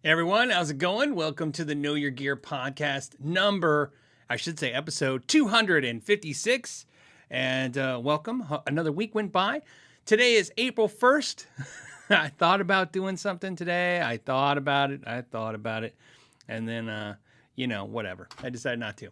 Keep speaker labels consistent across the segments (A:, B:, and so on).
A: Hey everyone, how's it going? Welcome to the Know Your Gear podcast episode 256. And welcome. Another week went by. Today is April 1st. I thought about doing something today. I thought about it. And then, whatever. I decided not to.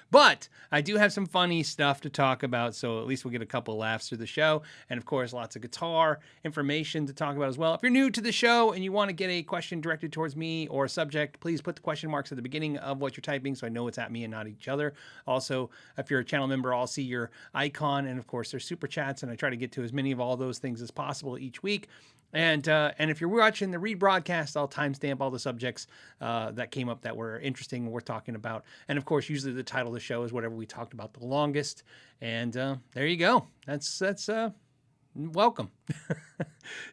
A: But I do have some funny stuff to talk about, so at least we'll get a couple of laughs through the show. And of course, lots of guitar information to talk about as well. If you're new to the show and you want to get a question directed towards me or a subject, please put the question marks at the beginning of what you're typing so I know it's at me and not each other. Also, if you're a channel member, I'll see your icon. And of course, there's super chats, and I try to get to as many of all those things as possible each week. And if you're watching the rebroadcast, I'll timestamp all the subjects that came up that were interesting and worth talking about. And of course, usually the title of the show is whatever we talked about the longest. And there you go. That's welcome.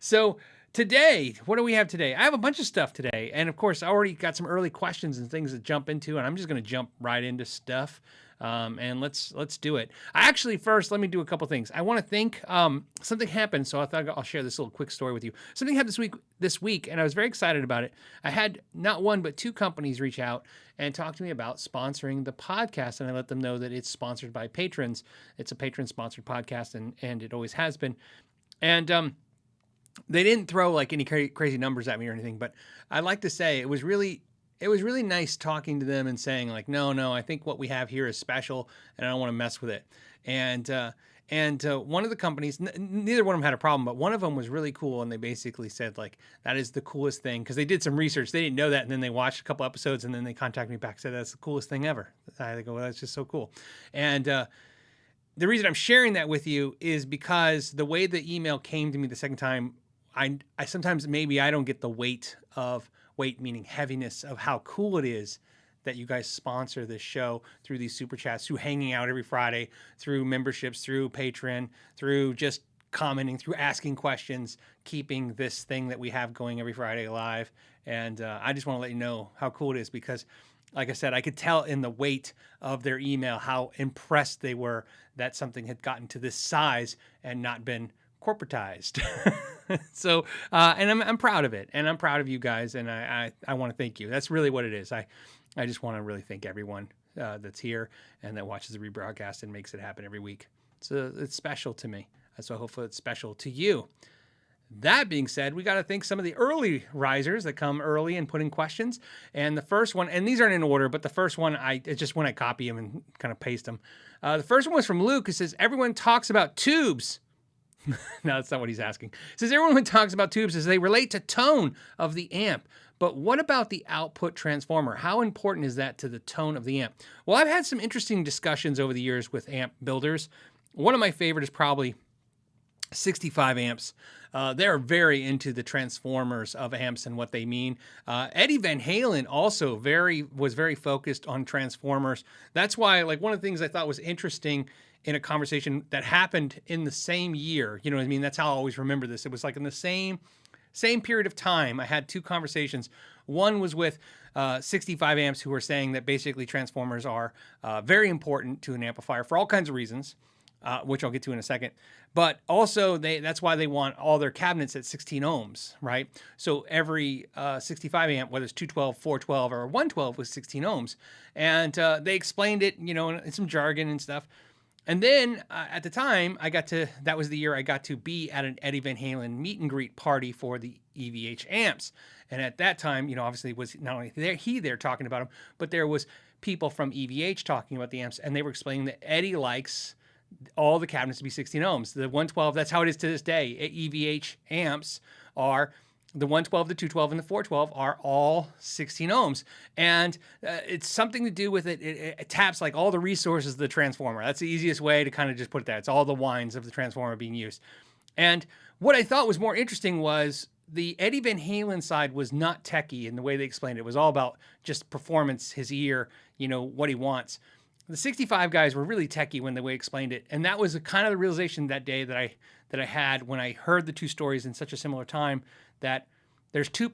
A: So today, what do we have today? I have a bunch of stuff today. And of course, I already got some early questions and things to jump into, and I'm just going to jump right into stuff. And let's do it. First, let me do a couple things. I want to thank, something happened. So I thought I'll share this little quick story with you. Something happened this week, and I was very excited about it. I had not one, but two companies reach out and talk to me about sponsoring the podcast. And I let them know that it's sponsored by patrons. It's a patron sponsored podcast, and it always has been. And, they didn't throw like any crazy numbers at me or anything, but I'd like to say it was really nice talking to them and saying like, no, I think what we have here is special and I don't want to mess with it. And one of the companies, neither one of them had a problem, but one of them was really cool. And they basically said like, that is the coolest thing. Cause they did some research. They didn't know that. And then they watched a couple episodes and then they contacted me back and said, that's the coolest thing ever. I go, well, that's just so cool. And, the reason I'm sharing that with you is because the way the email came to me the second time, I sometimes maybe I don't get the weight meaning heaviness of how cool it is that you guys sponsor this show through these super chats, through hanging out every Friday, through memberships, through Patreon, through just commenting, through asking questions, keeping this thing that we have going every Friday alive. And I just want to let you know how cool it is because, like I said, I could tell in the weight of their email how impressed they were that something had gotten to this size and not been corporatized. So, and I'm proud of it, and I'm proud of you guys, and I want to thank you. That's really what it is. I just want to really thank everyone that's here and that watches the rebroadcast and makes it happen every week. So it's special to me. So hopefully it's special to you. That being said, we got to thank some of the early risers that come early and put in questions. And the first one, and these aren't in order, but the first one, it's just when I copy them and kind of paste them. The first one was from Luke, who says, everyone talks about tubes. No, that's not what he's asking. It says, everyone talks about tubes as they relate to tone of the amp. But what about the output transformer? How important is that to the tone of the amp? Well, I've had some interesting discussions over the years with amp builders. One of my favorite is probably 65 amps. They're very into the transformers of amps and what they mean. Eddie Van Halen also was very focused on transformers. That's why, like, one of the things I thought was interesting in a conversation that happened in the same year, you know what I mean? That's how I always remember this. It was like in the same period of time. I had two conversations. One was with 65 amps who were saying that basically transformers are very important to an amplifier for all kinds of reasons. Which I'll get to in a second. But also, that's why they want all their cabinets at 16 ohms, right? So every 65 amp, whether it's 212, 412, or 112, was 16 ohms. And they explained it, in some jargon and stuff. And then at the time, that was the year I got to be at an Eddie Van Halen meet and greet party for the EVH amps. And at that time, obviously was not only there talking about them, but there was people from EVH talking about the amps. And they were explaining that Eddie likes all the cabinets to be 16 ohms. The 112, that's how it is to this day. EVH amps are the 112, the 212, and the 412 are all 16 ohms. And it's something to do with it. It taps like all the resources of the transformer. That's the easiest way to kind of just put it there. It's all the wines of the transformer being used. And what I thought was more interesting was the Eddie Van Halen side was not techie in the way they explained it. It was all about just performance, his ear, what he wants. The 65 guys were really techie when the way explained it. And that was kind of the realization that day that I had when I heard the two stories in such a similar time, that there's two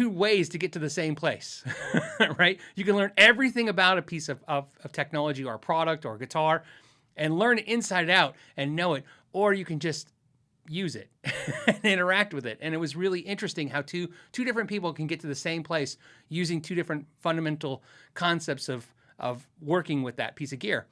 A: ways to get to the same place, right? You can learn everything about a piece of technology or a product or a guitar and learn it inside out and know it. Or you can just use it and interact with it. And it was really interesting how two different people can get to the same place using two different fundamental concepts of working with that piece of gear.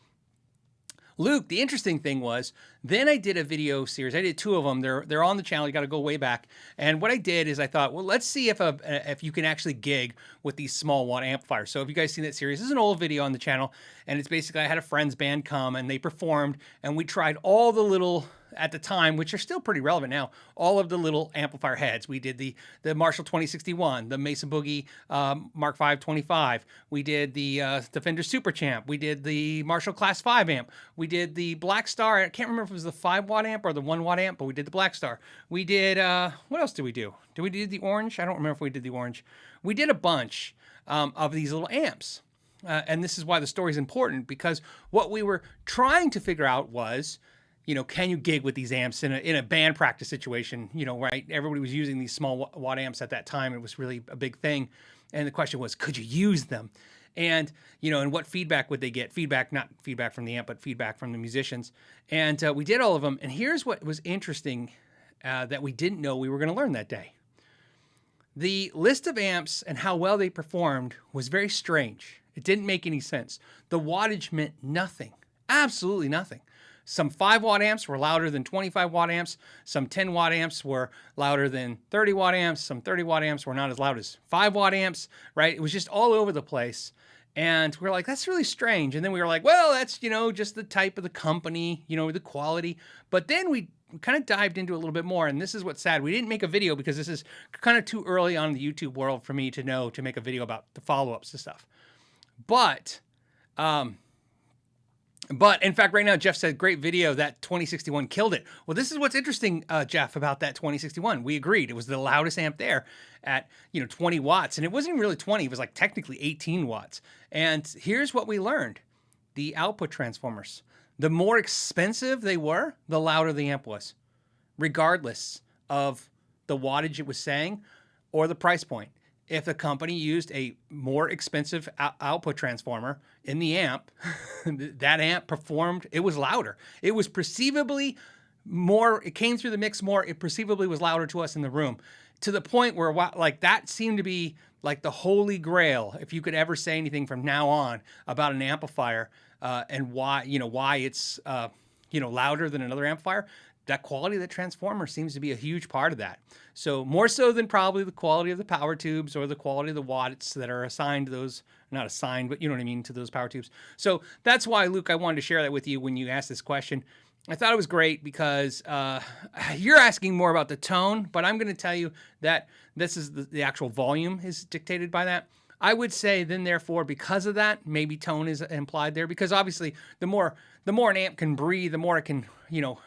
A: Luke, the interesting thing was, then I did a video series. I did 2 of them. They're on the channel. You got to go way back. And what I did is I thought, well, let's see if you can actually gig with these small watt amplifiers. So if you guys seen that series, this is an old video on the channel, and it's basically I had a friend's band come and they performed, and we tried all the little, at the time, which are still pretty relevant now, all of the little amplifier heads. We did the Marshall 2061, the Mesa Boogie Mark V 25. We did the Fender Super Champ. We did the Marshall Class 5 amp. We did the Black Star. I can't remember if it was the 5 watt amp or the 1 watt amp, but we did the Black Star. We did, what else did we do? Did we do the orange? I don't remember if we did the orange. We did a bunch of these little amps. And this is why the story is important, because what we were trying to figure out was, you know, can you gig with these amps in a band practice situation? You know, right? Everybody was using these small watt amps at that time. It was really a big thing. And the question was, could you use them? And, you know, and what feedback would they get? Feedback, not feedback from the amp, but feedback from the musicians. And we did all of them. And here's what was interesting that we didn't know we were going to learn that day. The list of amps and how well they performed was very strange. It didn't make any sense. The wattage meant nothing, absolutely nothing. Some 5 watt amps were louder than 25 watt amps. Some 10 watt amps were louder than 30 watt amps. Some 30 watt amps were not as loud as 5 watt amps, right? It was just all over the place. And we were like, that's really strange. And then we were like, well, that's, you know, just the type of the company, you know, the quality. But then we kind of dived into it a little bit more. And this is what's sad. We didn't make a video because this is kind of too early on in the YouTube world for me to know to make a video about the follow-ups to stuff. But in fact, right now, Jeff said, great video, that 2061 killed it. Well, this is what's interesting, Jeff, about that 2061. We agreed. It was the loudest amp there at, you know, 20 watts. And it wasn't even really 20. It was like technically 18 watts. And here's what we learned. The output transformers. The more expensive they were, the louder the amp was, regardless of the wattage it was saying or the price point. If the company used a more expensive output transformer in the amp, that amp performed, it was louder. It was perceivably more, it came through the mix more, it perceivably was louder to us in the room, to the point where like that seemed to be like the holy grail, if you could ever say anything from now on about an amplifier and why, you know, why it's, you know, louder than another amplifier. That quality of the transformer seems to be a huge part of that. So more so than probably the quality of the power tubes or the quality of the watts that are assigned to those, not assigned, but you know what I mean, to those power tubes. So that's why, Luke, I wanted to share that with you when you asked this question. I thought it was great because you're asking more about the tone, but I'm going to tell you that this is the actual volume is dictated by that. I would say then, therefore, because of that, maybe tone is implied there, because obviously the more an amp can breathe, the more it can, you know,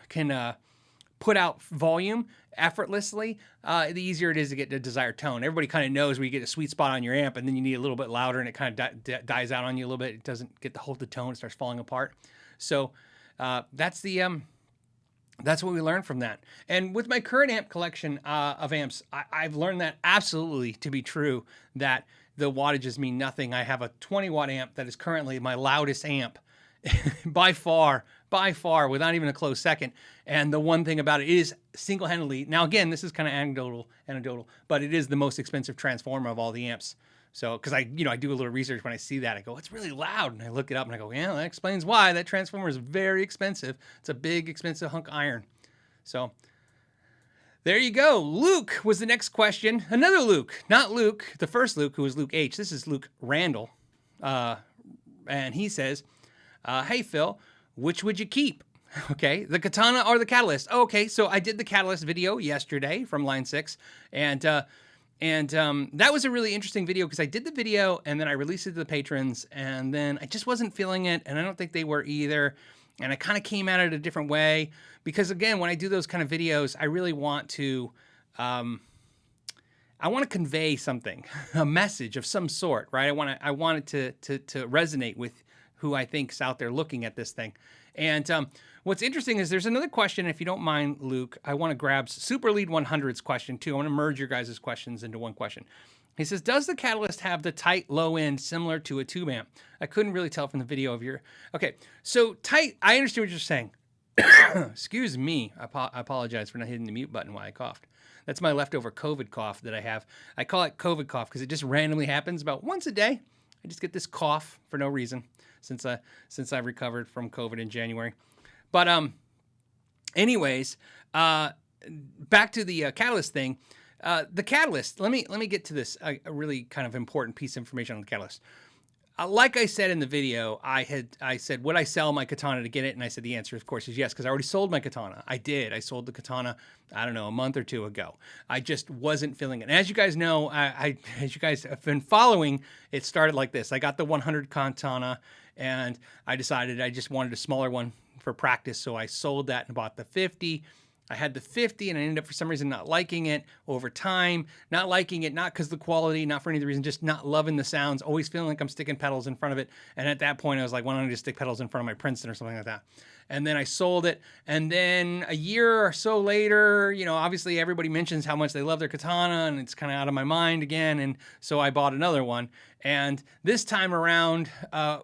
A: put out volume effortlessly, the easier it is to get the desired tone. Everybody kind of knows where you get a sweet spot on your amp, and then you need a little bit louder, and it kind of dies out on you a little bit. It doesn't get to hold the tone; it starts falling apart. So that's what we learned from that. And with my current amp collection of amps, I've learned that absolutely to be true, that the wattages mean nothing. I have a 20 watt amp that is currently my loudest amp by far, without even a close second. And the one thing about it is single-handedly, now again, this is kind of anecdotal, but it is the most expensive transformer of all the amps. So, because I do a little research when I see that, I go, it's really loud. And I look it up and I go, yeah, that explains why. That transformer is very expensive. It's a big, expensive hunk of iron. So, there you go. Luke was the next question. Another Luke, not Luke, the first Luke, who was Luke H. This is Luke Randall. And he says, hey, Phil, which would you keep? Okay, the Katana or the Catalyst? Oh, okay, so I did the Catalyst video yesterday from Line 6, and that was a really interesting video because I did the video and then I released it to the patrons, and then I just wasn't feeling it, and I don't think they were either, and I kind of came at it a different way because, again, when I do those kind of videos, I really want to convey something, a message of some sort, right? I want it to resonate with who I think's out there looking at this thing. And what's interesting is there's another question, if you don't mind, Luke. I want to grab Super Lead 100's question too. I want to merge your guys' questions into one question. He says, does the Catalyst have the tight low end similar to a tube amp? I couldn't really tell from the video of your... Okay, so tight, I understand what you're saying. Excuse me. I apologize for not hitting the mute button while I coughed. That's my leftover COVID cough that I have. I call it COVID cough because it just randomly happens about once a day. I just get this cough for no reason since I recovered from COVID in January. But anyways, back to the Catalyst thing. The Catalyst. Let me get to this a really kind of important piece of information on the Catalyst. Like I said in the video, I said, would I sell my Katana to get it? And I said the answer, of course, is yes, because I already sold my Katana. I did. I sold the Katana, I don't know, a month or two ago. I just wasn't feeling it. And as you guys know, as you guys have been following, it started like this. I got the 100 Katana, and I decided I just wanted a smaller one for practice, so I sold that and bought the 50. I had the 50 and I ended up for some reason not liking it over time. Not liking it, not because of the quality, not for any other reason, just not loving the sounds, always feeling like I'm sticking pedals in front of it. And at that point I was like, why don't I just stick pedals in front of my Princeton or something like that? And then I sold it. And then a year or so later, you know, obviously everybody mentions how much they love their Katana and it's kind of out of my mind again. And so I bought another one. And this time around,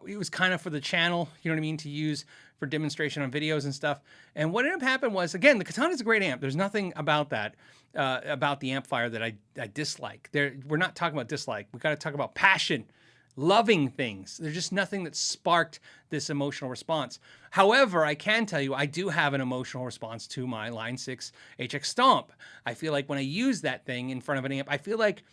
A: it was kind of for the channel, you know what I mean, to use for demonstration on videos and stuff. And what ended up happening was, again, the Katana is a great amp. There's nothing about that, about the amplifier that I dislike. We're not talking about dislike. We got to talk about passion, loving things. There's just nothing that sparked this emotional response. However, I can tell you, I do have an emotional response to my Line 6 HX Stomp. I feel like when I use that thing in front of an amp, I feel like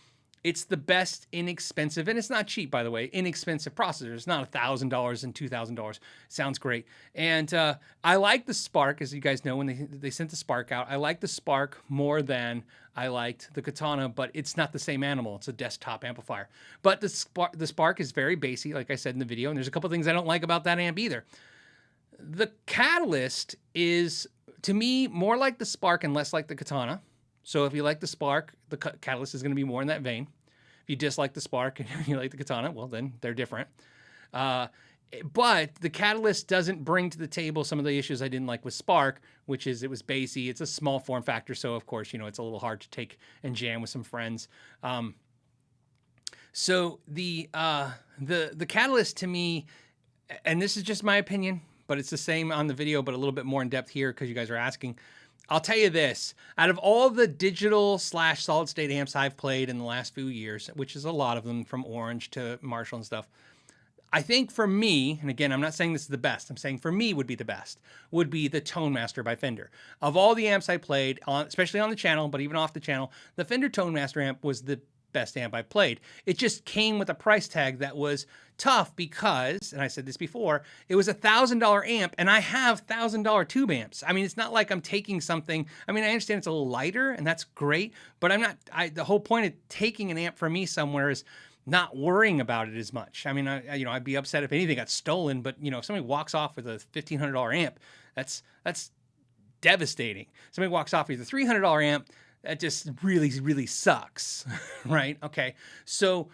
A: it's the best inexpensive, and it's not cheap, by the way, inexpensive processor. It's not $1,000 and $2,000. Sounds great. And I like the Spark, as you guys know, when they sent the Spark out. I like the Spark more than I liked the Katana, but it's not the same animal. It's a desktop amplifier. But the Spark is very bassy, like I said in the video, and there's a couple things I don't like about that amp either. The Catalyst is, to me, more like the Spark and less like the Katana. So if you like the Spark, the Catalyst is going to be more in that vein. If you dislike the Spark and you like the Katana, well, then they're different. But the Catalyst doesn't bring to the table some of the issues I didn't like with Spark, which is it was bassy. It's a small form factor, so of course, you know, it's a little hard to take and jam with some friends. So the Catalyst to me, and this is just my opinion, but it's the same on the video, but a little bit more in depth here because you guys are asking. I'll tell you this, out of all the digital / solid state amps I've played in the last few years, which is a lot of them from Orange to Marshall and stuff, I think for me, and again, I'm not saying this is the best, I'm saying for me would be the best, would be the Tonemaster by Fender. Of all the amps I played, especially on the channel, but even off the channel, the Fender Tonemaster amp was the best amp I played. It just came with a price tag that was tough because, and I said this before, it was $1,000 amp and I have $1,000 tube amps. I mean, it's not like I'm taking something, I mean, I understand it's a little lighter and that's great, but I'm not, the whole point of taking an amp from me somewhere is not worrying about it as much. I mean, I'd be upset if anything got stolen, but you know, if somebody walks off with a $1,500 amp, that's devastating. Somebody walks off with a $300 amp, that just really, really sucks, right? Okay, so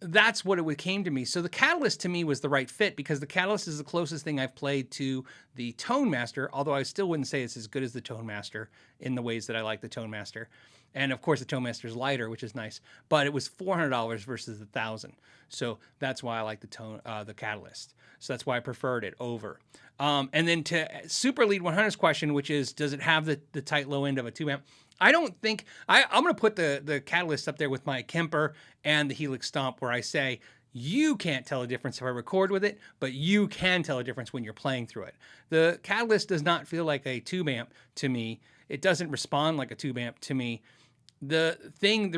A: that's what it came to me. So the Catalyst to me was the right fit because the Catalyst is the closest thing I've played to the Tonemaster, although I still wouldn't say it's as good as the Tonemaster in the ways that I like the Tonemaster. And of course, the Tonemaster is lighter, which is nice, but it was $400 versus $1,000. So that's why I like the Catalyst. So that's why I preferred it over. And then to Super Lead 100's question, which is, does it have the tight low end of a tube amp? I don't think, I'm going to put the Catalyst up there with my Kemper and the Helix Stomp where I say, you can't tell a difference if I record with it, but you can tell a difference when you're playing through it. The Catalyst does not feel like a tube amp to me. It doesn't respond like a tube amp to me. The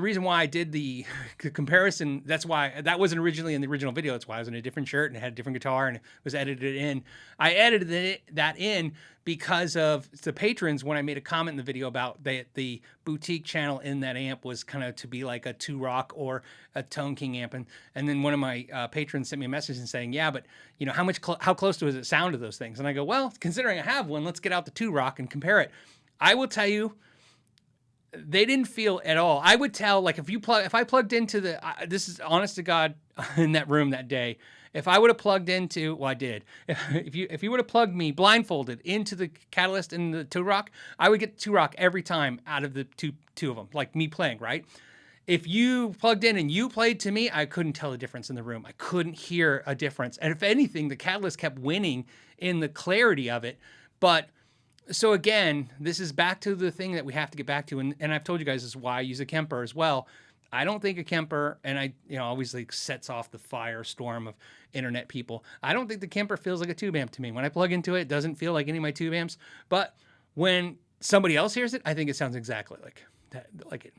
A: reason why I did the comparison, that's why that wasn't originally in the original video. That's why I was in a different shirt and it had a different guitar and it was edited in. I edited that in because of the patrons when I made a comment in the video about the boutique channel in that amp was kind of to be like a 2-Rock or a Tone King amp. And then one of my patrons sent me a message and saying, yeah, but you know, how close does it sound to those things? And I go, well, considering I have one, let's get out the 2-Rock and compare it. I will tell you, they didn't feel at all. I would tell, like, if I plugged into this is honest to God, in that room that day, if I would have plugged into, well, I did. If you would have plugged me blindfolded into the Catalyst and the 2-Rock, I would get 2-Rock every time out of the two of them, like me playing, right? If you plugged in and you played to me, I couldn't tell a difference in the room. I couldn't hear a difference. And if anything, the Catalyst kept winning in the clarity of it. But so again, this is back to the thing that we have to get back to, and I've told you guys this is why I use a Kemper as well. I don't think a Kemper, and I always like sets off the firestorm of internet people. I don't think the Kemper feels like a tube amp to me. When I plug into it, it doesn't feel like any of my tube amps. But when somebody else hears it, I think it sounds exactly like it.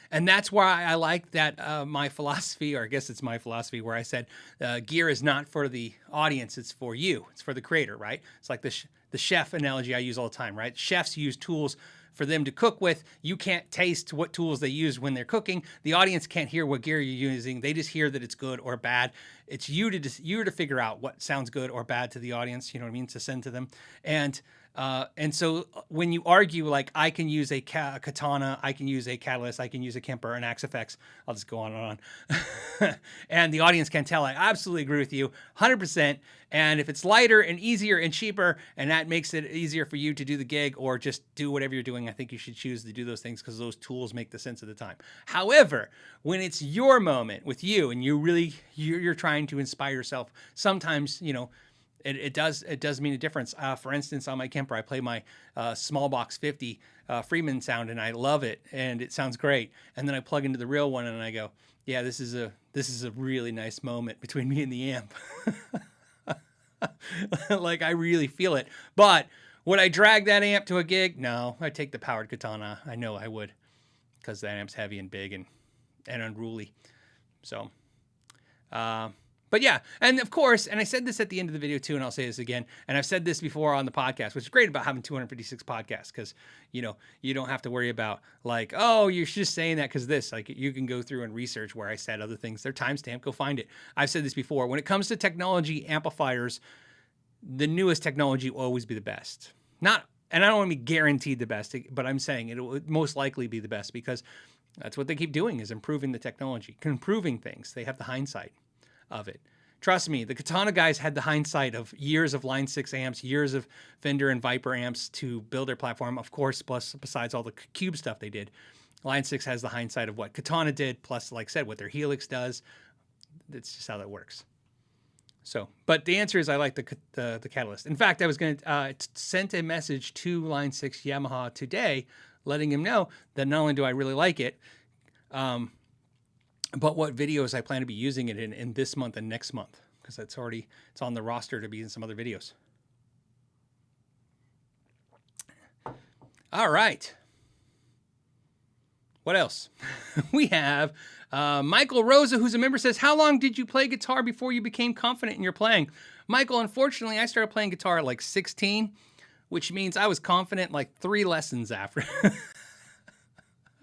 A: And that's why I like that my philosophy, or I guess it's my philosophy, where I said gear is not for the audience, it's for you. It's for the creator, right? It's like the chef analogy I use all the time, right? Chefs use tools for them to cook with. You can't taste what tools they use when they're cooking. The audience can't hear what gear you're using. They just hear that it's good or bad. It's you to figure out what sounds good or bad to the audience, you know what I mean, to send to them. And so when you argue, like, I can use a Katana, I can use a Catalyst, I can use a Kemper, an Axe FX, I'll just go on and on. And the audience can tell I absolutely agree with you, 100%. And if it's lighter and easier and cheaper, and that makes it easier for you to do the gig or just do whatever you're doing, I think you should choose to do those things because those tools make the sense of the time. However, when it's your moment with you and you're trying to inspire yourself, sometimes, it does mean a difference. For instance, on my Kemper, I play my small box 50 Freeman sound, and I love it, and it sounds great. And then I plug into the real one, and I go, yeah, this is a really nice moment between me and the amp. Like, I really feel it. But would I drag that amp to a gig? No, I'd take the powered Katana. I know I would, because that amp's heavy and big and unruly. So, but yeah, and of course, and I said this at the end of the video too, and I'll say this again, and I've said this before on the podcast, which is great about having 256 podcasts, because, you don't have to worry about, like, oh, you're just saying that because this. Like, you can go through and research where I said other things. They're timestamped. Go find it. I've said this before. When it comes to technology amplifiers, the newest technology will always be the best. And I don't want to be guaranteed the best, but I'm saying it will most likely be the best, because that's what they keep doing, is improving the technology, improving things. They have the hindsight of it. Trust me, the Katana guys had the hindsight of years of Line 6 amps, years of Fender and Viper amps to build their platform. Of course, plus besides all the Cube stuff they did, Line 6 has the hindsight of what Katana did, plus, like I said, what their Helix does. That's just how that works. So, but the answer is I like the Catalyst. In fact, I was going to send a message to Line 6 Yamaha today, letting him know that not only do I really like it, but what videos I plan to be using it in this month and next month, because it's on the roster to be in some other videos. All right. What else? We have Michael Rosa, who's a member, says, how long did you play guitar before you became confident in your playing? Michael, unfortunately, I started playing guitar at like 16, which means I was confident like 3 lessons after.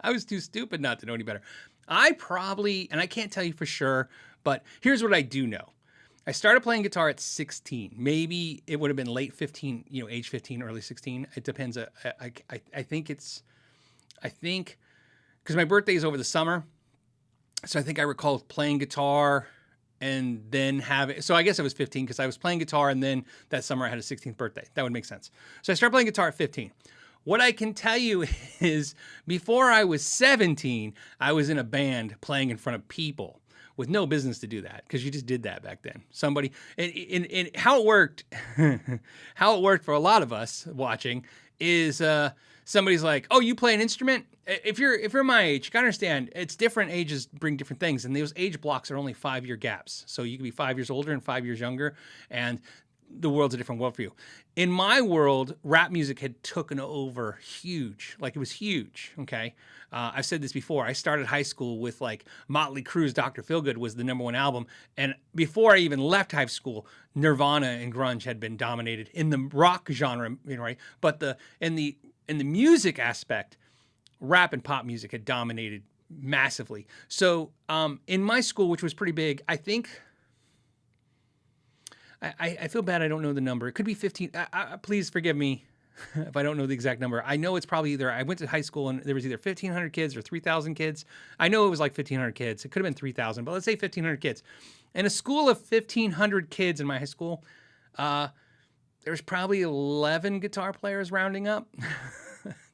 A: I was too stupid not to know any better. I probably, and I can't tell you for sure, but here's what I do know. I started playing guitar at 16. Maybe it would have been late 15, age 15, early 16. It depends. I think because my birthday is over the summer. So I think I recall playing guitar and then so I guess it was 15 because I was playing guitar and then that summer I had a 16th birthday. That would make sense. So I started playing guitar at 15. What I can tell you is before I was 17, I was in a band playing in front of people with no business to do that, because you just did that back then. Somebody, and how it worked, for a lot of us watching is somebody's like, oh, you play an instrument? If you're my age, you gotta understand, it's different ages bring different things, and those age blocks are only 5-year gaps. So you could be 5 years older and 5 years younger, and the world's a different world for you. In my world, rap music had taken over huge. Like, it was huge, okay? I've said this before. I started high school with, like, Motley Crue's Dr. Feelgood was the #1 album. And before I even left high school, Nirvana and grunge had been dominated in the rock genre, right? But in the music aspect, rap and pop music had dominated massively. So in my school, which was pretty big, I think... I feel bad I don't know the number. It could be 15. Please forgive me if I don't know the exact number. I know it's probably either, I went to high school and there was either 1,500 kids or 3,000 kids. I know it was like 1,500 kids. It could have been 3,000, but let's say 1,500 kids. In a school of 1,500 kids in my high school, there's probably 11 guitar players rounding up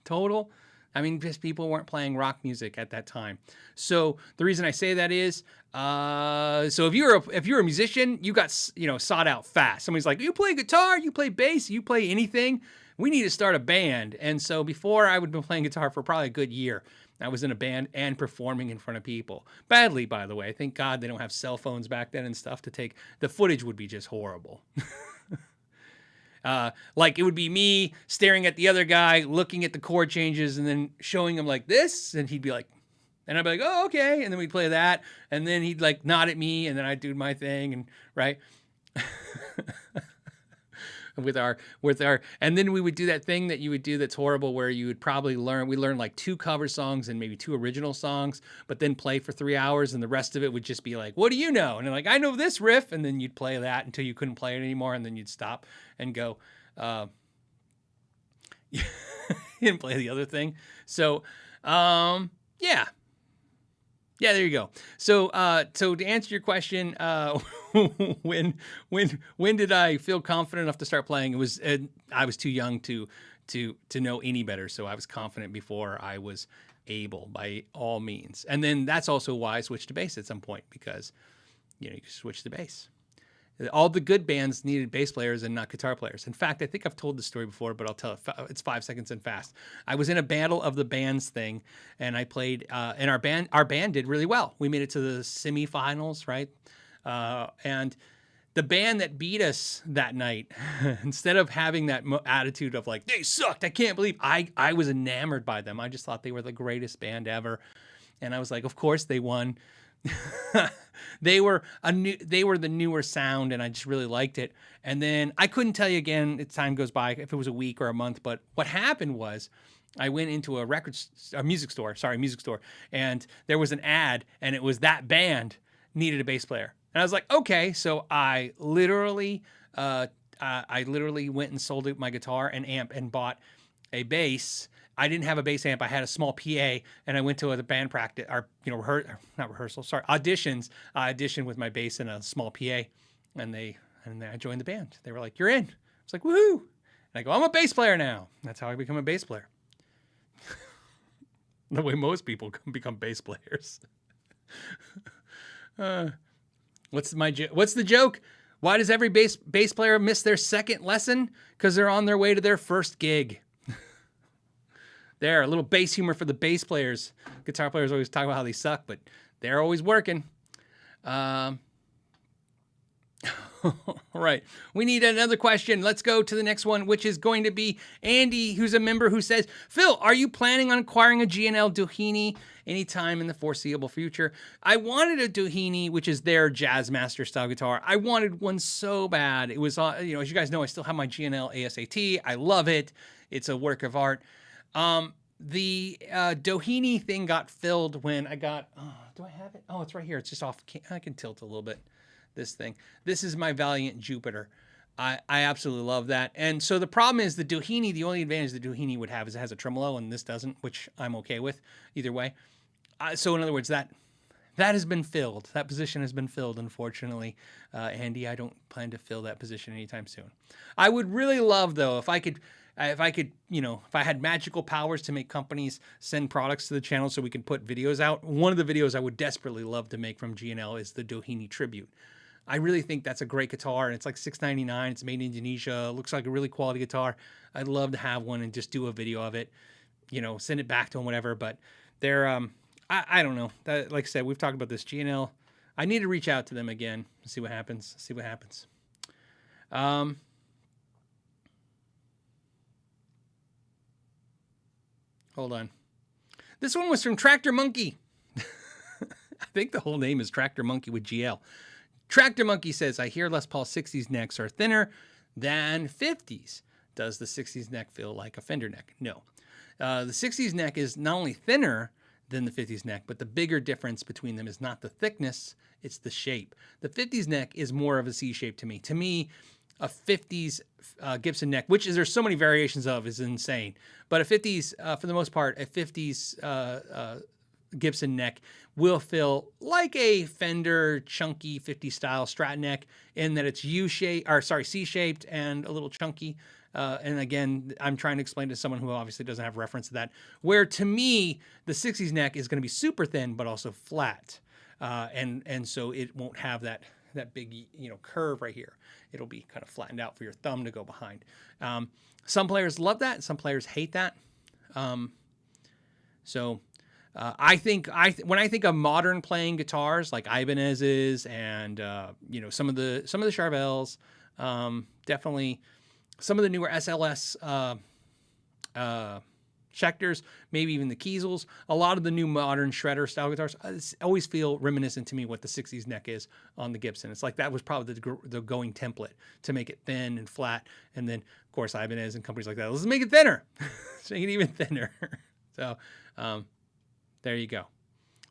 A: total. I mean, just people weren't playing rock music at that time. So the reason I say that is, so if you're a musician, you got sought out fast. Somebody's like, you play guitar, you play bass, you play anything. We need to start a band. And so before, I would have been playing guitar for probably a good year. I was in a band and performing in front of people. Badly, by the way. Thank God they don't have cell phones back then and stuff to take. The footage would be just horrible. Like it would be me staring at the other guy, looking at the chord changes, and then showing him like this, and he'd be like, and I'd be like, oh, okay, and then we'd play that, and then he'd like nod at me, and then I'd do my thing, and right. with our, and then we would do that thing that you would do that's horrible, where you would probably we learned like 2 cover songs and maybe 2 original songs, but then play for 3 hours, and the rest of it would just be like, what do you know? And they're like, I know this riff, and then you'd play that until you couldn't play it anymore, and then you'd stop and go, you didn't play the other thing. So, yeah, there you go. So to answer your question, when did I feel confident enough to start playing? It was, I was too young to know any better. So I was confident before I was able, by all means. And then that's also why I switched to bass at some point, because, you can switch to bass. All the good bands needed bass players and not guitar players. In fact, I think I've told this story before, but I'll tell it. It's 5 seconds and fast. I was in a battle of the bands thing, and I played, and our band did really well. We made it to the semifinals, right? And the band that beat us that night, instead of having that attitude of like, they sucked, I can't believe, I was enamored by them. I just thought they were the greatest band ever. And I was like, of course they won. They were the newer sound, and I just really liked it. And then I couldn't tell you again, as time goes by, if it was a week or a month, but what happened was I went into a music store, and there was an ad, and it was that band needed a bass player. And I was like, okay. So I literally went and sold my guitar and amp and bought a bass. I didn't have a bass amp. I had a small PA, and I went to a band practice, or auditions. I auditioned with my bass and a small PA, and I joined the band. They were like, "You're in." I was like, "Woohoo!" And I go, "I'm a bass player now." That's how I become a bass player. The way most people become bass players. What's the joke? Why does every bass player miss their second lesson? Because they're on their way to their first gig. There, a little bass humor for the bass players. Guitar players always talk about how they suck, but they're always working. All right, we need another question. Let's go to the next one, which is going to be Andy, who's a member, who says, Phil, are you planning on acquiring a G&L Doheny anytime in the foreseeable future? I wanted a Doheny, which is their Jazzmaster style guitar. I wanted one so bad. It was, as you guys know, I still have my G&L ASAT. I love it. It's a work of art. The Doheny thing got filled when I got, do I have it? Oh, it's right here. It's just off. I can tilt a little bit. This thing. This is my Valiant Jupiter. I absolutely love that. And so the problem is the Doheny, the only advantage the Doheny would have is it has a tremolo, and this doesn't, which I'm okay with either way. So in other words, that has been filled. That position has been filled, unfortunately. Andy, I don't plan to fill that position anytime soon. I would really love, though, if I had magical powers to make companies send products to the channel so we could put videos out. One of the videos I would desperately love to make from G&L is the Doheny tribute. I really think that's a great guitar, and it's like $6.99. It's made in Indonesia. Looks like a really quality guitar. I'd love to have one and just do a video of it, send it back to them, whatever. But they're, I don't know. Like I said, we've talked about this G&L. I need to reach out to them again and see what happens. Hold on. This one was from Tractor Monkey. I think the whole name is Tractor Monkey with GL. Tractor Monkey says, I hear Les Paul 60s necks are thinner than 50s. Does the 60s neck feel like a Fender neck? No. The 60s neck is not only thinner than the 50s neck, but the bigger difference between them is not the thickness, it's the shape. The 50s neck is more of a C shape to me. To me, a 50s Gibson neck, which is there's so many variations of, is insane. But a 50s, for the most part, a 50s Gibson neck will feel like a Fender chunky 50 style Strat neck in that it's C-shaped and a little chunky. And again, I'm trying to explain to someone who obviously doesn't have reference to that, where to me, the 60s neck is going to be super thin, but also flat. And so it won't have that big, curve right here. It'll be kind of flattened out for your thumb to go behind. Some players love that. Some players hate that. I think when I think of modern playing guitars like Ibanez's and some of the Charvels, definitely some of the newer SLS Schecters, maybe even the Kiesels, a lot of the new modern shredder style guitars always feel reminiscent to me what the 60s neck is on the Gibson. It's like that was probably the going template to make it thin and flat. And then, of course, Ibanez and companies like that, let's make it thinner. Let's make it even thinner. So there you go.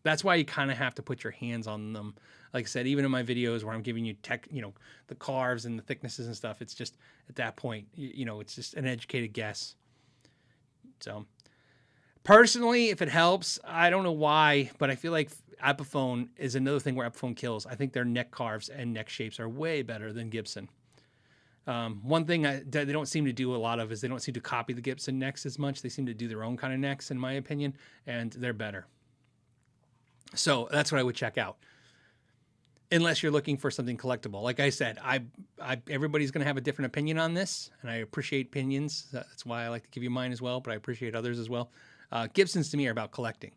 A: That's why you kind of have to put your hands on them. Like I said, even in my videos where I'm giving you the carves and the thicknesses and stuff, it's just at that point, it's just an educated guess. So personally, if it helps, I don't know why, but I feel like Epiphone is another thing where Epiphone kills. I think their neck carves and neck shapes are way better than Gibson. One thing they don't seem to do a lot of is they don't seem to copy the Gibson necks as much. They seem to do their own kind of necks, in my opinion, and they're better. So that's what I would check out. Unless you're looking for something collectible. Like I said, everybody's going to have a different opinion on this, and I appreciate opinions. That's why I like to give you mine as well, but I appreciate others as well. Gibsons to me are about collecting.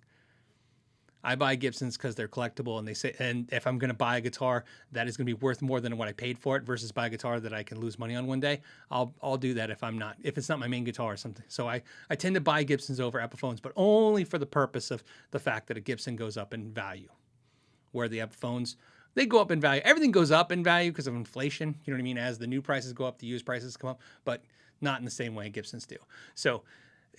A: I buy Gibsons because they're collectible, and if I'm going to buy a guitar that is going to be worth more than what I paid for it versus buy a guitar that I can lose money on one day, I'll do that if it's not my main guitar or something. So I tend to buy Gibsons over Epiphones, but only for the purpose of the fact that a Gibson goes up in value, where the Epiphones, they go up in value. Everything goes up in value because of inflation. You know what I mean? As the new prices go up, the used prices come up, but not in the same way Gibsons do. So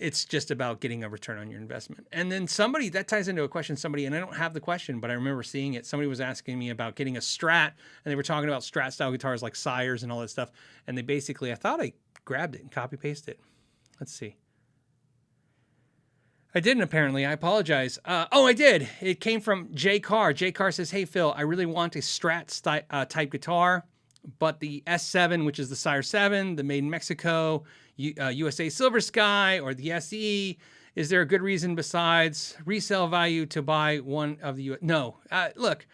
A: it's just about getting a return on your investment. And then that ties into a question and I don't have the question, but I remember seeing it. Somebody was asking me about getting a Strat, and they were talking about Strat style guitars like Sires and all that stuff. And they basically, I thought I grabbed it and copy pasted it. Let's see. I didn't, apparently. I apologize. I did. It came from J Carr. J Carr says, "Hey, Phil, I really want a Strat type guitar, but the S7, which is the Sire 7, the made in Mexico, USA Silver Sky, or the SE, is there a good reason besides resale value to buy one of the No. Look,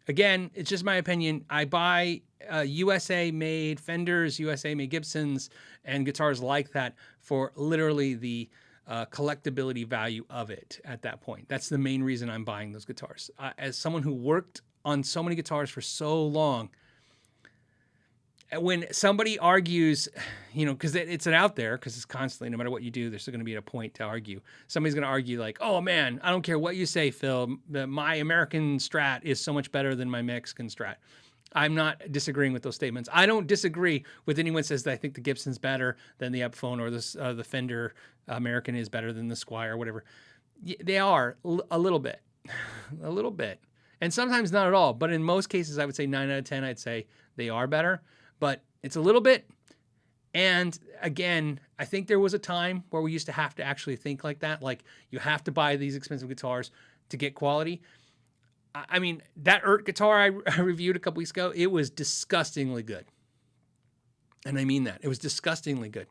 A: again, it's just my opinion. I buy USA-made Fenders, USA-made Gibsons, and guitars like that for literally the collectability value of it at that point. That's the main reason I'm buying those guitars. As someone who worked on so many guitars for so long, when somebody argues, because it's out there, because it's constantly, no matter what you do, there's still going to be a point to argue. Somebody's going to argue like, oh man, I don't care what you say, Phil, my American Strat is so much better than my Mexican Strat. I'm not disagreeing with those statements. I don't disagree with anyone who says that I think the Gibson's better than the Epiphone, or the Fender American is better than the Squire or whatever. They are a little bit, a little bit. And sometimes not at all. But in most cases, I would say 9 out of 10, I'd say they are better. But it's a little bit. And again, I think there was a time where we used to have to actually think like that. Like, you have to buy these expensive guitars to get quality. I mean, that guitar I reviewed a couple weeks ago, it was disgustingly good. And I mean that. It was disgustingly good.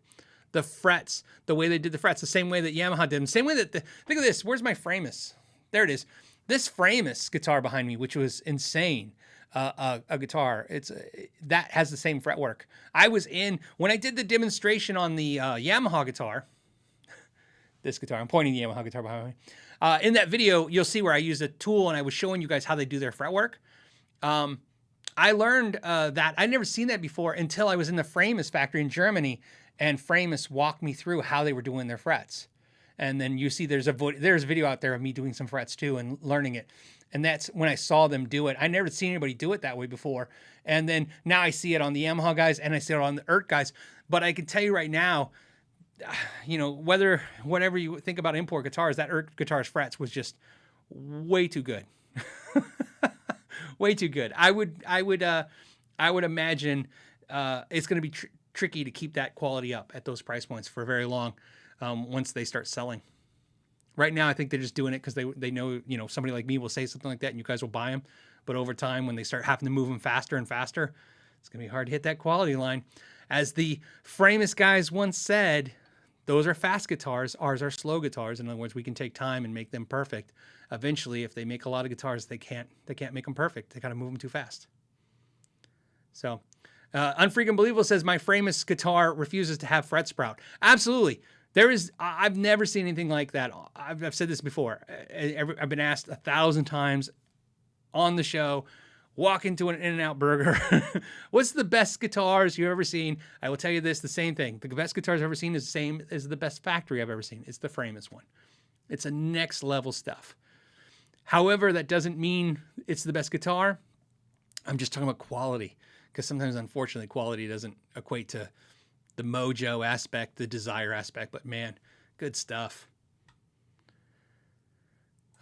A: The frets, the way they did the frets, the same way that Yamaha did them, same way that think of this. Where's my Framus? There it is. This Framus guitar behind me, which was insane, a guitar. That has the same fretwork. I was when I did the demonstration on the Yamaha guitar, this guitar, I'm pointing the Yamaha guitar behind me. In that video, you'll see where I used a tool and I was showing you guys how they do their fretwork. I learned that I'd never seen that before until I was in the Framus factory in Germany, and Framus walked me through how they were doing their frets. And then you see there's a video out there of me doing some frets too and learning it. And that's when I saw them do it. I never seen anybody do it that way before. And then now I see it on the Yamaha guys and I see it on the ERT guys. But I can tell you right now, whatever you think about import guitars, that ERT guitar's frets was just way too good. Way too good. I would imagine it's going to be tricky to keep that quality up at those price points for very long once they start selling. Right now, I think they're just doing it because they know, somebody like me will say something like that and you guys will buy them. But over time, when they start having to move them faster and faster, it's going to be hard to hit that quality line. As the famous guys once said, those are fast guitars. Ours are slow guitars. In other words, we can take time and make them perfect. Eventually, if they make a lot of guitars, they can't make them perfect. They got to move them too fast. So, Unfreaking Believable says, my famous guitar refuses to have fret sprout. Absolutely. I've never seen anything like that. I've said this before. I've been asked 1,000 times on the show, walk into an In-N-Out Burger. What's the best guitars you've ever seen? I will tell you this, the same thing. The best guitars I've ever seen is the same as the best factory I've ever seen. It's the Framus one. It's a next level stuff. However, that doesn't mean it's the best guitar. I'm just talking about quality, because sometimes, unfortunately, quality doesn't equate to the mojo aspect, the desire aspect. But man, good stuff.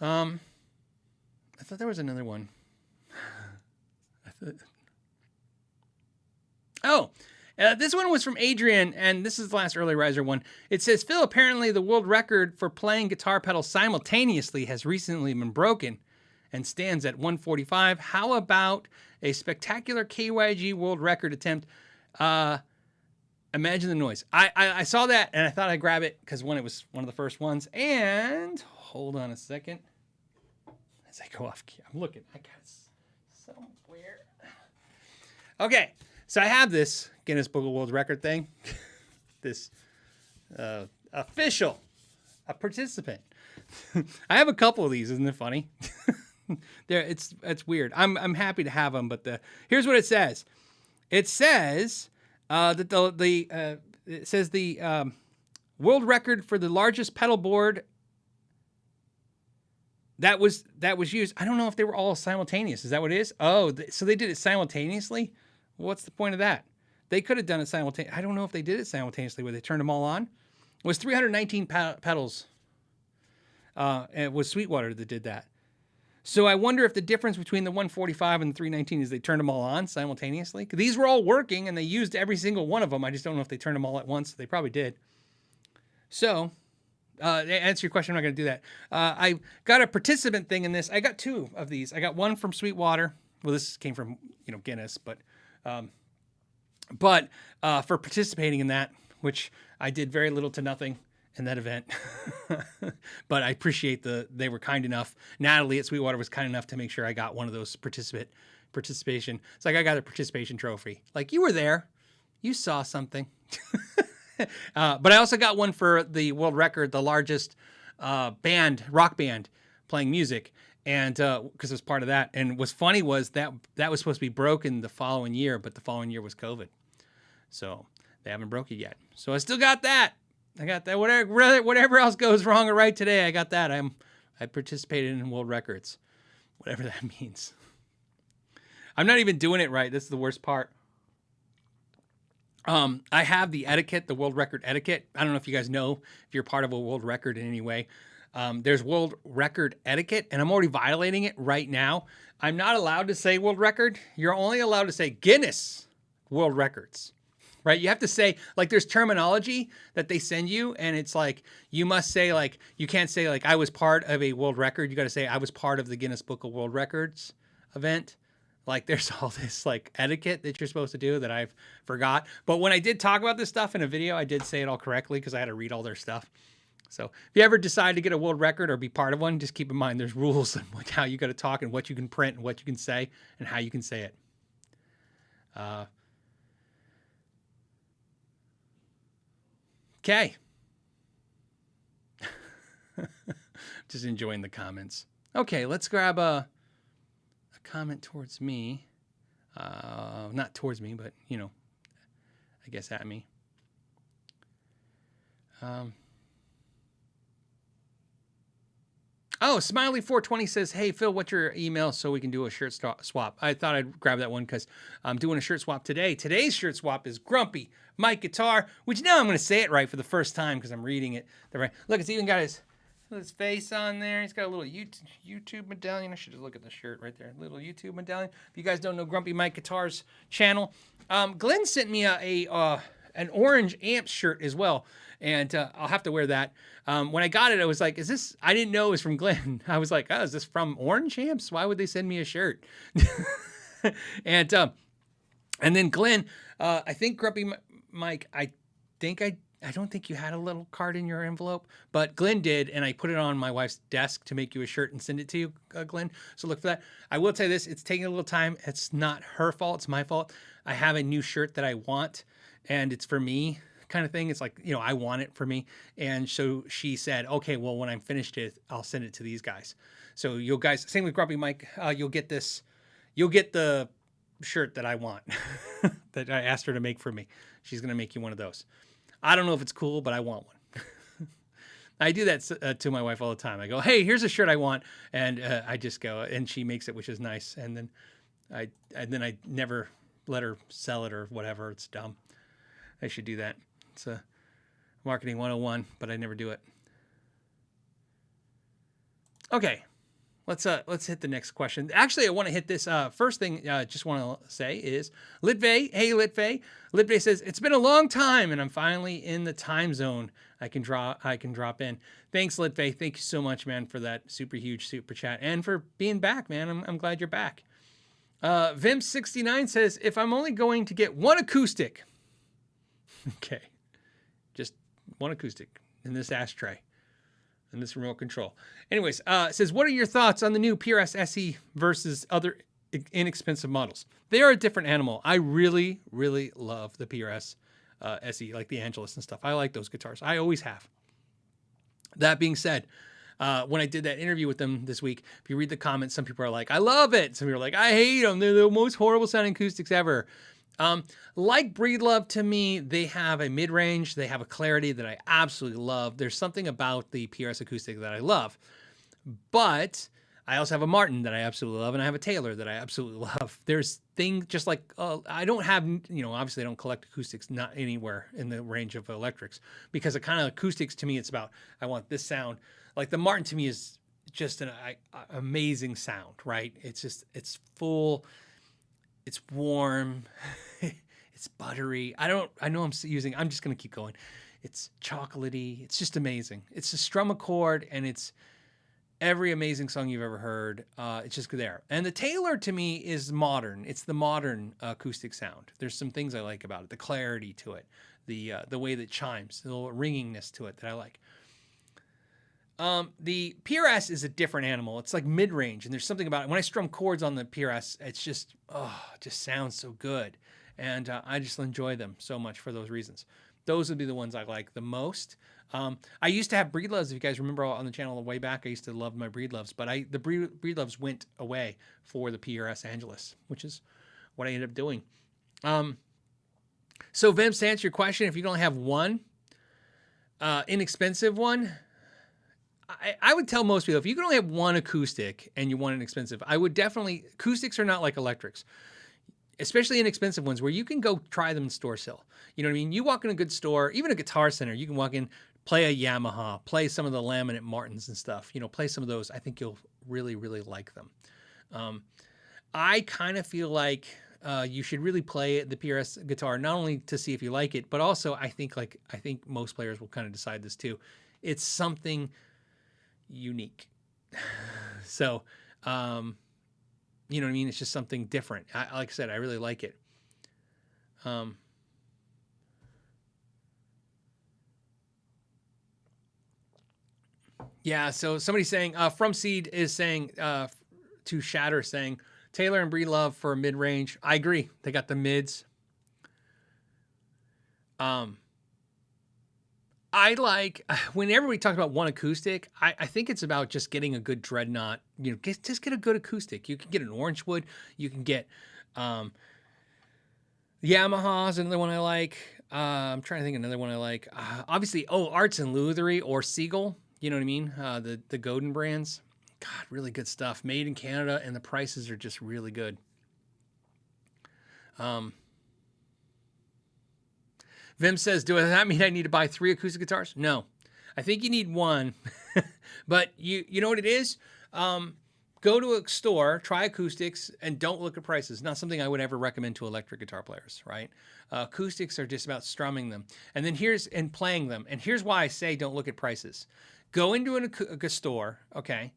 A: I thought there was another one. This one was from Adrian, and this is the last early riser one. It says, Phil, apparently the world record for playing guitar pedals simultaneously has recently been broken and stands at 145. How about a spectacular KYG world record attempt? Imagine the noise. I saw that, and I thought I'd grab it because, one, it was one of the first ones. And hold on a second. As I go off key, I'm looking. I got it somewhere. Okay, so I have this Guinness Book of World Record thing. This official, a participant. I have a couple of these. Isn't it funny? It's weird. I'm happy to have them, but here's what it says. It says that it says the world record for the largest pedal board that was used. I don't know if they were all simultaneous. Is that what it is? Oh, so they did it simultaneously? What's the point of that? They could have done it simultaneously. I don't know if they did it simultaneously where they turned them all on. It was 319 pedals. It was Sweetwater that did that. So I wonder if the difference between the 145 and the 319 is they turned them all on simultaneously. These were all working and they used every single one of them. I just don't know if they turned them all at once. They probably did. So, to answer your question, I'm not going to do that. I got a participant thing in this. I got two of these. I got one from Sweetwater. Well, this came from Guinness, but for participating in that, which I did very little to nothing in that event. But I appreciate they were kind enough. Natalie at Sweetwater was kind enough to make sure I got one of those participation. It's like I got a participation trophy. Like, you were there. You saw something. But I also got one for the world record, the largest rock band playing music. And because it was part of that. And what's funny was that was supposed to be broken the following year, but the following year was COVID. So they haven't broke it yet. So I still got that. I got that. Whatever else goes wrong or right today, I got that. I participated in world records, whatever that means. I'm not even doing it right. This is the worst part. I have the etiquette, the world record etiquette. I don't know if you guys know if you're part of a world record in any way. There's world record etiquette, and I'm already violating it right now. I'm not allowed to say world record. You're only allowed to say Guinness World Records, right? You have to say, like, there's terminology that they send you, and it's like, you must say, like, you can't say, like, I was part of a world record. You got to say, I was part of the Guinness Book of World Records event. Like, there's all this, like, etiquette that you're supposed to do that I've forgot. But when I did talk about this stuff in a video, I did say it all correctly because I had to read all their stuff. So if you ever decide to get a world record or be part of one, just keep in mind there's rules and like how you got to talk and what you can print and what you can say and how you can say it. Okay. Just enjoying the comments. Okay, let's grab a comment towards me. Not towards me, but, I guess at me. Smiley420 says, hey, Phil, what's your email so we can do a shirt swap? I thought I'd grab that one because I'm doing a shirt swap today. Today's shirt swap is Grumpy Mike Guitar, which now I'm going to say it right for the first time because I'm reading it. Look, it's even got his face on there. He's got a little YouTube medallion. I should just look at the shirt right there. Little YouTube medallion. If you guys don't know Grumpy Mike Guitar's channel, Glenn sent me an orange Amps shirt as well. And I'll have to wear that. When I got it, I was like, is this... I didn't know it was from Glenn. I was like, oh, is this from Orange Amps? Why would they send me a shirt? And then Glenn, I think Grumpy Mike, I don't think you had a little card in your envelope, but Glenn did, and I put it on my wife's desk to make you a shirt and send it to you, Glenn. So look for that. I will tell you this, it's taking a little time. It's not her fault, it's my fault. I have a new shirt that I want, and it's for me kind of thing. It's like, you know, I want it for me. And so she said, okay, well, when I'm finished it, I'll send it to these guys. So you guys, same with Grumpy Mike, you'll get the shirt that I want that I asked her to make for me. She's going to make you one of those. I don't know if it's cool, but I want one. I do that to my wife all the time. I go, hey, here's a shirt I want. And I just go, and she makes it, which is nice. And then I never let her sell it or whatever. It's dumb. I should do that. It's a marketing 101, but I never do it. Okay. Let's hit the next question. Actually, I want to hit this. First thing I just want to say is Litvey. Hey, Litvey. Litvey says, it's been a long time, and I'm finally in the time zone. I can drop in. Thanks, Litvey. Thank you so much, man, for that super huge super chat and for being back, man. I'm glad you're back. Vim69 says, if I'm only going to get one acoustic. Okay. Just one acoustic in this ashtray. And this remote control. Anyways, it says, what are your thoughts on the new PRS SE versus other inexpensive models? They are a different animal. I really, really love the PRS SE, like the Angelus and stuff. I like those guitars. I always have. That being said, when I did that interview with them this week, if you read the comments, some people are like, I love it. Some people are like, I hate them. They're the most horrible sounding acoustics ever. Like Breedlove, to me, they have a mid-range, they have a clarity that I absolutely love. There's something about the PRS acoustic that I love. But I also have a Martin that I absolutely love, and I have a Taylor that I absolutely love. There's things just like, I don't have, you know, obviously I don't collect acoustics, not anywhere in the range of electrics, because the kind of acoustics to me, it's about, I want this sound. Like the Martin to me is just an amazing sound, right? It's just, it's full. It's warm. It's buttery. I'm just going to keep going. It's chocolatey. It's just amazing. It's a strum a chord, and it's every amazing song you've ever heard. It's just there. And the Taylor to me is modern. It's the modern acoustic sound. There's some things I like about it. The clarity to it. The way that it chimes. The little ringingness to it that I like. The PRS is a different animal. It's like mid-range, and there's something about it. When I strum chords on the PRS, it's just, it just sounds so good. And I just enjoy them so much for those reasons. Those would be the ones I like the most. I used to have Breedloves. If you guys remember on the channel way back, I used to love my Breedloves, but the Breedloves went away for the PRS Angelus, which is what I ended up doing. So Vince, to answer your question, if you don't have one inexpensive one, I would tell most people, if you can only have one acoustic and you want an expensive, I would definitely, acoustics are not like electrics, especially inexpensive ones where you can go try them in store sale. You know what I mean? You walk in a good store, even a Guitar Center, you can walk in, play a Yamaha, play some of the laminate Martins and stuff, you know, play some of those. I think you'll really, really like them. I kind of feel like you should really play the PRS guitar, not only to see if you like it, but also I think most players will kind of decide this too. It's something unique. So, you know what I mean? It's just something different. Like I said, I really like it. Yeah, so somebody's saying, From Seed is saying, to Shatter, saying, Taylor and Breedlove for mid-range. I agree. They got the mids. I like, whenever we talk about one acoustic, I think it's about just getting a good dreadnought, you know, just get a good acoustic. You can get an Orangewood, you can get Yamaha's another one I like. I'm trying to think of another one I like. Obviously, Arts and Luthery or Siegel, you know what I mean? The Godin brands. God, really good stuff. Made in Canada, and the prices are just really good. Vim says, does that mean I need to buy 3 acoustic guitars? No. I think you need one. But you know what it is? Go to a store, try acoustics, and don't look at prices. Not something I would ever recommend to electric guitar players, right? Acoustics are just about strumming them. And then and playing them. And here's why I say don't look at prices. Go into a store, okay?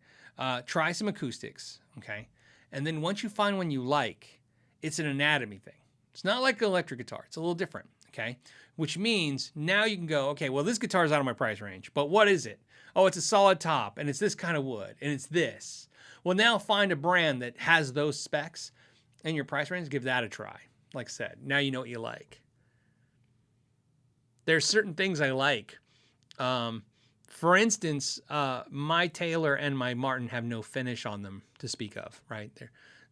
A: Try some acoustics, okay? And then once you find one you like, it's an anatomy thing. It's not like an electric guitar. It's a little different. Okay. Which means now you can go, okay, well, this guitar is out of my price range, but what is it? Oh, it's a solid top and it's this kind of wood and it's this. Well, now find a brand that has those specs in your price range. Give that a try. Like I said, now you know what you like. There's certain things I like. For instance, my Taylor and my Martin have no finish on them to speak of, right?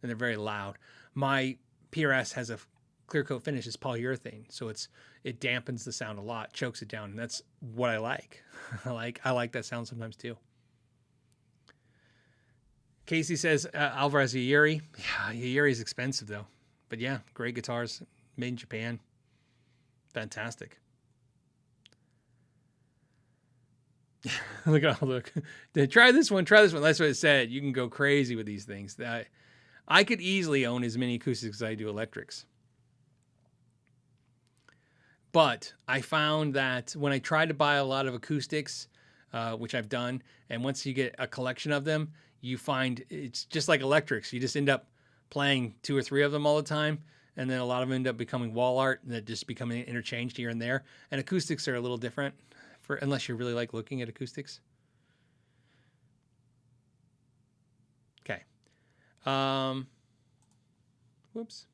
A: They're very loud. My PRS has a clear coat finish. It's polyurethane, so it dampens the sound a lot, chokes it down, and that's what I like. I like that sound sometimes too. Casey says Alvarez Yuri. Yeah, Yuri's expensive though, but yeah, great guitars, made in Japan, fantastic. Look. Try this one. That's what it said. You can go crazy with these things. I could easily own as many acoustics as I do electrics. But I found that when I tried to buy a lot of acoustics, which I've done, and once you get a collection of them, you find it's just like electrics. You just end up playing 2 or 3 of them all the time, and then a lot of them end up becoming wall art that just become interchanged here and there. And acoustics are a little different, unless you really like looking at acoustics. Okay. Whoops.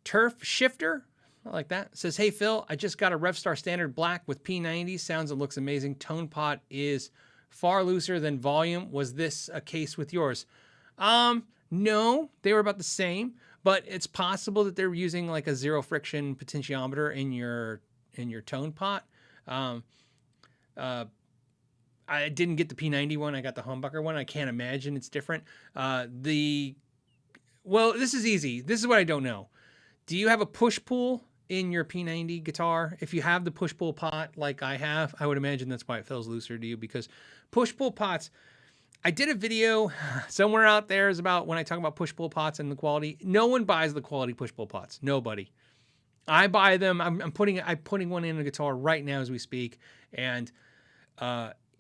A: Turf Shifter, I like that. Says, hey, Phil, I just got a RevStar Standard Black with P90. Sounds and looks amazing. Tone pot is far looser than volume. Was this a case with yours? No, they were about the same, but it's possible that they're using like a zero friction potentiometer in your tone pot. I didn't get the P90 one. I got the humbucker one. I can't imagine it's different. Well, this is easy. This is what I don't know. Do you have a push-pull in your P90 guitar? If you have the push-pull pot like I have, I would imagine that's why it feels looser to you, because push-pull pots, I did a video somewhere out there is about when I talk about push-pull pots and the quality. No one buys the quality push-pull pots. Nobody. I buy them. I'm putting one in a guitar right now as we speak, and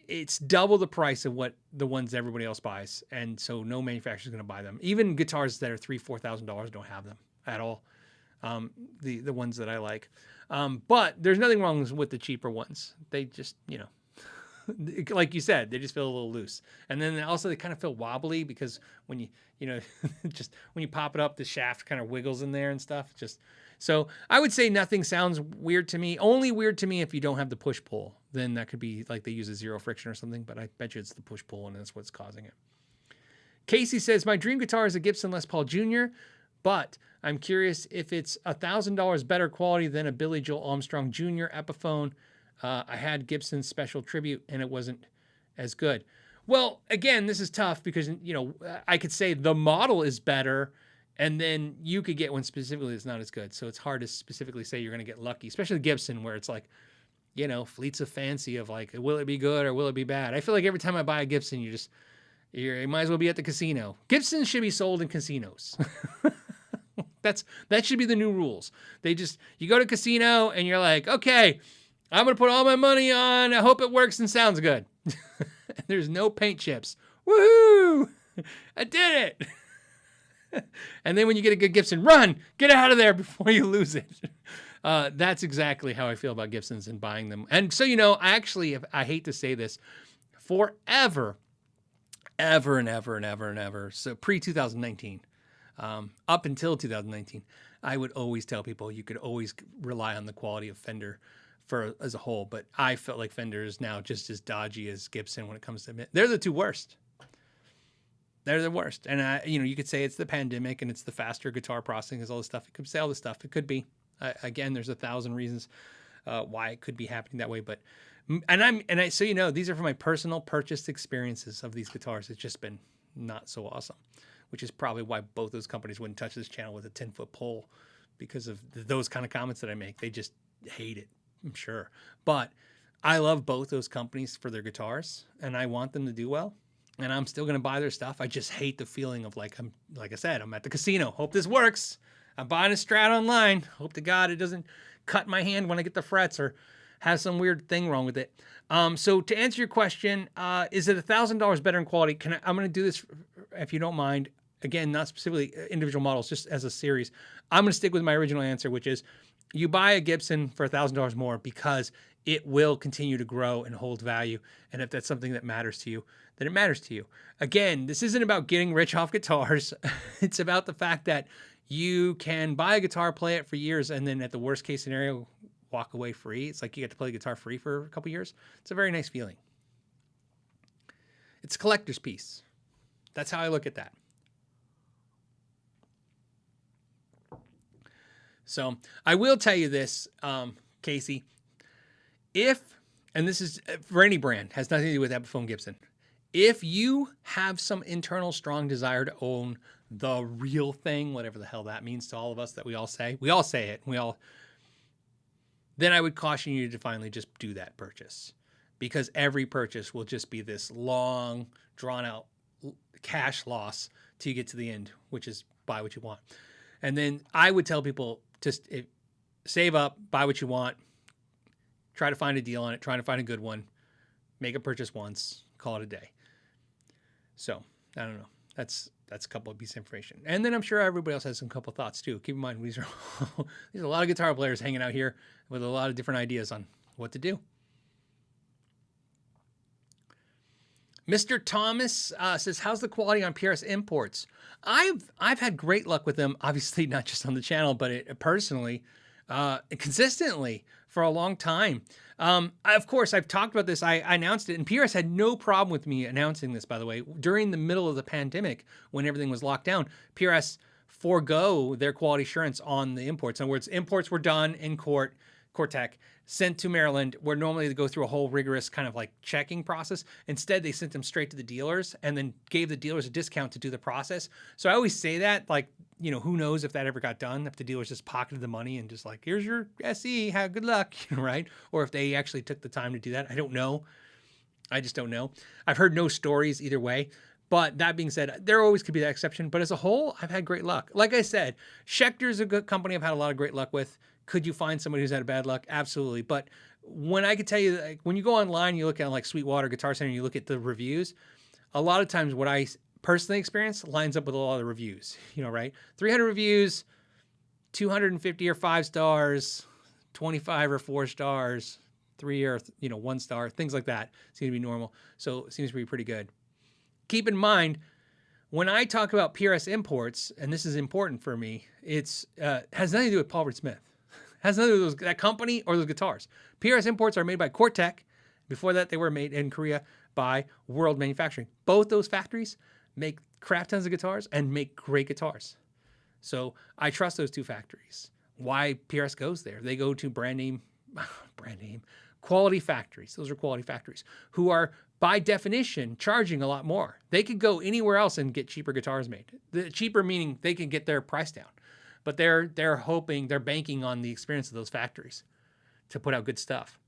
A: it's double the price of what the ones everybody else buys, and so no manufacturer's going to buy them. Even guitars that are $3,000-$4,000 don't have them at all. The ones that I like. But there's nothing wrong with the cheaper ones. They just, like you said, they just feel a little loose. And then also they kind of feel wobbly because when you just when you pop it up, the shaft kind of wiggles in there and stuff. So I would say nothing sounds weird to me. Only weird to me if you don't have the push pull. Then that could be like they use a zero friction or something, but I bet you it's the push pull and that's what's causing it. Casey says, my dream guitar is a Gibson Les Paul Jr., but I'm curious if it's $1,000 better quality than a Billy Joel Armstrong Jr. Epiphone. I had Gibson's special tribute and it wasn't as good. Well, again, this is tough because, I could say the model is better and then you could get one specifically that's not as good. So it's hard to specifically say you're going to get lucky, especially Gibson where it's like, fleets of fancy of like, will it be good or will it be bad? I feel like every time I buy a Gibson, you might as well be at the casino. Gibsons should be sold in casinos. That should be the new rules. You go to casino and you're like, okay, I'm going to put all my money on. I hope it works and sounds good. There's no paint chips. Woohoo! I did it. And then when you get a good Gibson, run, get out of there before you lose it. That's exactly how I feel about Gibsons and buying them. And so, I hate to say this, forever, ever and ever and ever and ever, so pre-2019, up until 2019, I would always tell people you could always rely on the quality of Fender as a whole, but I felt like Fender is now just as dodgy as Gibson when it comes to they're the two worst. They're the worst. And you could say it's the pandemic and it's the faster guitar processing, is all this stuff. You could say all this stuff. It could be. Again, there's 1,000 reasons why it could be happening that way, but these are from my personal purchased experiences of these guitars. It's just been not so awesome, which is probably why both those companies wouldn't touch this channel with a 10-foot pole, because of those kind of comments that I make. They just hate it, I'm sure. But I love both those companies for their guitars, and I want them to do well, and I'm still going to buy their stuff. I just hate the feeling of like I said, I'm at the casino. Hope this works. I'm buying a Strat online. Hope to God it doesn't cut my hand when I get the frets or have some weird thing wrong with it. So to answer your question, is it $1,000 better in quality? I'm going to do this if you don't mind. again, not specifically individual models, just as a series, I'm going to stick with my original answer, which is you buy a Gibson for $1,000 more because it will continue to grow and hold value. And if that's something that matters to you, then it matters to you. Again, this isn't about getting rich off guitars. It's about the fact that you can buy a guitar, play it for years, and then at the worst case scenario, walk away free. It's like you get to play the guitar free for a couple years. It's a very nice feeling. It's a collector's piece. That's how I look at that. So I will tell you this, Casey, and this is for any brand, has nothing to do with Epiphone Gibson. If you have some internal strong desire to own the real thing, whatever the hell that means to all of us that we all say it, then I would caution you to finally just do that purchase, because every purchase will just be this long, drawn out cash loss till you get to the end, which is buy what you want. And then I would tell people, just save up, buy what you want, try to find a deal on it, try to find a good one, make a purchase once, call it a day. So I don't know. That's a couple of pieces of information. And then I'm sure everybody else has some couple of thoughts too. Keep in mind, these are a lot of guitar players hanging out here with a lot of different ideas on what to do. Mr. Thomas says, how's the quality on PRS imports? I've had great luck with them, obviously not just on the channel, but personally, consistently for a long time. Of course, I've talked about this. I announced it, and PRS had no problem with me announcing this, by the way. During the middle of the pandemic, when everything was locked down, PRS forego their quality assurance on the imports. In other words, imports were done in Cort Tech, sent to Maryland, where normally they go through a whole rigorous kind of like checking process. Instead, they sent them straight to the dealers and then gave the dealers a discount to do the process. So I always say that, like, you know, who knows if that ever got done, if the dealers just pocketed the money and just like, here's your SE, have good luck, right? Or if they actually took the time to do that. I don't know. I just don't know. I've heard no stories either way. But that being said, there always could be that exception. But as a whole, I've had great luck. Like I said, Schecter's a good company I've had a lot of great luck with. Could you find somebody who's had a bad luck? Absolutely. But when I could tell you, like, when you go online, you look at like Sweetwater, Guitar Center, and you look at the reviews, a lot of times what I personally experience lines up with a lot of the reviews, you know, right? 300 reviews, 250 or 5 stars, 25 or 4 stars, 3 or 1 star, things like that seem to be normal. So it seems to be pretty good. Keep in mind, when I talk about PRS imports, and this is important for me, it's has nothing to do with Paul Reed Smith. Has nothing to do with that company or those guitars. PRS imports are made by Cort Tech. Before that, they were made in Korea by World Manufacturing. Both those factories make crap tons of guitars and make great guitars. So I trust those two factories. Why PRS goes there? They go to brand name, quality factories. Those are quality factories who are, by definition, charging a lot more. They could go anywhere else and get cheaper guitars made. The cheaper meaning they can get their price down. But they're banking on the experience of those factories to put out good stuff.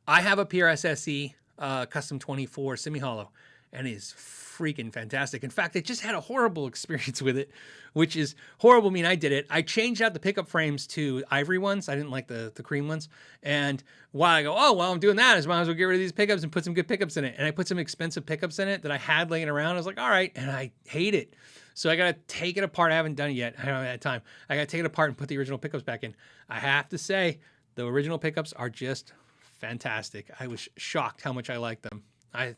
A: I have a PRS SE Custom 24 semi-hollow, and it is freaking fantastic. In fact, I just had a horrible experience with it, which is horrible. I mean, I did it. I changed out the pickup frames to ivory ones. I didn't like the cream ones. And while I go, oh, well, I'm doing that, I might as well get rid of these pickups and put some good pickups in it. And I put some expensive pickups in it that I had laying around. I was like, all right. And I hate it. So I got to take it apart. I haven't done it yet. I don't have time. I got to take it apart and put the original pickups back in. I have to say, the original pickups are just fantastic. I was shocked how much I like them. I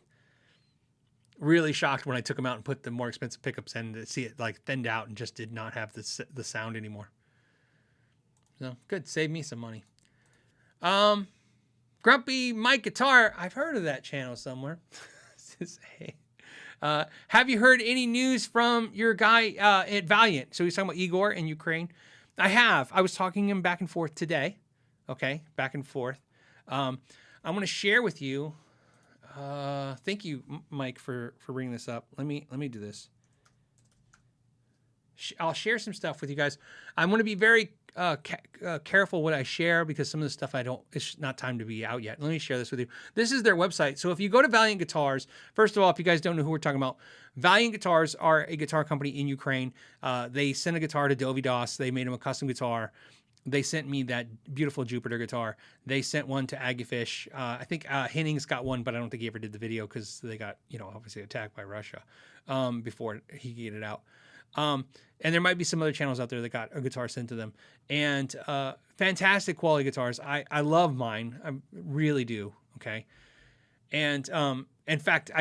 A: really shocked when I took them out and put the more expensive pickups in to see it like thinned out and just did not have the sound anymore. So good. Save me some money. Grumpy Mike Guitar. I've heard of that channel somewhere. Hey. Have you heard any news from your guy at Valiant? So he's talking about Igor in Ukraine. I have. I was talking to him back and forth today. Okay, back and forth. I'm going to share with you. Thank you, Mike, for bringing this up. Let me do this. I'll share some stuff with you guys. I'm going to be very careful what I share because some of the stuff it's not time to be out yet. Let me share this with you. This is their website. So if you go to Valiant Guitars, first of all, if you guys don't know who we're talking about, Valiant Guitars are a guitar company in Ukraine. They sent a guitar to Dovidas. They made him a custom guitar. they sent me that beautiful Jupiter guitar. They sent one to Aggifish. I think Hennings got one, but I don't think he ever did the video because they got, obviously attacked by Russia before he could get it out. And there might be some other channels out there that got a guitar sent to them. And fantastic quality guitars. I love mine. I really do. Okay. And in fact,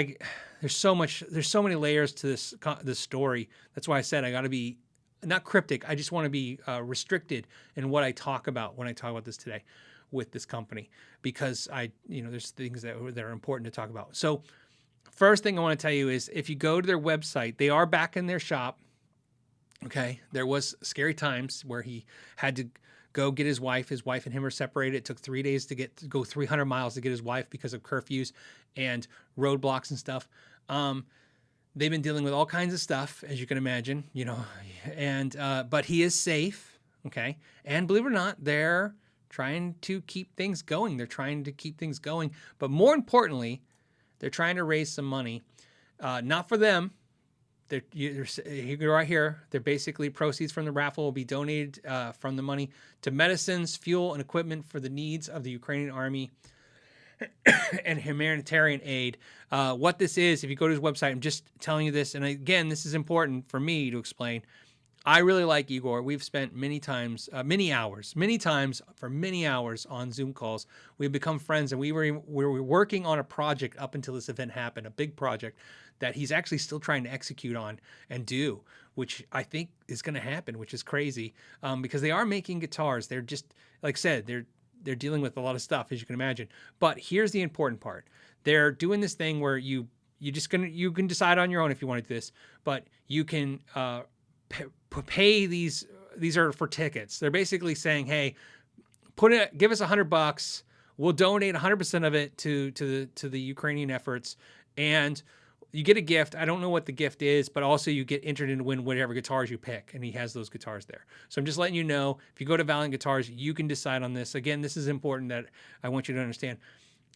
A: there's so many layers to this story. That's why I said I got to be not cryptic. I just want to be restricted in what I talk about when I talk about this today with this company, because there's things that are important to talk about. So first thing I want to tell you is if you go to their website, they are back in their shop. Okay. There was scary times where he had to go get his wife. His wife and him are separated. It took 3 days to go 300 miles to get his wife because of curfews and roadblocks and stuff. They've been dealing with all kinds of stuff, as you can imagine, and but he is safe, okay? And believe it or not, they're trying to keep things going. But more importantly, they're trying to raise some money, not for them. You're right here. They're basically proceeds from the raffle will be donated from the money to medicines, fuel, and equipment for the needs of the Ukrainian army and humanitarian aid. What this is, if you go to his website, I'm just telling you this. And again, this is important for me to explain. I really like Igor. We've spent many hours on Zoom calls. We've become friends, and we were working on a project up until this event happened, a big project that he's actually still trying to execute on and do, which I think is going to happen, which is crazy, because they are making guitars. They're just, like I said, they're dealing with a lot of stuff, as you can imagine. But here's the important part. They're doing this thing where you can decide on your own if you want to do this, but you can pay these are for tickets. They're basically saying, hey, give us $100. We'll donate 100% of it to the Ukrainian efforts, and you get a gift. I don't know what the gift is, but also you get entered in to win whatever guitars you pick, and he has those guitars there. So I'm just letting you know, if you go to Valiant Guitars, you can decide on this. Again, this is important that I want you to understand.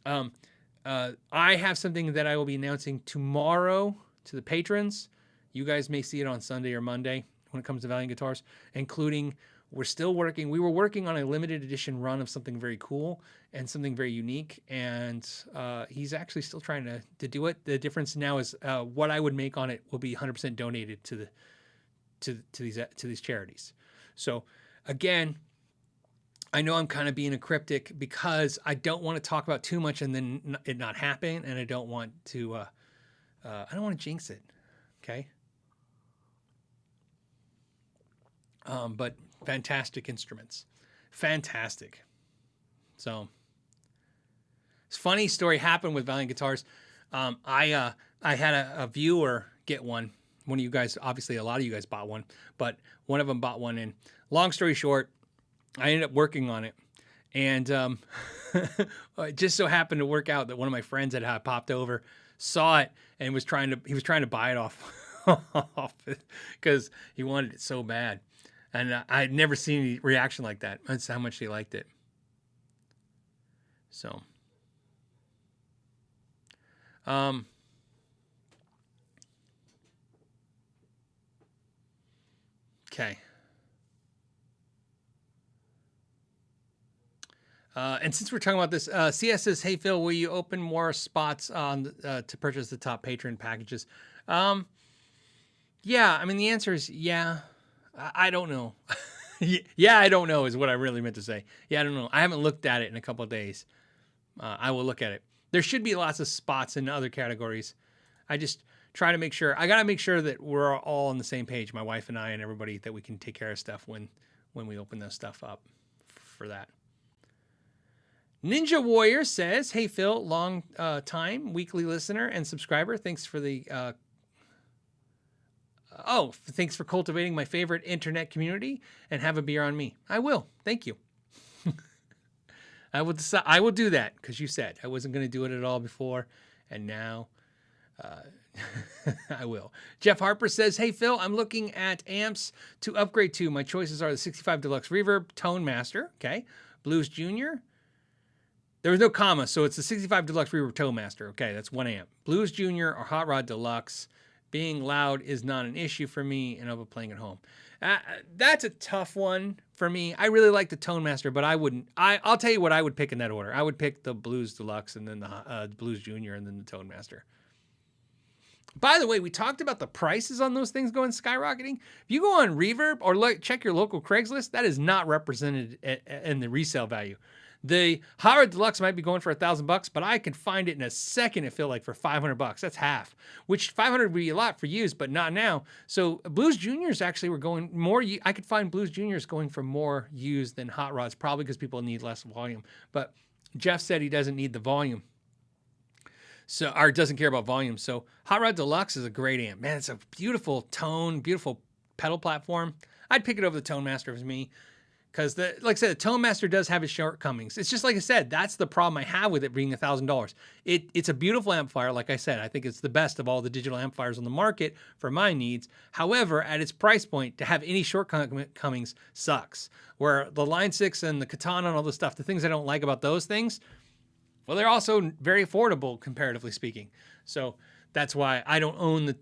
A: I have something that I will be announcing tomorrow to the patrons. You guys may see it on Sunday or Monday when it comes to Valiant Guitars, including we were working on a limited edition run of something very cool and something very unique. And he's actually still trying to do it. The difference now is what I would make on it will be 100% donated to these charities. So again, I know I'm kind of being a cryptic because I don't want to talk about too much and then it not happen. And I don't want to jinx it. Okay. But fantastic instruments. Fantastic. So, it's a funny story happened with Valiant Guitars. I had a viewer get one. One of you guys, obviously a lot of you guys bought one, but one of them bought one. And long story short, I ended up working on it. And it just so happened to work out that one of my friends that had popped over saw it and he was trying to buy it off because he wanted it so bad. And I had never seen any reaction like that. That's how much he liked it. So, okay. And since we're talking about this, CS says, "Hey Phil, will you open more spots on to purchase the top patron packages?" Yeah. I mean, the answer is yeah. I don't know. Yeah, I don't know is what I really meant to say. Yeah, I don't know. I haven't looked at it in a couple of days. I will look at it. There should be lots of spots in other categories. I just try to make sure. I got to make sure that we're all on the same page, my wife and I and everybody, that we can take care of stuff when we open those stuff up for that. Ninja Warrior says, "Hey Phil, long time weekly listener and subscriber. Thanks for the thanks for cultivating my favorite internet community, and have a beer on me." I will. Thank you. I will do that because you said I wasn't going to do it at all before, and now I will. Jeff Harper says, "Hey Phil, I'm looking at amps to upgrade to. My choices are the 65 Deluxe Reverb, Tonemaster, okay, Blues Junior." There was no comma, so it's the 65 Deluxe Reverb Tonemaster. Okay, that's one amp. Blues Junior or Hotrod Deluxe. Being loud is not an issue for me, and I'll be playing at home. That's a tough one for me. I really like the Tonemaster, but I wouldn't. I'll tell you what I would pick in that order. I would pick the Blues Deluxe, and then the Blues Junior, and then the Tonemaster. By the way, we talked about the prices on those things going skyrocketing. If you go on Reverb or check your local Craigslist, that is not represented in the resale value. The Hotrod Deluxe might be going for $1,000, but I can find it in a second. It feel like for $500. That's half, which 500 would be a lot for used, but not now. So Blues Juniors actually were going more. I could find Blues Juniors going for more used than Hot Rods, probably because people need less volume. But Jeff said he doesn't need the volume. So, or doesn't care about volume. So Hotrod Deluxe is a great amp. Man, it's a beautiful tone, beautiful pedal platform. I'd pick it over the Tonemaster if it was me. Because, like I said, the Tonemaster does have its shortcomings. It's just like I said, that's the problem I have with it being $1,000. It's a beautiful amplifier, like I said. I think it's the best of all the digital amplifiers on the market for my needs. However, at its price point, to have any shortcomings sucks. Where the Line 6 and the Katana and all this stuff, the things I don't like about those things, well, they're also very affordable, comparatively speaking. So that's why I don't own the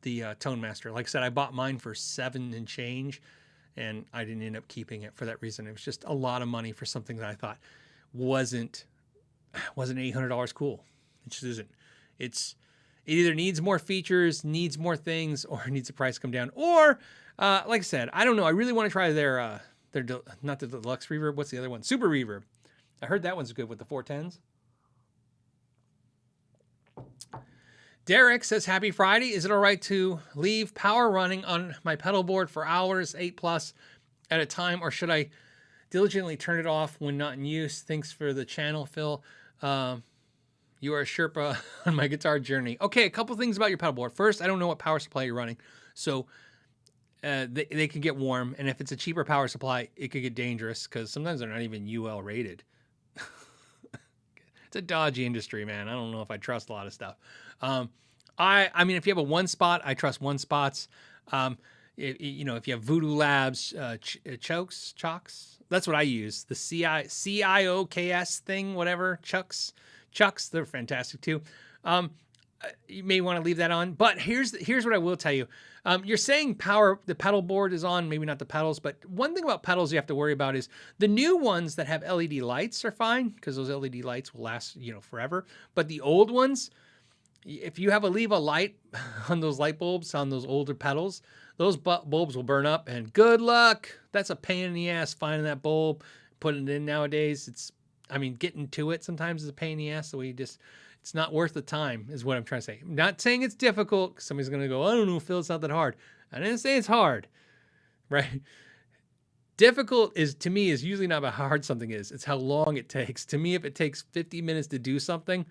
A: Tonemaster. Like I said, I bought mine for $7 and change, and I didn't end up keeping it for that reason. It was just a lot of money for something that I thought wasn't $800 cool. It just isn't. It either needs more features, needs more things, or needs the price to come down. Or, like I said, I don't know. I really want to try their not the Deluxe Reverb. What's the other one? Super Reverb. I heard that one's good with the 410s. Derek says, happy Friday. Is it all right to leave power running on my pedal board for hours, 8+ at a time, or should I diligently turn it off when not in use? Thanks for the channel, Phil. You are a Sherpa on my guitar journey. Okay, a couple things about your pedal board. First, I don't know what power supply you're running, so they could get warm, and if it's a cheaper power supply, it could get dangerous because sometimes they're not even UL rated. It's a dodgy industry, man. I don't know if I trust a lot of stuff. I mean, if you have a one spot, I trust one spots. If you have Voodoo Labs, chokes, that's what I use. The CIOKS thing, whatever, chucks, they're fantastic too. You may want to leave that on, but here's what I will tell you. You're saying the pedal board is on, maybe not the pedals, but one thing about pedals you have to worry about is the new ones that have LED lights are fine because those LED lights will last, forever. But the old ones, if you leave a light on those light bulbs on those older pedals, those bulbs will burn up and good luck. That's a pain in the ass finding that bulb, putting it in nowadays. Getting to it sometimes is a pain in the ass. So it's not worth the time is what I'm trying to say. I'm not saying it's difficult. Somebody's going to go, I don't know, Phil, it's not that hard. I didn't say it's hard, right? Difficult to me is usually not about how hard something is. It's how long it takes. To me, if it takes 50 minutes to do something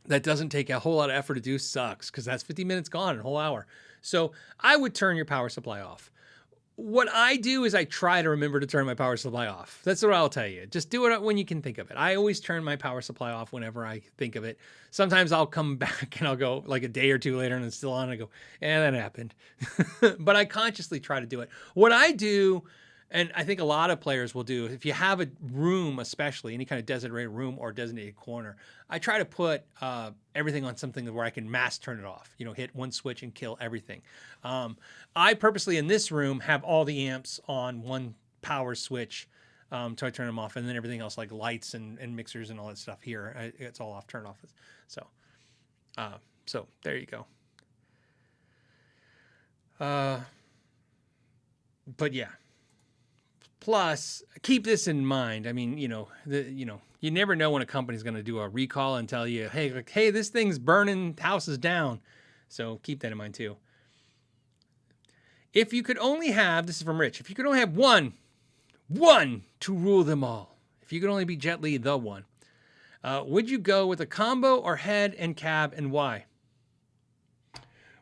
A: that doesn't take a whole lot of effort to do, sucks because that's 50 minutes gone in a whole hour. So I would turn your power supply off. What I do is I try to remember to turn my power supply off. That's what I'll tell you. Just do it when you can think of it. I always turn my power supply off whenever I think of it. Sometimes I'll come back and I'll go like a day or two later and it's still on. And I go, that happened. But I consciously try to do it. What I do, and I think a lot of players will do, if you have a room, especially any kind of designated room or designated corner, I try to put everything on something where I can mass turn it off, hit one switch and kill everything. I purposely in this room have all the amps on one power switch. So I turn them off, and then everything else like lights and mixers and all that stuff here, it's all off, turn off. So there you go. But yeah. Plus, keep this in mind. You never know when a company's going to do a recall and tell you, hey, this thing's burning houses down. So keep that in mind too. If you could only have, this is from Rich, if you could only have one to rule them all, if you could only be Jet Li, the one, would you go with a combo or head and cab, and why?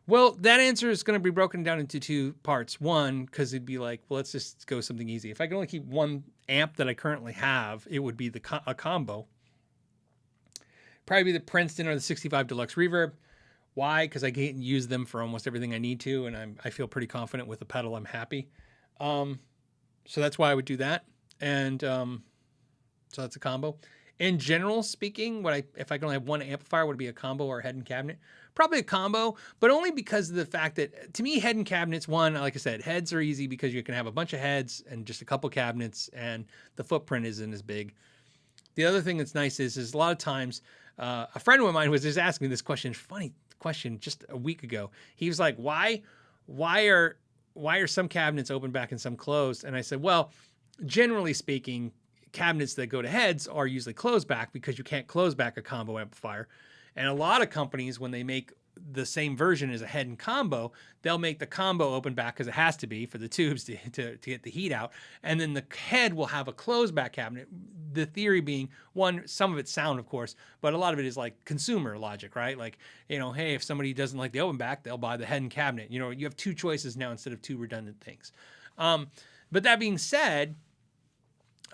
A: Well, that answer is going to be broken down into two parts. One, because it'd be like, well, let's just go something easy. If I could only keep one amp that I currently have, it would be a combo. Probably be the Princeton or the 65 Deluxe Reverb. Why? Because I can use them for almost everything I need to, and I feel pretty confident with the pedal. I'm happy. So that's why I would do that. And so that's a combo. In general speaking, if I could only have one amplifier, would it be a combo or a head and cabinet? Probably a combo, but only because of the fact that, to me, head and cabinets, one, like I said, heads are easy because you can have a bunch of heads and just a couple cabinets, and the footprint isn't as big. The other thing that's nice is a lot of times, a friend of mine was just asking me this question, funny question, just a week ago. He was like, why are some cabinets open back and some closed? And I said, well, generally speaking, cabinets that go to heads are usually closed back because you can't close back a combo amplifier. And a lot of companies, when they make the same version as a head and combo, they'll make the combo open back because it has to be for the tubes to get the heat out. And then the head will have a closed back cabinet. The theory being, one, some of it's sound, of course, but a lot of it is like consumer logic, right? Like, hey, if somebody doesn't like the open back, they'll buy the head and cabinet. You have two choices now instead of two redundant things. But that being said,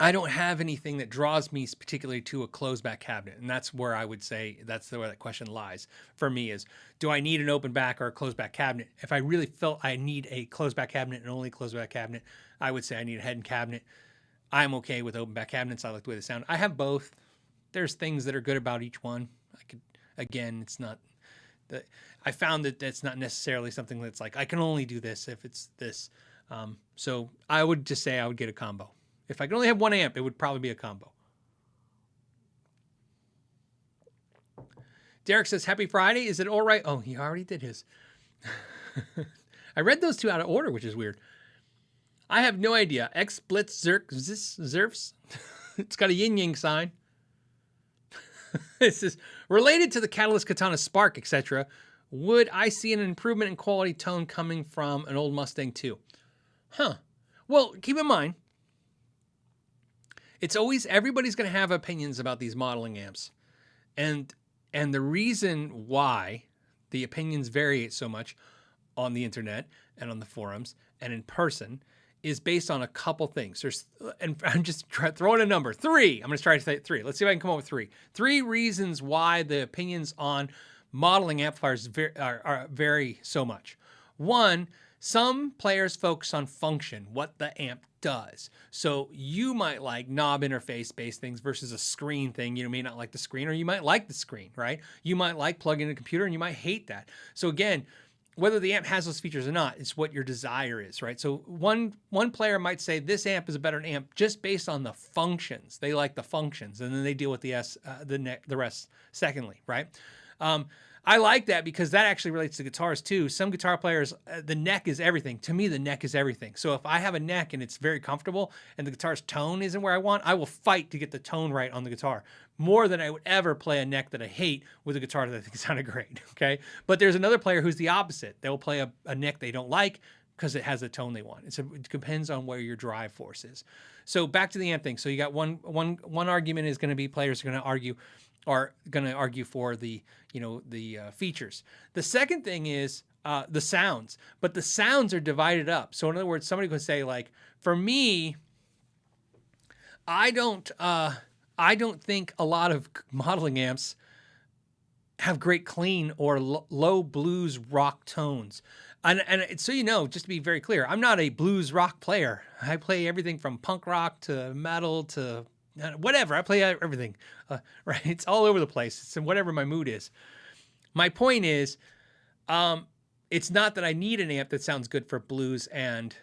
A: I don't have anything that draws me particularly to a closed back cabinet. And that's where I would say that's where that question lies for me is, do I need an open back or a closed back cabinet? If I really felt I need a closed back cabinet and only closed back cabinet, I would say I need a head and cabinet. I'm okay with open back cabinets. I like the way they sound. I have both. There's things that are good about each one. It's not that I found that that's not necessarily something that's like, I can only do this if it's this. So I would just say I would get a combo. If I could only have one amp, it would probably be a combo. Derek says, happy Friday. Is it all right? Oh, he already did his. I read those two out of order, which is weird. I have no idea. X Blitz Zerfs. It's got a yin-yang sign. It says, related to the Catalyst Katana Spark, etc., would I see an improvement in quality tone coming from an old Mustang too? Well, keep in mind, it's always, everybody's going to have opinions about these modeling amps. And the reason why the opinions vary so much on the internet and on the forums and in person is based on a couple things. And I'm just throwing a number, 3. I'm going to try to say 3. Let's see if I can come up with 3. 3 reasons why the opinions on modeling amplifiers vary so much. 1, some players focus on function, what the amp does. So you might like knob interface-based things versus a screen thing. You may not like the screen, or you might like the screen, right? You might like plugging in a computer, and you might hate that. So again, whether the amp has those features or not, it's what your desire is, right? So one player might say this amp is a better amp just based on the functions. They like the functions, and then they deal with the rest secondly, right? I like that because that actually relates to guitars too. Some guitar players, the neck is everything. To me, the neck is everything. So if I have a neck and it's very comfortable and the guitar's tone isn't where I want, I will fight to get the tone right on the guitar more than I would ever play a neck that I hate with a guitar that I think sounded great, okay? But there's another player who's the opposite. They'll play a neck they don't like because it has the tone they want. It depends on where your drive force is. So back to the amp thing. So you got one argument is going to be players are going to argue for the features. The second thing is the sounds, but the sounds are divided up. So in other words, somebody could say like, for me, I don't think a lot of modeling amps have great clean or low blues rock tones. And so, just to be very clear, I'm not a blues rock player. I play everything from punk rock to metal to whatever. I play everything, right? It's all over the place. It's in whatever my mood is. My point is, it's not that I need an amp that sounds good for blues and,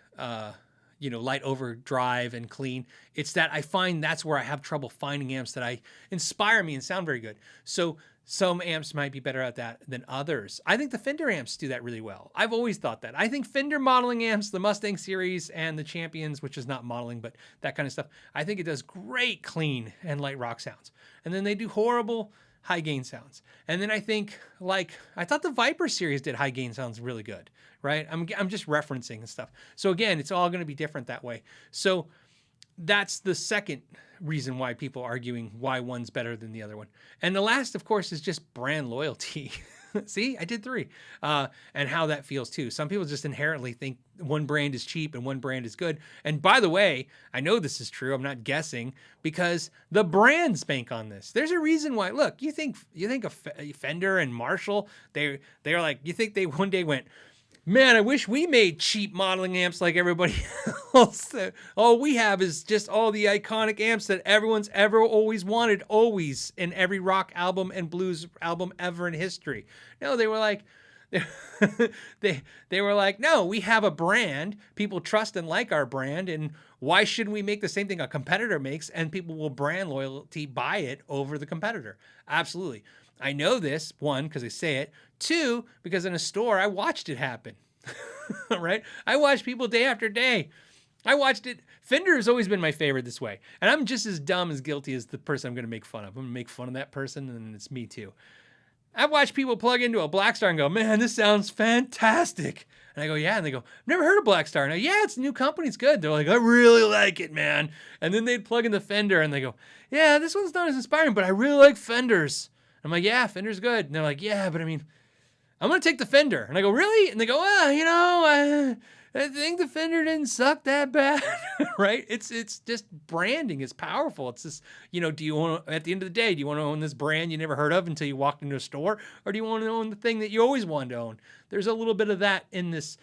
A: light overdrive and clean. It's that I find that's where I have trouble finding amps that inspire me and sound very good. So some amps might be better at that than others. I think the Fender amps do that really well. I've always thought that. I think Fender modeling amps, the Mustang series and the Champions, which is not modeling, but that kind of stuff, I think it does great clean and light rock sounds. And then they do horrible high gain sounds. And then I think, I thought the Viper series did high gain sounds really good, right? I'm just referencing and stuff. So again, it's all going to be different that way. So that's the second reason why people are arguing why one's better than the other one. And the last, of course, is just brand loyalty. See, I did 3. And how that feels too. Some people just inherently think one brand is cheap and one brand is good. And by the way, I know this is true. I'm not guessing because the brands bank on this. There's a reason why. Look, you think of Fender and Marshall, they're like, you think they one day went, Man, I wish we made cheap modeling amps like everybody else. All we have is just all the iconic amps that everyone's ever always wanted, always in every rock album and blues album ever in history. No, they were like, they were like, no, we have a brand. People trust and like our brand, and why shouldn't we make the same thing a competitor makes, and people will brand loyalty buy it over the competitor? Absolutely. I know this, one, because I say it. Two, because in a store, I watched it happen, right? I watched people day after day. I watched it. Fender has always been my favorite this way. And I'm just as dumb as guilty as the person I'm going to make fun of. I'm going to make fun of that person, and it's me too. I've watched people plug into a Blackstar and go, man, this sounds fantastic. And I go, yeah. And they go, I've never heard of Blackstar. And I go, yeah, it's a new company. It's good. They're like, I really like it, man. And then they'd plug in the Fender and they go, yeah, this one's not as inspiring, but I really like Fenders. I'm like, yeah, Fender's good. And they're like, yeah, but I mean, I'm going to take the Fender. And I go, really? And they go, well, you know, I think the Fender didn't suck that bad, right? It's just branding. It's powerful. It's just, you know, do you want to, at the end of the day, do you want to own this brand you never heard of until you walked into a store? Or do you want to own the thing that you always wanted to own? There's a little bit of that in this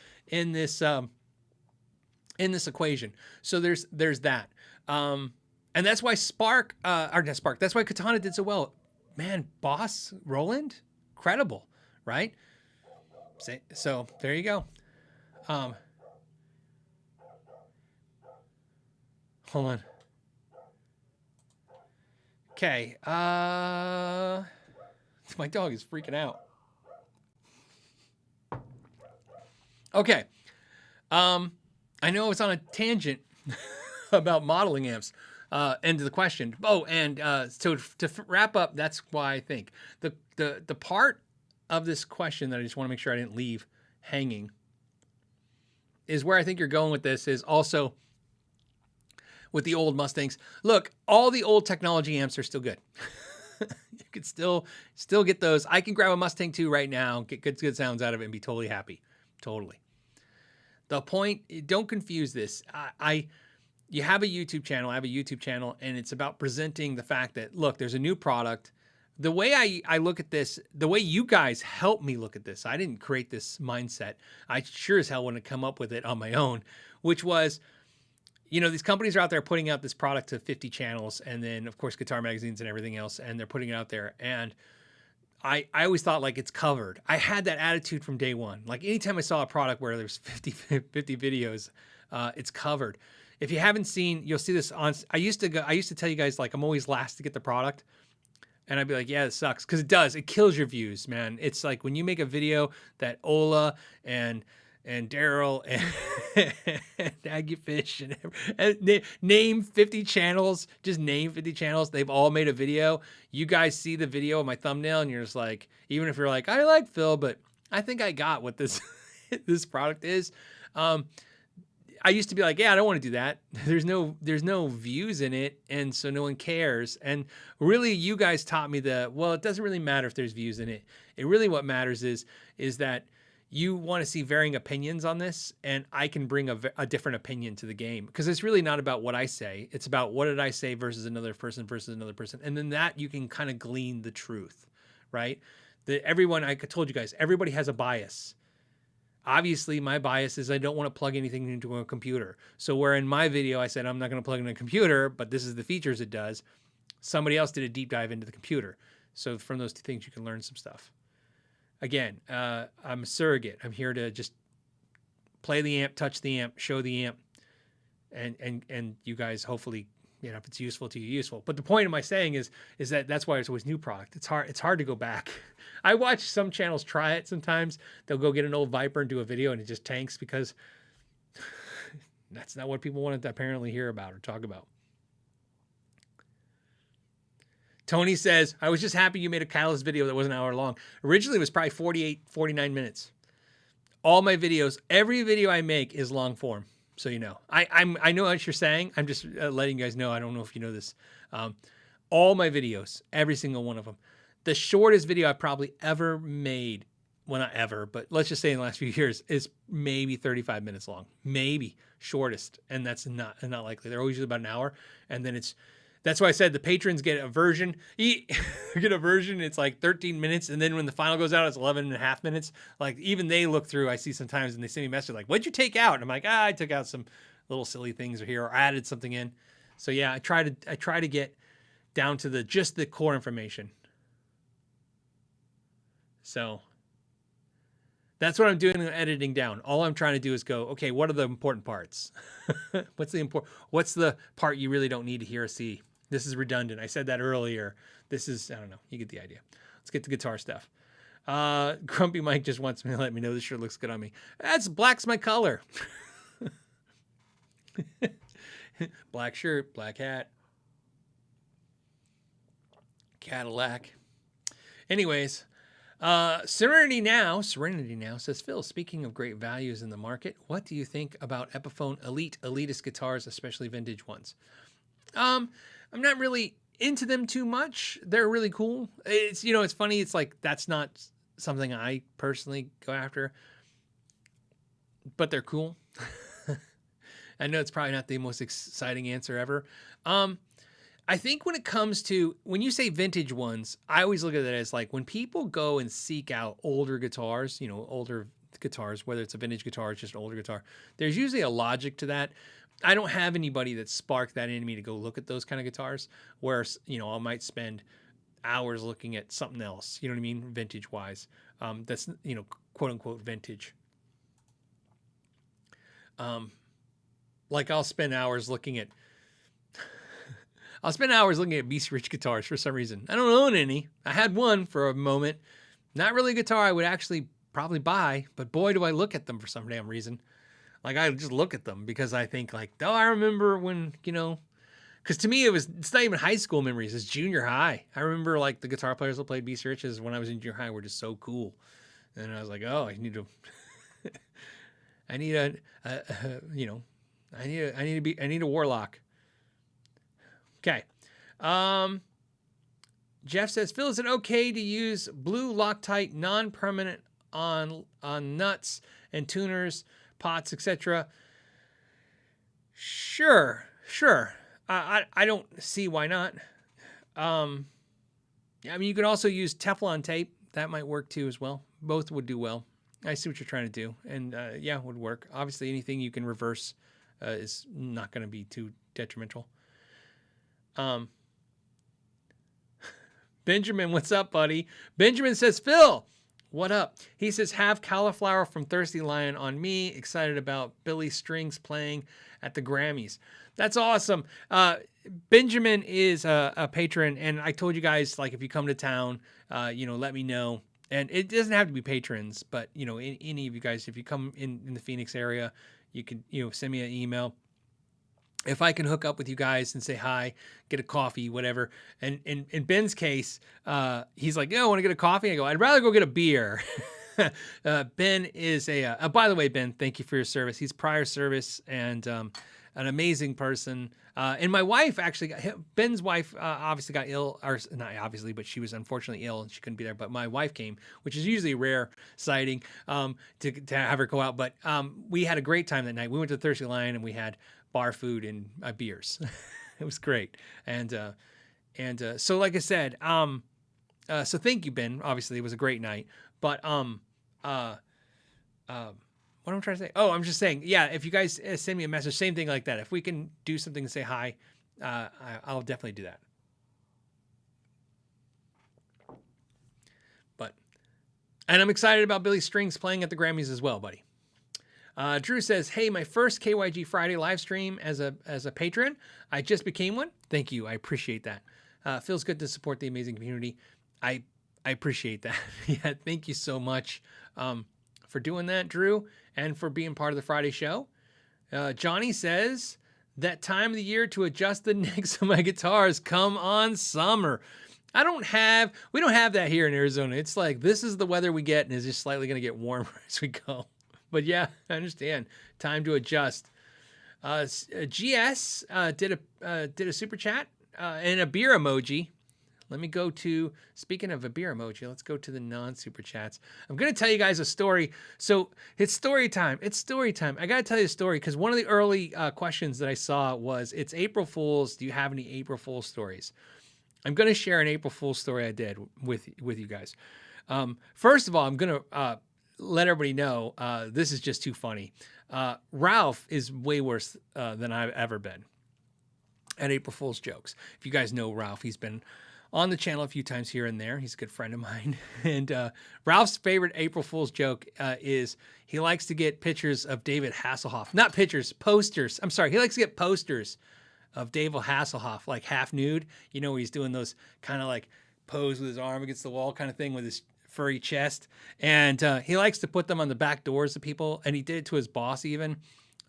A: equation. So there's that. And that's why that's why Katana did so well. Man, Boss Roland, incredible, right? So there you go. Hold on. Okay. My dog is freaking out. Okay. I know it's on a tangent about modeling amps. And the question. Oh, and so to wrap up, that's why I think the part of this question that I just want to make sure I didn't leave hanging is where I think you're going with this is also with the old Mustangs. Look, all the old technology amps are still good. You could still get those. I can grab a Mustang 2 right now, get good sounds out of it, and be totally happy. Totally. The point, don't confuse this. You have a YouTube channel, I have a YouTube channel, and it's about presenting the fact that, look, there's a new product. The way I look at this, the way you guys helped me look at this, I didn't create this mindset. I sure as hell wouldn't come up with it on my own, which was, you know, these companies are out there putting out this product to 50 channels, and then, of course, guitar magazines and everything else, and they're putting it out there. And I always thought, like, it's covered. I had that attitude from day one. Like, anytime I saw a product where there's 50 videos, it's covered. If you haven't seen, you'll see this on. I used to tell you guys, like, I'm always last to get the product, and I'd be like, yeah, it sucks, because it does. It kills your views, man. It's like when you make a video that Ola and Daryl and Aggie Fish and name 50 channels, just name 50 channels. They've all made a video. You guys see the video of my thumbnail, and you're just like, even if you're like, I like Phil, but I think I got what this this product is. I used to be like, yeah, I don't want to do that. There's no views in it, and so no one cares. And really, you guys taught me well, it doesn't really matter if there's views in it. It really, what matters is that you want to see varying opinions on this, and I can bring a different opinion to the game, because it's really not about what I say. It's about what did I say versus another person. And then that you can kind of glean the truth, right? I told you guys, everybody has a bias. Obviously, my bias is I don't want to plug anything into a computer. So where in my video I said I'm not going to plug in a computer, but this is the features it does, somebody else did a deep dive into the computer. So from those two things, you can learn some stuff. Again, I'm a surrogate. I'm here to just play the amp, touch the amp, show the amp, and you guys hopefully, you know, if it's useful to you, useful. But the point of my saying is that that's why it's always new product. It's hard to go back. I watch some channels try it sometimes. They'll go get an old Viper and do a video, and it just tanks because that's not what people want to apparently hear about or talk about. Tony says, I was just happy you made a Catalyst video that wasn't an hour long. Originally, it was probably 49 minutes. All my videos, every video I make is long form. So, you know, I know what you're saying. I'm just letting you guys know. I don't know if you know this. All my videos, every single one of them. The shortest video I probably ever made, well, not ever, but let's just say in the last few years, is maybe 35 minutes long. Maybe shortest. And that's not likely. They're always about an hour. And then it's That's why I said the patrons get a version. Get a version. It's like 13 minutes. And then when the final goes out, it's 11 and a half minutes. Like even they look through, I see sometimes and they send me a message like, what'd you take out? And I'm like, I took out some little silly things here or added something in. So yeah, I try to get down to just the core information. So that's what I'm doing in editing down. All I'm trying to do is go, okay, what are the important parts? What's the part you really don't need to hear or see? This is redundant. I said that earlier. This is, I don't know. You get the idea. Let's get to guitar stuff. Grumpy Mike just wants me to let me know this shirt looks good on me. Black's my color. Black shirt, black hat. Cadillac. Anyways, Serenity Now says, Phil, speaking of great values in the market, what do you think about Epiphone elitist guitars, especially vintage ones? I'm not really into them too much. They're really cool. It's, it's funny. It's like, that's not something I personally go after, but they're cool. I know it's probably not the most exciting answer ever. I think when it comes to, when you say vintage ones, I always look at it as like when people go and seek out older guitars, older guitars, whether it's a vintage guitar or just an older guitar, there's usually a logic to that. I don't have anybody that sparked that in me to go look at those kind of guitars where, I might spend hours looking at something else, you know what I mean? Vintage wise. That's, quote unquote vintage. Like I'll spend hours looking at BC Rich guitars for some reason. I don't own any. I had one for a moment. Not really a guitar I would actually probably buy, but boy, do I look at them for some damn reason. Like I just look at them because I think like, oh, I remember when, because to me it's not even high school memories. It's junior high. I remember like the guitar players that played BC Riches when I was in junior high were just so cool. And I was like, oh, I need to, I need a Warlock. Okay. Jeff says, Phil, is it okay to use blue Loctite non-permanent on nuts and tuners, pots, etc.? Sure. I don't see why not. I mean, you could also use Teflon tape. That might work too as well. Both would do well. I see what you're trying to do. And yeah, it would work. Obviously, anything you can reverse is not going to be too detrimental. Benjamin, what's up, buddy? Benjamin says, Phil, what up? He says, have Cauliflower from Thirsty Lion on me. Excited about Billy Strings playing at the Grammys. That's awesome. Benjamin is a patron, and I told you guys, like, if you come to town, let me know. And it doesn't have to be patrons, but, any of you guys, if you come in the Phoenix area, you can, send me an email. If I can hook up with you guys and say hi, get a coffee, whatever. And in Ben's case, he's like, I want to get a coffee. I go, I'd rather go get a beer. Ben is by the way, Ben, thank you for your service. He's prior service and an amazing person. And my wife Ben's wife obviously got ill, or not obviously, but she was unfortunately ill and she couldn't be there. But my wife came, which is usually a rare sighting to have her go out. But we had a great time that night. We went to Thirsty Lion and we had bar food and beers. It was great. And so like I said, so thank you, Ben. Obviously it was a great night, but what am I trying to say? Oh, I'm just saying, yeah, if you guys send me a message, same thing like that. If we can do something to say hi, I'll definitely do that. And I'm excited about Billy Strings playing at the Grammys as well, buddy. Drew says, hey, my first KYG Friday live stream as a patron. I just became one. Thank you. I appreciate that. Feels good to support the amazing community. I appreciate that. Yeah, thank you so much for doing that, Drew, and for being part of the Friday show. Johnny says, that time of the year to adjust the necks of my guitars. Come on, summer. We don't have that here in Arizona. It's like, this is the weather we get, and it's just slightly going to get warmer as we go. But yeah, I understand. Time to adjust. GS did a super chat and a beer emoji. let me go to, speaking of a beer emoji, let's go to the non-super chats. I'm going to tell you guys a story. So it's story time. It's story time. I got to tell you a story because one of the early questions that I saw was, it's April Fool's. Do you have any April Fool's stories? I'm going to share an April Fool's story I did with you guys. First of all, I'm going to let everybody know this is just too funny. Ralph is way worse than I've ever been at April Fool's jokes. If you guys know Ralph, he's been on the channel a few times here and there. He's a good friend of mine. And Ralph's favorite April Fool's joke is he likes to get pictures of David Hasselhoff. Not pictures, posters. I'm sorry. He likes to get posters of David Hasselhoff, like half nude. You know, where he's doing those kind of like pose with his arm against the wall kind of thing with his furry chest. And he likes to put them on the back doors of people. And he did it to his boss even.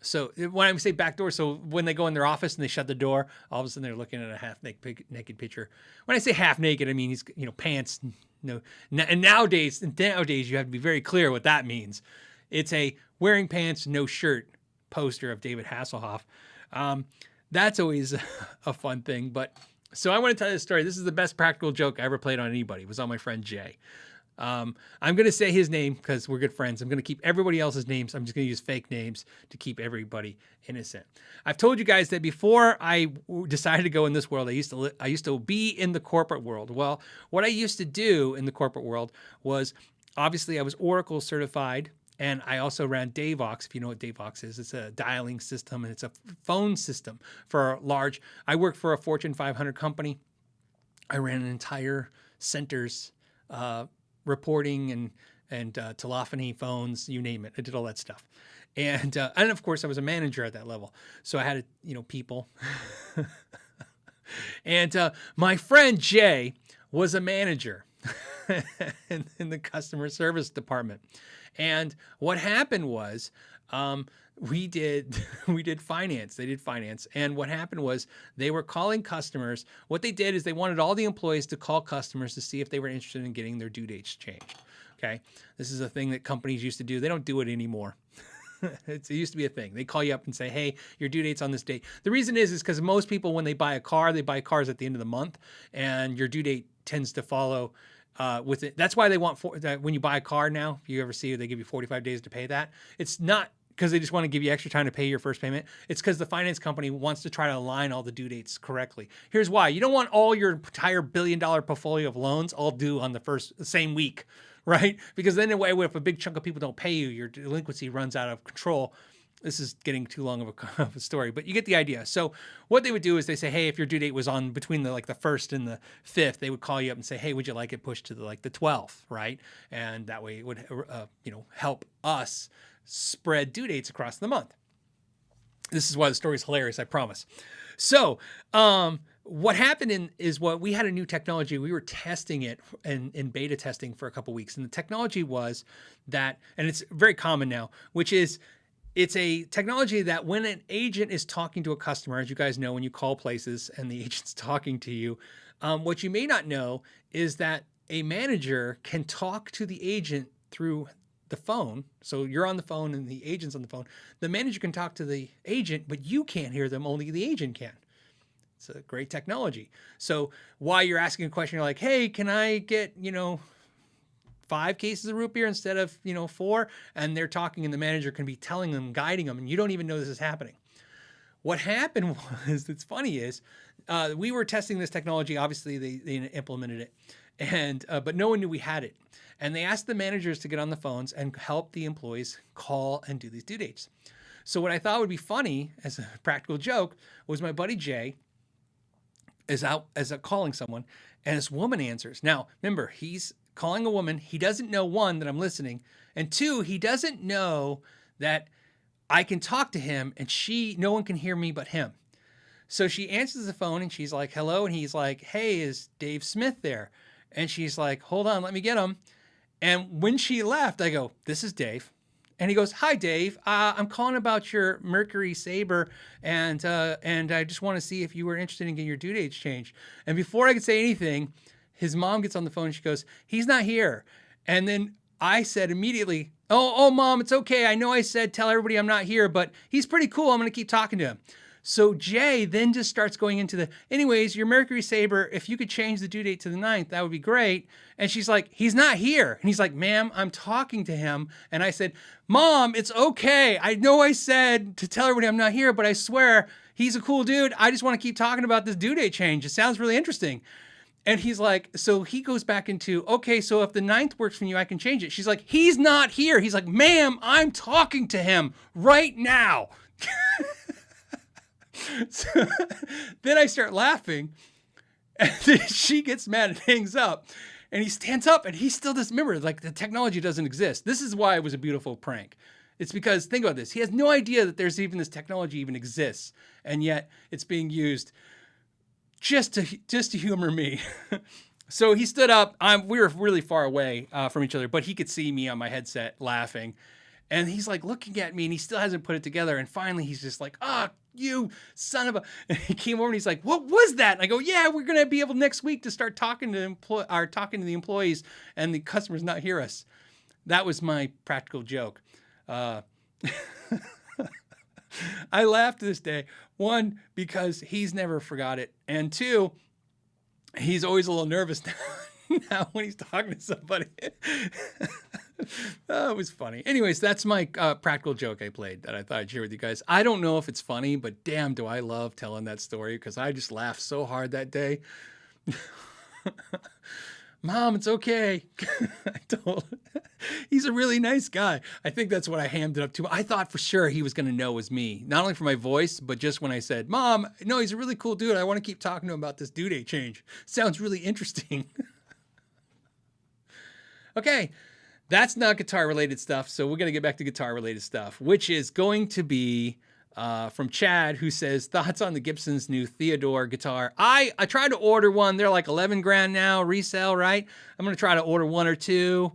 A: So when I say back door, so when they go in their office and they shut the door, all of a sudden they're looking at a half naked picture. When I say half naked, I mean he's, you know, pants. No, and nowadays you have to be very clear what that means. It's a wearing pants, no shirt poster of David Hasselhoff. That's always a fun thing. But so I want to tell you a story. This is the best practical joke I ever played on anybody. It was on my friend Jay. I'm going to say his name because we're good friends. I'm going to keep everybody else's names. I'm just going to use fake names to keep everybody innocent. I've told you guys that before I decided to go in this world, I used to be in the corporate world. Well, what I used to do in the corporate world was, obviously I was Oracle certified, and I also ran Davox. If you know what Davox is, it's a dialing system and it's a phone system for large. I worked for a Fortune 500 company. I ran an entire center's reporting and telephony, phones, you name it. I did all that stuff. And of course I was a manager at that level. So I had, people. And my friend Jay was a manager in the customer service department. And what happened was, we did finance. They did finance. And what happened was they were calling customers. What they did is they wanted all the employees to call customers to see if they were interested in getting their due dates changed. Okay. This is a thing that companies used to do. They don't do it anymore. It used to be a thing. They call you up and say, hey, your due date's on this date. The reason is because most people, when they buy a car, they buy cars at the end of the month, and your due date tends to follow with it. That's why they want when you buy a car now, if you ever see it, they give you 45 days to pay that. It's not because they just want to give you extra time to pay your first payment. It's because the finance company wants to try to align all the due dates correctly. Here's why. You don't want all your entire $1 billion portfolio of loans all due on the same week, right? Because then if a big chunk of people don't pay you, your delinquency runs out of control. This is getting too long of a story, but you get the idea. So what they would do is they say, hey, if your due date was on between the 1st and the 5th, they would call you up and say, hey, would you like it pushed to the 12th, right? And that way it would help us spread due dates across the month. This is why the story is hilarious, I promise. So what happened is we had a new technology. We were testing it in beta testing for a couple of weeks. And the technology was that, and it's very common now, which is, it's a technology that when an agent is talking to a customer, as you guys know, when you call places and the agent's talking to you, what you may not know is that a manager can talk to the agent through the phone. So you're on the phone and the agent's on the phone. The manager can talk to the agent, but you can't hear them. Only the agent can. It's a great technology. So while you're asking a question, you're like, hey, can I get, 5 cases of root beer instead of, 4? And they're talking and the manager can be telling them, guiding them, and you don't even know this is happening. What happened was, it's funny is, we were testing this technology. Obviously they implemented it, and but no one knew we had it. And they asked the managers to get on the phones and help the employees call and do these due dates. So what I thought would be funny as a practical joke was my buddy Jay is out calling someone, and this woman answers. Now, remember, he's calling a woman. He doesn't know, 1, that I'm listening, and 2, he doesn't know that I can talk to him and no one can hear me but him. So she answers the phone and she's like, hello. And he's like, hey, is Dave Smith there? And she's like, hold on, let me get him. And when she left, I go, this is Dave. And he goes, hi, Dave. I'm calling about your Mercury Sabre, and I just want to see if you were interested in getting your due dates changed. And before I could say anything, his mom gets on the phone and she goes, he's not here. And then I said immediately, oh, Mom, it's okay. I know I said tell everybody I'm not here, but he's pretty cool. I'm going to keep talking to him. So Jay then just starts going into the, anyways, your Mercury Sabre, if you could change the due date to the 9th, that would be great. And she's like, he's not here. And he's like, ma'am, I'm talking to him. And I said, Mom, it's okay. I know I said to tell everybody I'm not here, but I swear he's a cool dude. I just want to keep talking about this due date change. It sounds really interesting. And he's like, so he goes back into, okay, so if the 9th works for you, I can change it. She's like, he's not here. He's like, ma'am, I'm talking to him right now. So, then I start laughing, and then she gets mad and hangs up, and he stands up, and he still doesn't remember, like, the technology doesn't exist. This is why it was a beautiful prank. It's because, think about this, he has no idea that there's even this technology even exists, and yet it's being used just to humor me. So he stood up. We were really far away from each other, but he could see me on my headset laughing. And he's like looking at me, and he still hasn't put it together. And finally, he's just like, you son of a... And he came over and he's like, what was that? And I go, yeah, we're going to be able next week to start talking to the employees and the customers not hear us. That was my practical joke. I laughed this day. 1, because he's never forgot it. And 2, he's always a little nervous now when he's talking to somebody. Oh, it was funny. Anyways, that's my practical joke I played that I thought I'd share with you guys. I don't know if it's funny, but damn, do I love telling that story because I just laughed so hard that day. Mom, it's okay. He's a really nice guy. I think that's what I hammed it up to. I thought for sure he was going to know it was me, not only for my voice, but just when I said, Mom, no, he's a really cool dude. I want to keep talking to him about this due date change. Sounds really interesting. Okay. That's not guitar-related stuff, so we're going to get back to guitar-related stuff, which is going to be from Chad, who says, thoughts on the Gibson's new Theodore guitar. I tried to order one. They're like 11 grand now, resale, right? I'm going to try to order 1 or 2.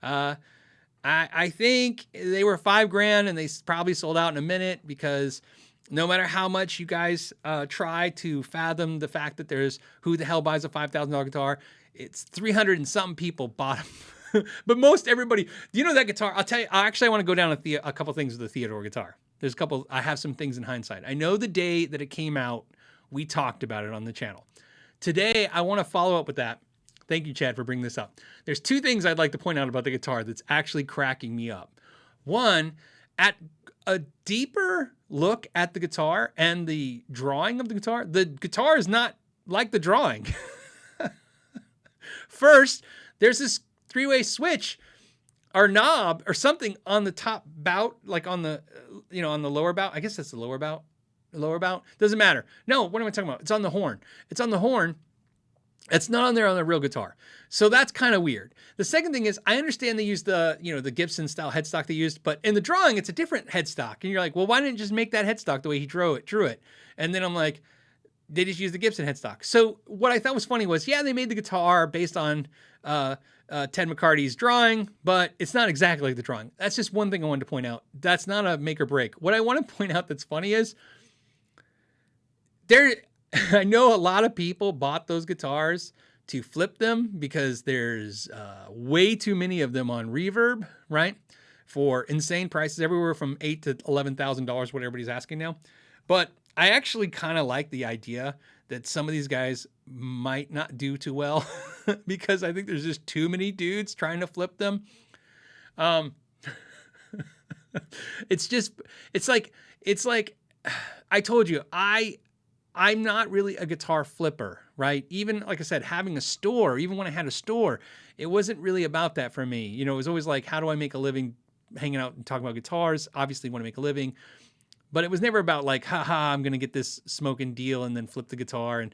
A: I think they were 5 grand, and they probably sold out in a minute because no matter how much you guys try to fathom the fact that there's who the hell buys a $5,000 guitar, it's 300 and something people bought them. But most everybody, do you know that guitar? I'll tell you, I want to go down a couple things with the Theodore guitar. There's a couple, I have some things in hindsight. I know the day that it came out, we talked about it on the channel. Today, I want to follow up with that. Thank you, Chad, for bringing this up. There's 2 things I'd like to point out about the guitar that's actually cracking me up. One, at a deeper look at the guitar and the drawing of the guitar is not like the drawing. First, there's this 3-way switch or knob or something on the top bout, like on the, on the lower bout. I guess that's the lower bout. Doesn't matter. No, what am I talking about? It's on the horn. It's on the horn. It's not on there on the real guitar. So that's kind of weird. The second thing is, I understand they use the, the Gibson style headstock they used, but in the drawing, it's a different headstock. And you're like, well, why didn't you just make that headstock the way he drew it? And then I'm like, they just use the Gibson headstock. So what I thought was funny was, yeah, they made the guitar based on Ted McCarty's drawing, but it's not exactly like the drawing. That's just one thing I wanted to point out. That's not a make or break. What I want to point out that's funny is, I know a lot of people bought those guitars to flip them because there's way too many of them on Reverb, right? For insane prices, everywhere from $8,000 to $11,000, what everybody's asking now. But I actually kind of like the idea that some of these guys might not do too well because I think there's just too many dudes trying to flip them. It's like I told you, I'm not really a guitar flipper, right? Even, like I said, having a store, even when I had a store, it wasn't really about that for me. It was always like, how do I make a living hanging out and talking about guitars? Obviously want to make a living. But it was never about like, haha, I'm going to get this smoking deal and then flip the guitar and,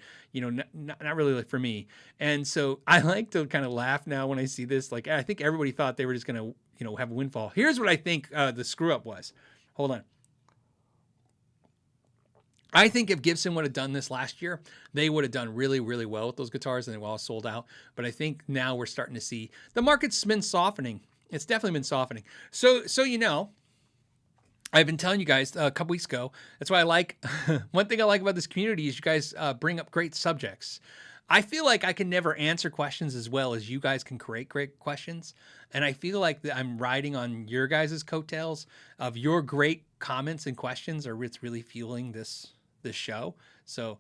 A: not really like for me. And so I like to kind of laugh now when I see this. Like, I think everybody thought they were just going to, have a windfall. Here's what I think the screw up was. Hold on. I think if Gibson would have done this last year, they would have done really, really well with those guitars and they were all sold out. But I think now we're starting to see the market's been softening. It's definitely been softening. So I've been telling you guys a couple weeks ago, that's why I like, one thing I like about this community is you guys bring up great subjects. I feel like I can never answer questions as well as you guys can create great questions. And I feel like that I'm riding on your guys' coattails of your great comments and questions are what's really fueling this show. So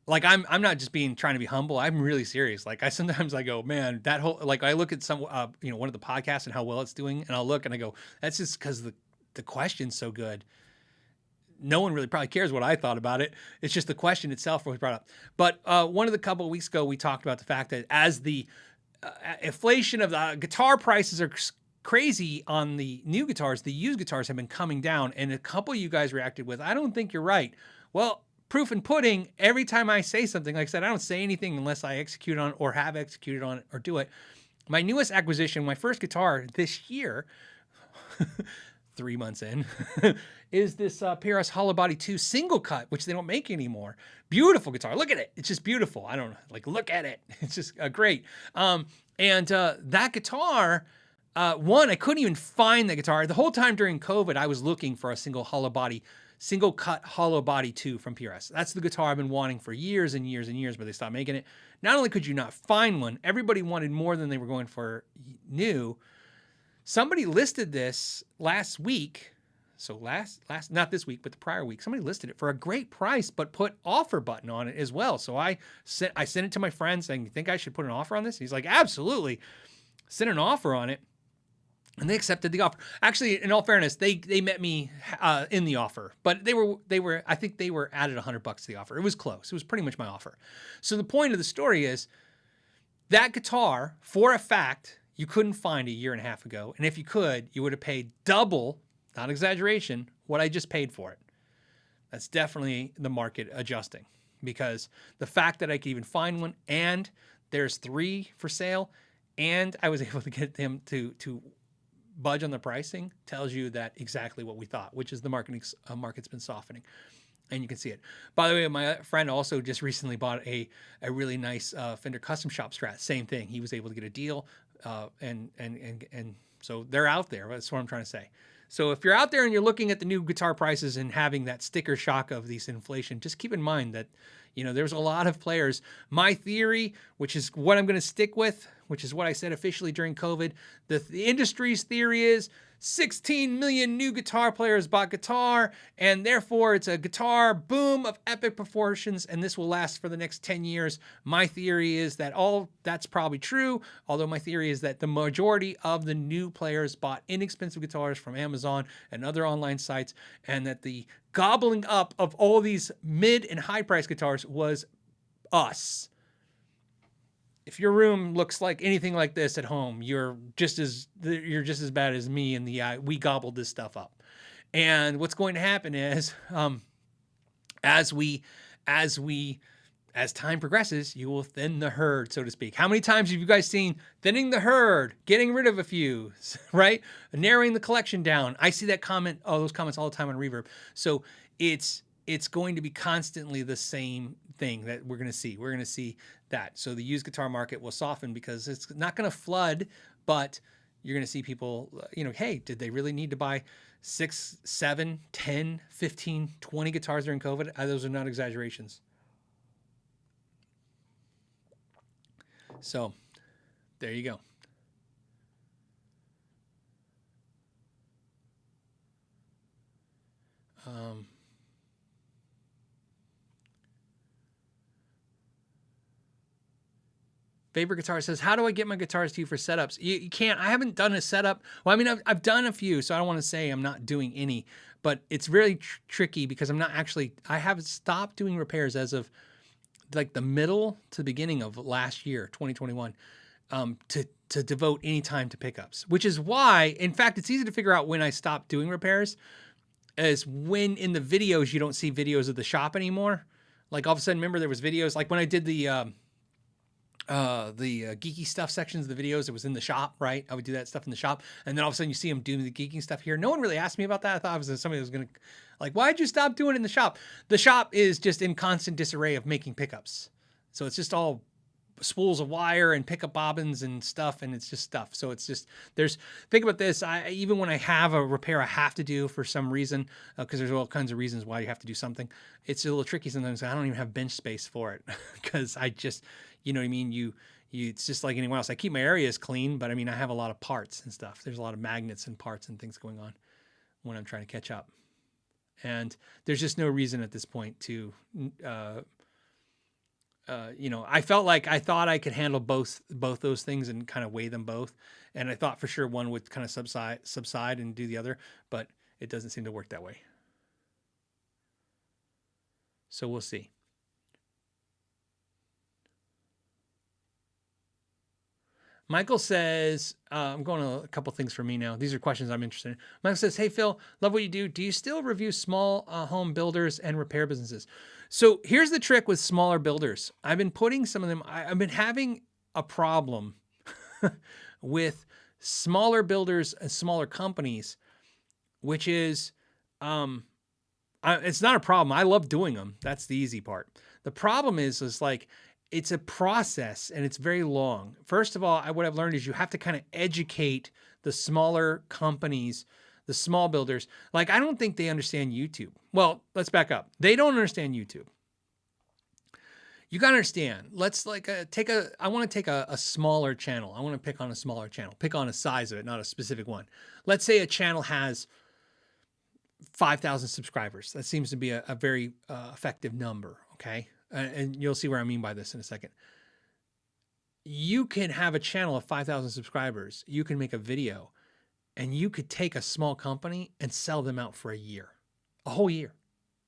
A: like I'm not just trying to be humble. I'm really serious. Like I sometimes I go, man, that whole, like I look at some one of the podcasts and how well it's doing, and I'll look and I go, that's just because the question's so good. No one really probably cares what I thought about it. It's just the question itself was brought up. But one of the couple of weeks ago, we talked about the fact that as the inflation of the guitar prices are crazy on the new guitars, the used guitars have been coming down. And a couple of you guys reacted with, I don't think you're right. Well, proof and pudding, every time I say something, like I said, I don't say anything unless I execute on it or have executed on it or do it. My newest acquisition, my first guitar this year, 3 months in, is this PRS Hollow Body 2 single cut, which they don't make anymore. Beautiful guitar. Look at it. It's just beautiful. I don't know. Like, look at it. It's just great. And that guitar, I couldn't even find the guitar. The whole time during COVID, I was looking for a single cut Hollow Body 2 from PRS. That's the guitar I've been wanting for years and years and years, but they stopped making it. Not only could you not find one, everybody wanted more than they were going for new. Somebody listed this last week. So not this week, but the prior week, somebody listed it for a great price, but put offer button on it as well. So I sent it to my friend saying, you think I should put an offer on this? And he's like, absolutely. Sent an offer on it. And they accepted the offer. Actually, in all fairness, they met me in the offer, but I think they were added $100 to the offer. It was close. It was pretty much my offer. So the point of the story is that guitar, for a fact, you couldn't find a year and a half ago. And if you could, you would have paid double, not exaggeration, what I just paid for it. That's definitely the market adjusting, because the fact that I could even find one and there's 3 for sale and I was able to get them to budge on the pricing tells you that exactly what we thought, which is the market's been softening. And you can see it. By the way, my friend also just recently bought a really nice Fender Custom Shop Strat. Same thing. He was able to get a deal, and so they're out there. That's what I'm trying to say. So if you're out there and you're looking at the new guitar prices and having that sticker shock of these inflation, just keep in mind that there's a lot of players. My theory, which is what I'm going to stick with, which is what I said officially during COVID, the industry's theory is 16 million new guitar players bought guitar, and therefore it's a guitar boom of epic proportions, and this will last for the next 10 years. My theory is that that's probably true, although my theory is that the majority of the new players bought inexpensive guitars from Amazon and other online sites, and that the gobbling up of all these mid and high price guitars was us. If your room looks like anything like this at home, you're just as bad as me and we gobbled this stuff up. And what's going to happen is, as time progresses, you will thin the herd, so to speak. How many times have you guys seen thinning the herd, getting rid of a few, right? Narrowing the collection down. I see those comments all the time on Reverb. So it's going to be constantly the same thing that we're going to see. We're going to see that. So the used guitar market will soften because it's not going to flood, but you're going to see people, hey, did they really need to buy 6, 7, 10, 15, 20 guitars during COVID? Those are not exaggerations. So there you go. Favorite Guitar says, how do I get my guitars to you for setups? You can't. I haven't done a setup. Well, I mean, I've done a few, so I don't want to say I'm not doing any, but it's really tricky because I have stopped doing repairs as of like the middle to the beginning of last year, 2021, to devote any time to pickups, which is why, in fact, it's easy to figure out when I stopped doing repairs is when in the videos, you don't see videos of the shop anymore. Like all of a sudden, remember there was videos, like when I did the geeky stuff sections of the videos, it was in the shop, right? I would do that stuff in the shop. And then all of a sudden you see them doing the geeking stuff here. No one really asked me about that. I thought it was somebody was going to like, why'd you stop doing it in the shop? The shop is just in constant disarray of making pickups. So it's just all spools of wire and pickup bobbins and stuff, and it's just stuff. So it's just, think about this. Even when I have a repair I have to do for some reason, because there's all kinds of reasons why you have to do something, it's a little tricky sometimes. I don't even have bench space for it because I just, you know what I mean? It's just like anyone else. I keep my areas clean, but I mean, I have a lot of parts and stuff. There's a lot of magnets and parts and things going on when I'm trying to catch up. And there's just no reason at this point to, I thought I could handle both those things and kind of weigh them both. And I thought for sure one would kind of subside and do the other, but it doesn't seem to work that way. So we'll see. Michael says, I'm going to a couple things for me now. These are questions I'm interested in. Michael says, hey, Phil, love what you do. Do you still review small home builders and repair businesses? So here's the trick with smaller builders. I've been putting some of them, I've been having a problem with smaller builders and smaller companies, which is, it's not a problem. I love doing them. That's the easy part. The problem is like, it's a process and it's very long. First of all, what I've learned is you have to kind of educate the smaller companies, the small builders. Like, I don't think they understand YouTube. Well, let's back up. They don't understand YouTube. You got to understand. Let's I want to take a smaller channel. I want to pick on a smaller channel, pick on a size of it, not a specific one. Let's say a channel has 5,000 subscribers. That seems to be a very effective number. Okay. And you'll see where I mean by this in a second. You can have a channel of 5,000 subscribers. You can make a video and you could take a small company and sell them out for a whole year.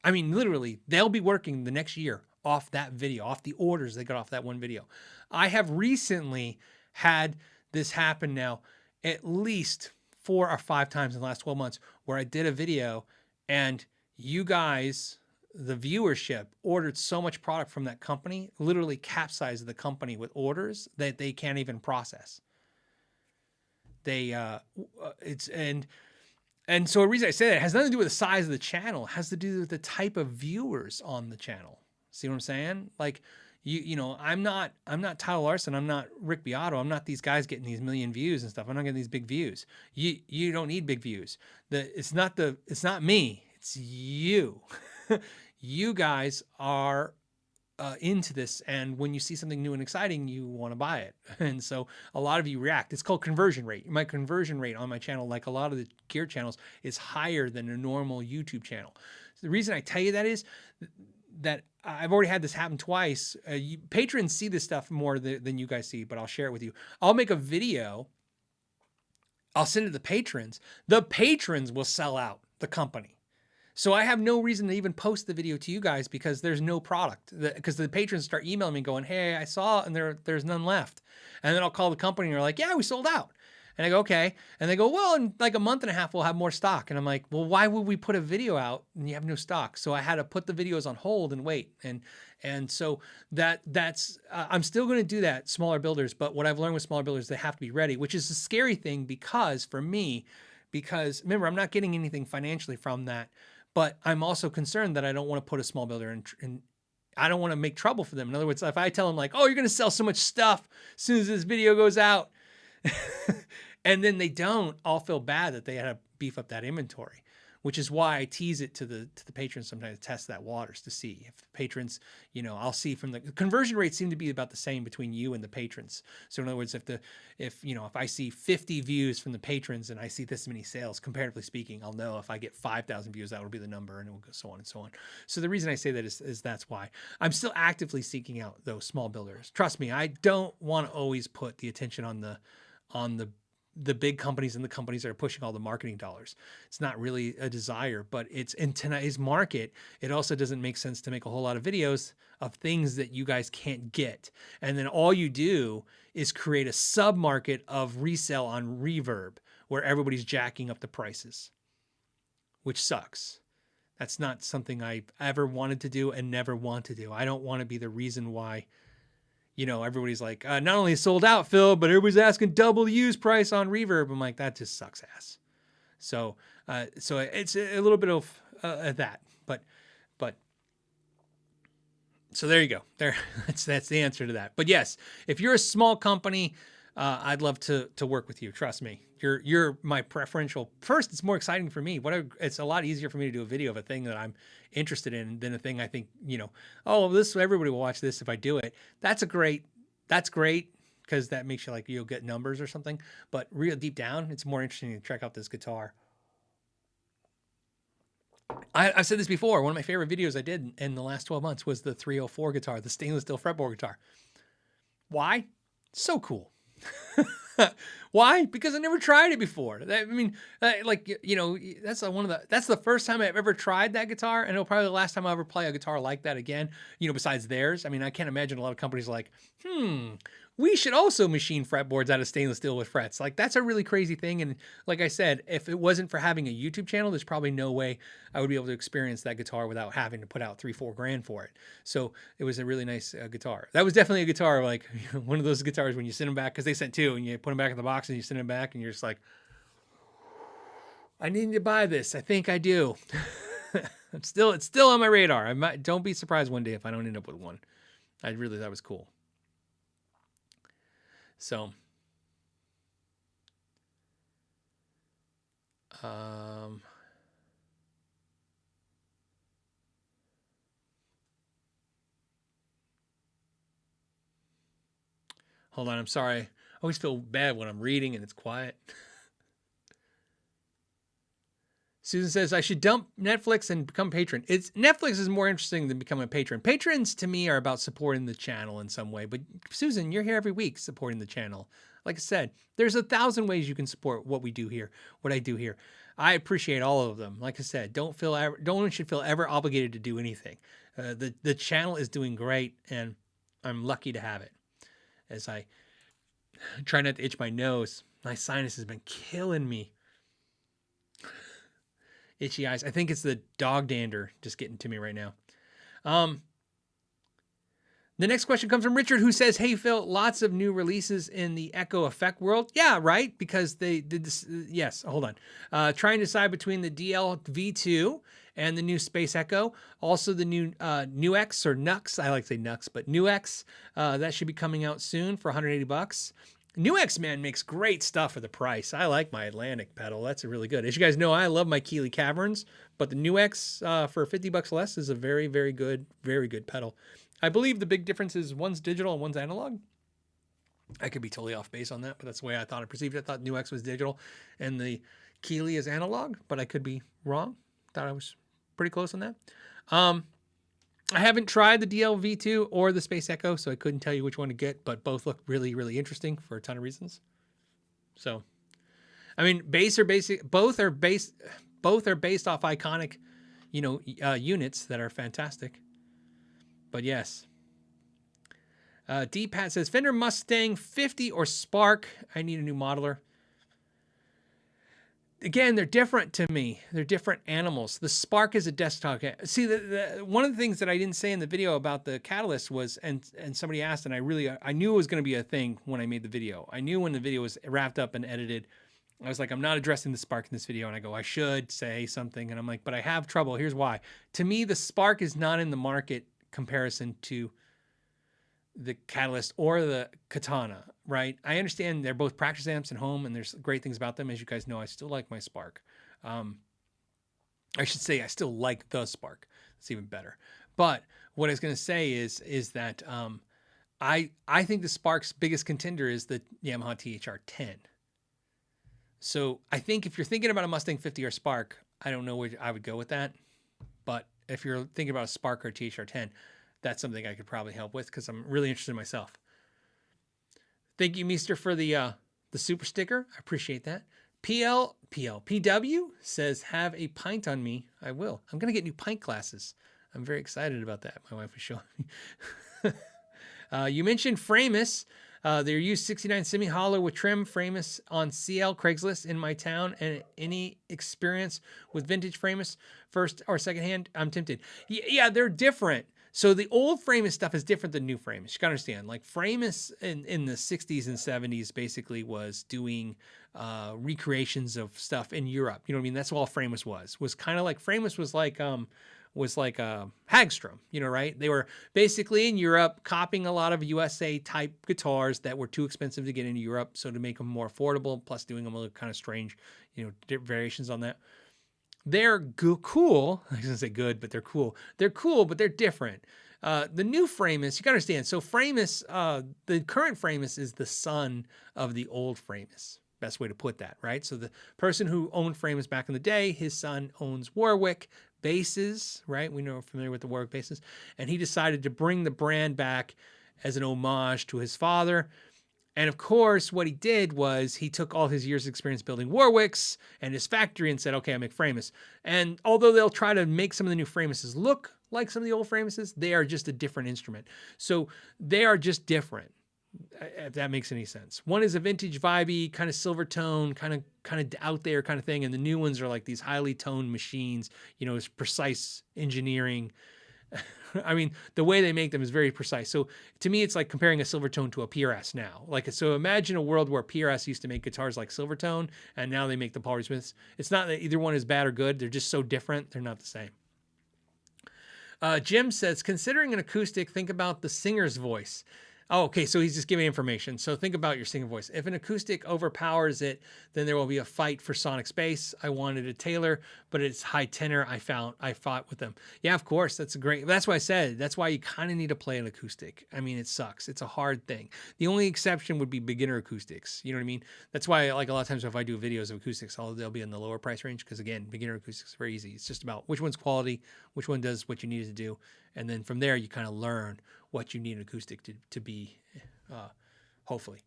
A: I mean, literally, they'll be working the next year off that video, off the orders they got off that one video. I have recently had this happen now at least 4 or 5 times in the last 12 months where I did a video and you guys, the viewership, ordered so much product from that company, literally capsized the company with orders that they can't even process. And so a reason I say that, it has nothing to do with the size of the channel. It has to do with the type of viewers on the channel. See what I'm saying? Like, I'm not Tyler Larson. I'm not Rick Beato. I'm not these guys getting these million views and stuff. I'm not getting these big views. You don't need big views. It's not me. It's you. You guys are into this, and when you see something new and exciting, you want to buy it. And so a lot of you react. It's called conversion rate. My conversion rate on my channel, like a lot of the gear channels, is higher than a normal YouTube channel. So the reason I tell you that is that I've already had this happen twice. Patrons see this stuff more than you guys see, but I'll share it with you. I'll make a video. I'll send it to the patrons. The patrons will sell out the company. So I have no reason to even post the video to you guys because there's no product. Because the patrons start emailing me going, hey, I saw it and there's none left. And then I'll call the company and they're like, yeah, we sold out. And I go, okay. And they go, well, in like a month and a half, we'll have more stock. And I'm like, well, why would we put a video out and you have no stock? So I had to put the videos on hold and wait. And so that's I'm still going to do that, smaller builders. But what I've learned with smaller builders, they have to be ready, which is a scary thing because remember, I'm not getting anything financially from that. But I'm also concerned that I don't want to put a small builder in. I don't want to make trouble for them. In other words, if I tell them like, oh, you're going to sell so much stuff as soon as this video goes out, and then they don't, I'll feel bad that they had to beef up that inventory, which is why I tease it to the patrons sometimes to test that waters to see if the patrons, I'll see from the conversion rates seem to be about the same between you and the patrons. So in other words, if I see 50 views from the patrons and I see this many sales, comparatively speaking, I'll know if I get 5,000 views, that will be the number, and it will go so on and so on. So the reason I say that is that's why I'm still actively seeking out those small builders. Trust me, I don't want to always put the attention on the big companies and the companies that are pushing all the marketing dollars. It's not really a desire, but it's in today's market. It also doesn't make sense to make a whole lot of videos of things that you guys can't get. And then all you do is create a sub-market of resale on Reverb where everybody's jacking up the prices, which sucks. That's not something I ever wanted to do and never want to do. I don't want to be the reason why everybody's like, not only sold out, Phil, but everybody's asking double the used price on Reverb. I'm like, that just sucks ass. So it's a little bit of that, but So there you go. There, that's the answer to that. But yes, if you're a small company, I'd love to work with you. Trust me. You're my preferential. First, it's more exciting for me. It's a lot easier for me to do a video of a thing that I'm interested in than a thing I think, oh, everybody will watch this if I do it. That's great because that makes you like you'll get numbers or something. But real deep down, it's more interesting to check out this guitar. I've said this before. One of my favorite videos I did in the last 12 months was the 304 guitar, the stainless steel fretboard guitar. Why? So cool. Why? Because I never tried it before. That's that's the first time I've ever tried that guitar, and it'll probably be the last time I'll ever play a guitar like that again, besides theirs. I mean, I can't imagine a lot of companies like, we should also machine fretboards out of stainless steel with frets. Like, that's a really crazy thing. And like I said, if it wasn't for having a YouTube channel, there's probably no way I would be able to experience that guitar without having to put out $3-4 grand for it. So it was a really nice guitar. That was definitely a guitar, like one of those guitars when you send them back, because they sent two, and you put them back in the box and you send them back and you're just like, I need to buy this. I think I do. It's still on my radar. Don't be surprised one day if I don't end up with one. I really thought it was cool. So, hold on. I'm sorry. I always feel bad when I'm reading and it's quiet. Susan says, I should dump Netflix and become a patron. Netflix is more interesting than becoming a patron. Patrons to me are about supporting the channel in some way. But Susan, you're here every week supporting the channel. Like I said, there's 1,000 ways you can support what we do here, what I do here. I appreciate all of them. Like I said, no one should feel ever obligated to do anything. The channel is doing great, and I'm lucky to have it. As I try not to itch my nose, my sinus has been killing me. Itchy eyes. I think it's the dog dander just getting to me right now. The next question comes from Richard, who says, hey, Phil, lots of new releases in the Echo Effect world. Yeah, right, because they did this. Yes, hold on. Trying to decide between the DL V2 and the new Space Echo. Also the new NUX or Nux. I like to say Nux, but NUX. That should be coming out soon for $180. NUX, man, makes great stuff for the price. I like my Atlantic pedal. That's really good. As you guys know, I love my Keeley Caverns, but the NUX for $50 less is a very, very good pedal. I believe the big difference is one's digital and one's analog. I could be totally off base on that, but that's the way I thought I perceived it. I thought NUX was digital and the Keeley is analog, but I could be wrong. Thought I was pretty close on that. I haven't tried the DL-V2 or the Space Echo, so I couldn't tell you which one to get, but both look really, really interesting for a ton of reasons. So, I mean, both are based off iconic, units that are fantastic. But yes. D-Pat says, Fender Mustang 50 or Spark. I need a new modeler. Again, they're different to me. They're different animals. The Spark is a desktop. See, one of the things that I didn't say in the video about the Catalyst was, and somebody asked, and I knew it was going to be a thing when I made the video. I knew when the video was wrapped up and edited, I was like, I'm not addressing the Spark in this video. And I go, I should say something. And I'm like, but I have trouble. Here's why. To me, the Spark is not in the market comparison to the Catalyst or the Katana, right? I understand they're both practice amps and home, and there's great things about them. As you guys know, I still like my Spark. I should say I still like the Spark. It's even better. But what I was going to say is that I think the Spark's biggest contender is the Yamaha THR-10. So I think if you're thinking about a Mustang 50 or Spark, I don't know where I would go with that. But if you're thinking about a Spark or a THR-10, that's something I could probably help with because I'm really interested in myself. Thank you, Meester, for the super sticker. I appreciate that. PW says, have a pint on me. I will. I'm going to get new pint glasses. I'm very excited about that. My wife was showing me. You mentioned Framus. They're used 69 semi-hollow with trim. Framus on CL Craigslist in my town. And any experience with vintage Framus, first or second hand? I'm tempted. Yeah, they're different. So the old Framus stuff is different than new Framus. You gotta understand, like Framus in the 60s and 70s basically was doing recreations of stuff in Europe. You know what I mean? That's all Framus was kind of like, Framus was like, was like a Hagstrom, right? They were basically in Europe copying a lot of USA type guitars that were too expensive to get into Europe. So to make them more affordable, plus doing them a little kind of strange, variations on that. They're cool. I was gonna say good, but they're cool. They're cool, but they're different. The new Framus, you gotta understand. So Framus, the current Framus is the son of the old Framus. Best way to put that, right? So the person who owned Framus back in the day, his son owns Warwick basses, right? We're familiar with the Warwick basses. And he decided to bring the brand back as an homage to his father. And of course, what he did was he took all his years of experience building Warwicks and his factory and said, okay, I make Framus. And although they'll try to make some of the new Framuses look like some of the old Framuses, they are just a different instrument. So they are just different, if that makes any sense. One is a vintage vibey, kind of silver tone, kind of out there kind of thing. And the new ones are like these highly toned machines, it's precise engineering. I mean, the way they make them is very precise. So to me, it's like comparing a Silvertone to a PRS now. So imagine a world where PRS used to make guitars like Silvertone, and now they make the Paul Reed Smiths. It's not that either one is bad or good. They're just so different. They're not the same. Jim says, considering an acoustic, think about the singer's voice. Oh, okay, so he's just giving information. So think about your singing voice. If an acoustic overpowers it, then there will be a fight for sonic space. I wanted a Taylor, but it's high tenor. I fought with them. Yeah, of course, that's why I said, that's why you kind of need to play an acoustic. I mean, it sucks. It's a hard thing. The only exception would be beginner acoustics. You know what I mean? That's why, like a lot of times if I do videos of acoustics, they'll be in the lower price range because again, beginner acoustics is very easy. It's just about which one's quality, which one does what you need it to do. And then from there, you kind of learn what you need an acoustic to be, hopefully.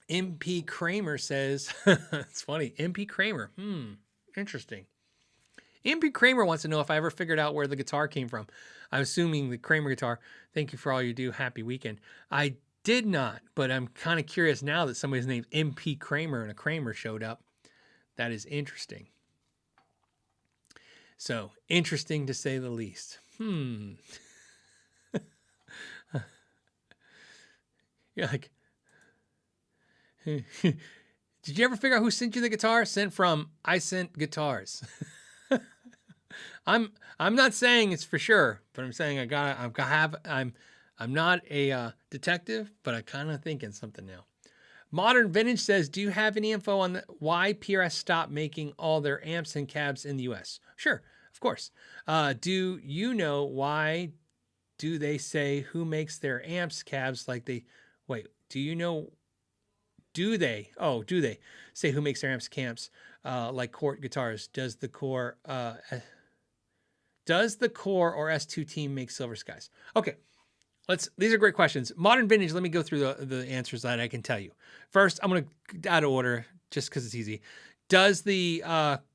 A: MP Kramer says, it's funny, MP Kramer, interesting. MP Kramer wants to know if I ever figured out where the guitar came from. I'm assuming the Kramer guitar. Thank you for all you do. Happy weekend. I did not, but I'm kind of curious now that somebody's named MP Kramer and a Kramer showed up. That is interesting. So, interesting to say the least. You're like, did you ever figure out who sent you the guitar? Sent from I Sent Guitars. I'm not saying it's for sure, but I'm saying I'm not a detective, but I kind of thinking something now. Modern Vintage says, do you have any info on why PRS stopped making all their amps and cabs in the US? Sure, of course. Do you know why do they say who makes their amps, cabs like they... Wait, do you know... Do they say who makes their amps, camps like Cort guitars? Does the Core or S2 team make Silver Skies? Okay. These are great questions. Modern Vintage, let me go through the answers that I can tell you. First, I'm going to out of order just because it's easy. Does the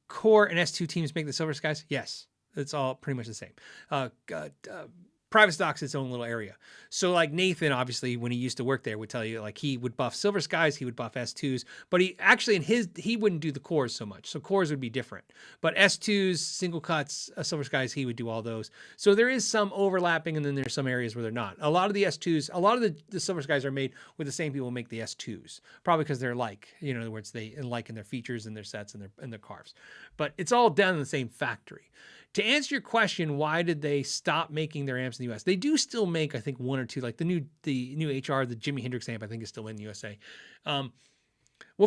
A: Core and S2 teams make the Silver Skies? Yes. It's all pretty much the same. Private Stock's its own little area. So like Nathan, obviously, when he used to work there, would tell you like he would buff Silver Skies, he would buff S2s, but he actually he wouldn't do the cores so much. So cores would be different. But S2s, single cuts, Silver Skies, he would do all those. So there is some overlapping, and then there's some areas where they're not. A lot of the S2s, a lot of the Silver Skies are made with the same people who make the S2s, probably because they're like, in other words, they like in their features and their sets and their carves. But it's all done in the same factory. To answer your question, why did they stop making their amps in the US? They do still make, I think, one or two, like the new HR, the Jimi Hendrix amp, I think is still in the USA. Well,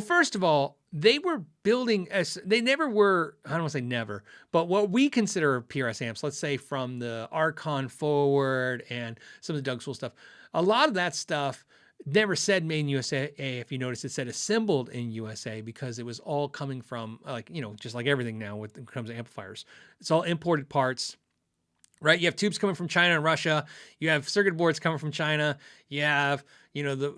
A: first of all, they were building, they never were, I don't want to say never, but what we consider PRS amps, let's say from the Archon forward and some of the Doug Sewell stuff, a lot of that stuff never said made in USA. If you notice, it said assembled in USA because it was all coming from just like everything now when it comes to amplifiers. It's all imported parts, right? You have tubes coming from China and Russia. You have circuit boards coming from China. You have, the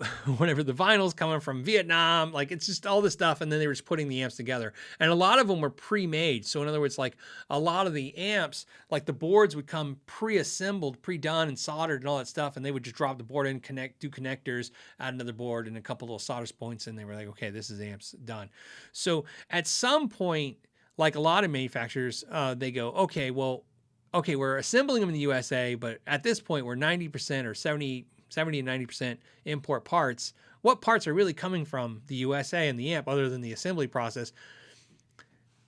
A: vinyls coming from Vietnam. Like it's just all this stuff. And then they were just putting the amps together. And a lot of them were pre-made. So in other words, like a lot of the amps, like the boards would come pre-assembled, pre-done and soldered and all that stuff. And they would just drop the board in, do connectors, add another board and a couple little solder points. And they were like, okay, this is amps done. So at some point, like a lot of manufacturers, they go, okay, we're assembling them in the USA, but at this point we're 90% or 70 to 90% import parts. What parts are really coming from the USA and the amp other than the assembly process?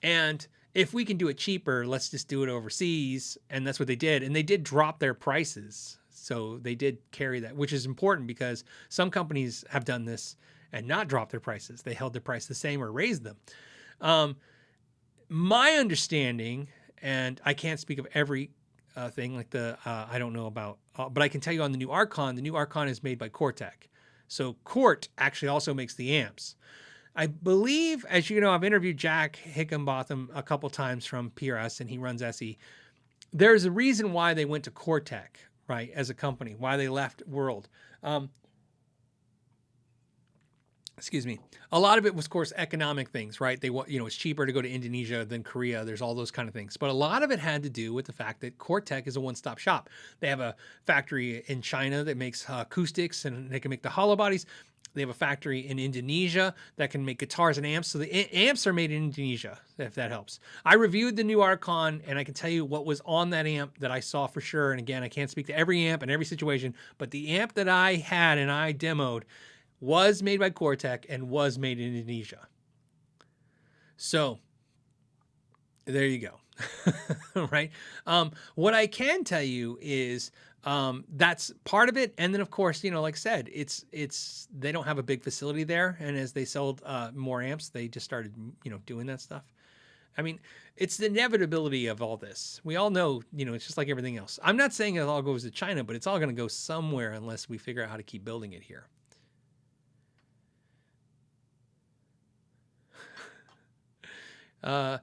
A: And if we can do it cheaper, let's just do it overseas. And that's what they did. And they did drop their prices. So they did carry that, which is important because some companies have done this and not dropped their prices. They held their price the same or raised them. My understanding, and I can't speak of every thing like I don't know about, but I can tell you on the new Archon is made by Cort. So Cort actually also makes the amps. I believe, as you know, I've interviewed Jack Hickenbotham a couple times from PRS, and he runs SE. There's a reason why they went to Cort, right, as a company, why they left World. Excuse me. A lot of it was, of course, economic things, right? It's cheaper to go to Indonesia than Korea. There's all those kind of things. But a lot of it had to do with the fact that Cort is a one-stop shop. They have a factory in China that makes acoustics, and they can make the hollow bodies. They have a factory in Indonesia that can make guitars and amps. So the amps are made in Indonesia, if that helps. I reviewed the new Archon, and I can tell you what was on that amp that I saw for sure. And again, I can't speak to every amp and every situation, but the amp that I had and I demoed was made by Cort and was made in Indonesia. So there you go. Right. What I can tell you is that's part of it. And then, of course, like I said, they don't have a big facility there. And as they sold more amps, they just started, doing that stuff. I mean, it's the inevitability of all this. We all know, it's just like everything else. I'm not saying it all goes to China, but it's all going to go somewhere unless we figure out how to keep building it here. I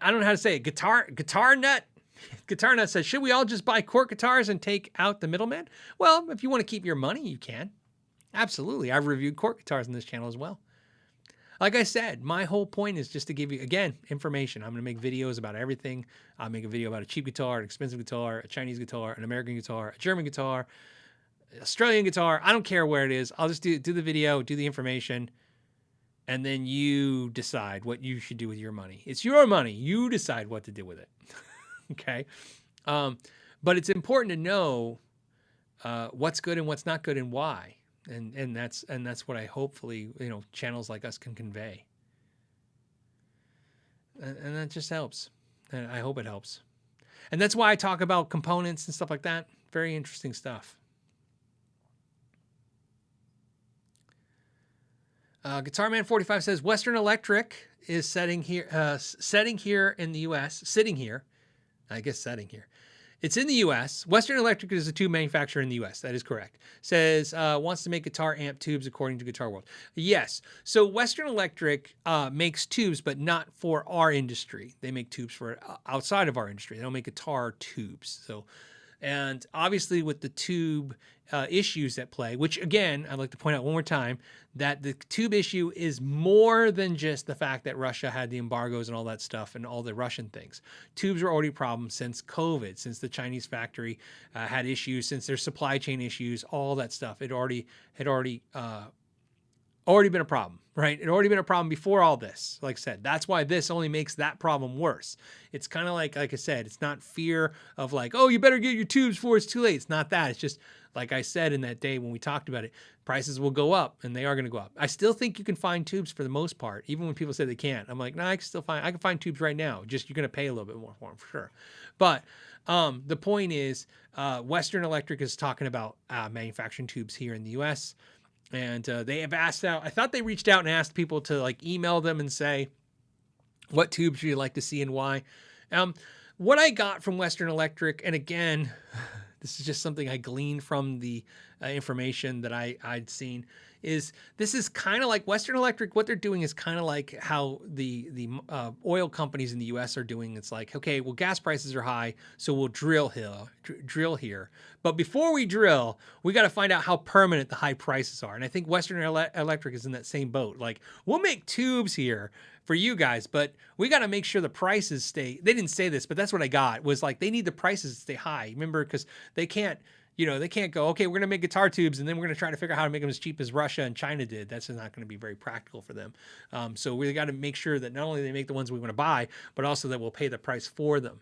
A: don't know how to say it. Guitar Nut says, should we all just buy Cort guitars and take out the middleman? Well, if you want to keep your money, you can. Absolutely. I've reviewed Cort guitars on this channel as well. Like I said, my whole point is just to give you, again, information. I'm going to make videos about everything. I'll make a video about a cheap guitar, an expensive guitar, a Chinese guitar, an American guitar, a German guitar, Australian guitar. I don't care where it is. I'll just do the video, do the information. And then you decide what you should do with your money. It's your money. You decide what to do with it. Okay. But it's important to know what's good and what's not good and why. And that's what I hopefully, channels like us can convey. And that just helps. And I hope it helps. And that's why I talk about components and stuff like that. Very interesting stuff. Guitar Man 45 says Western Electric is sitting here in the U.S. Sitting here. It's in the U.S. Western Electric is a tube manufacturer in the U.S. That is correct. Says wants to make guitar amp tubes according to Guitar World. Yes. So Western Electric makes tubes, but not for our industry. They make tubes for outside of our industry. They don't make guitar tubes. So. And obviously with the tube issues at play, which again, I'd like to point out one more time, that the tube issue is more than just the fact that Russia had the embargoes and all that stuff and all the Russian things. Tubes were already a problem since COVID, since the Chinese factory had issues, since their supply chain issues, all that stuff. It already been a problem, right? It had already been a problem before all this. Like I said, that's why this only makes that problem worse. It's kind of like I said, it's not fear of like, oh, you better get your tubes before it's too late. It's not that. It's just, like I said in that day when we talked about it, prices will go up, and they are going to go up. I still think you can find tubes for the most part, even when people say they can't. I'm like, no, I can find tubes right now. Just you're going to pay a little bit more for them for sure. But the point is, Western Electric is talking about manufacturing tubes here in the U.S., and they have asked out. I thought they reached out and asked people to like email them and say what tubes you'd like to see and why. What I got from Western Electric, and again, this is just something I gleaned from the information that I'd seen, is this is kind of like Western Electric. What they're doing is kind of like how the oil companies in the U.S. are doing. It's like, okay, well, gas prices are high, so we'll drill here. But before we drill, we got to find out how permanent the high prices are. And I think Western Electric is in that same boat. Like, we'll make tubes here for you guys, but we got to make sure the prices stay. They didn't say this, but that's what I got, was like they need the prices to stay high. Remember, because they can't go, okay, we're going to make guitar tubes and then we're going to try to figure out how to make them as cheap as Russia and China did. That's not going to be very practical for them. So we got to make sure that not only they make the ones we want to buy, but also that we'll pay the price for them,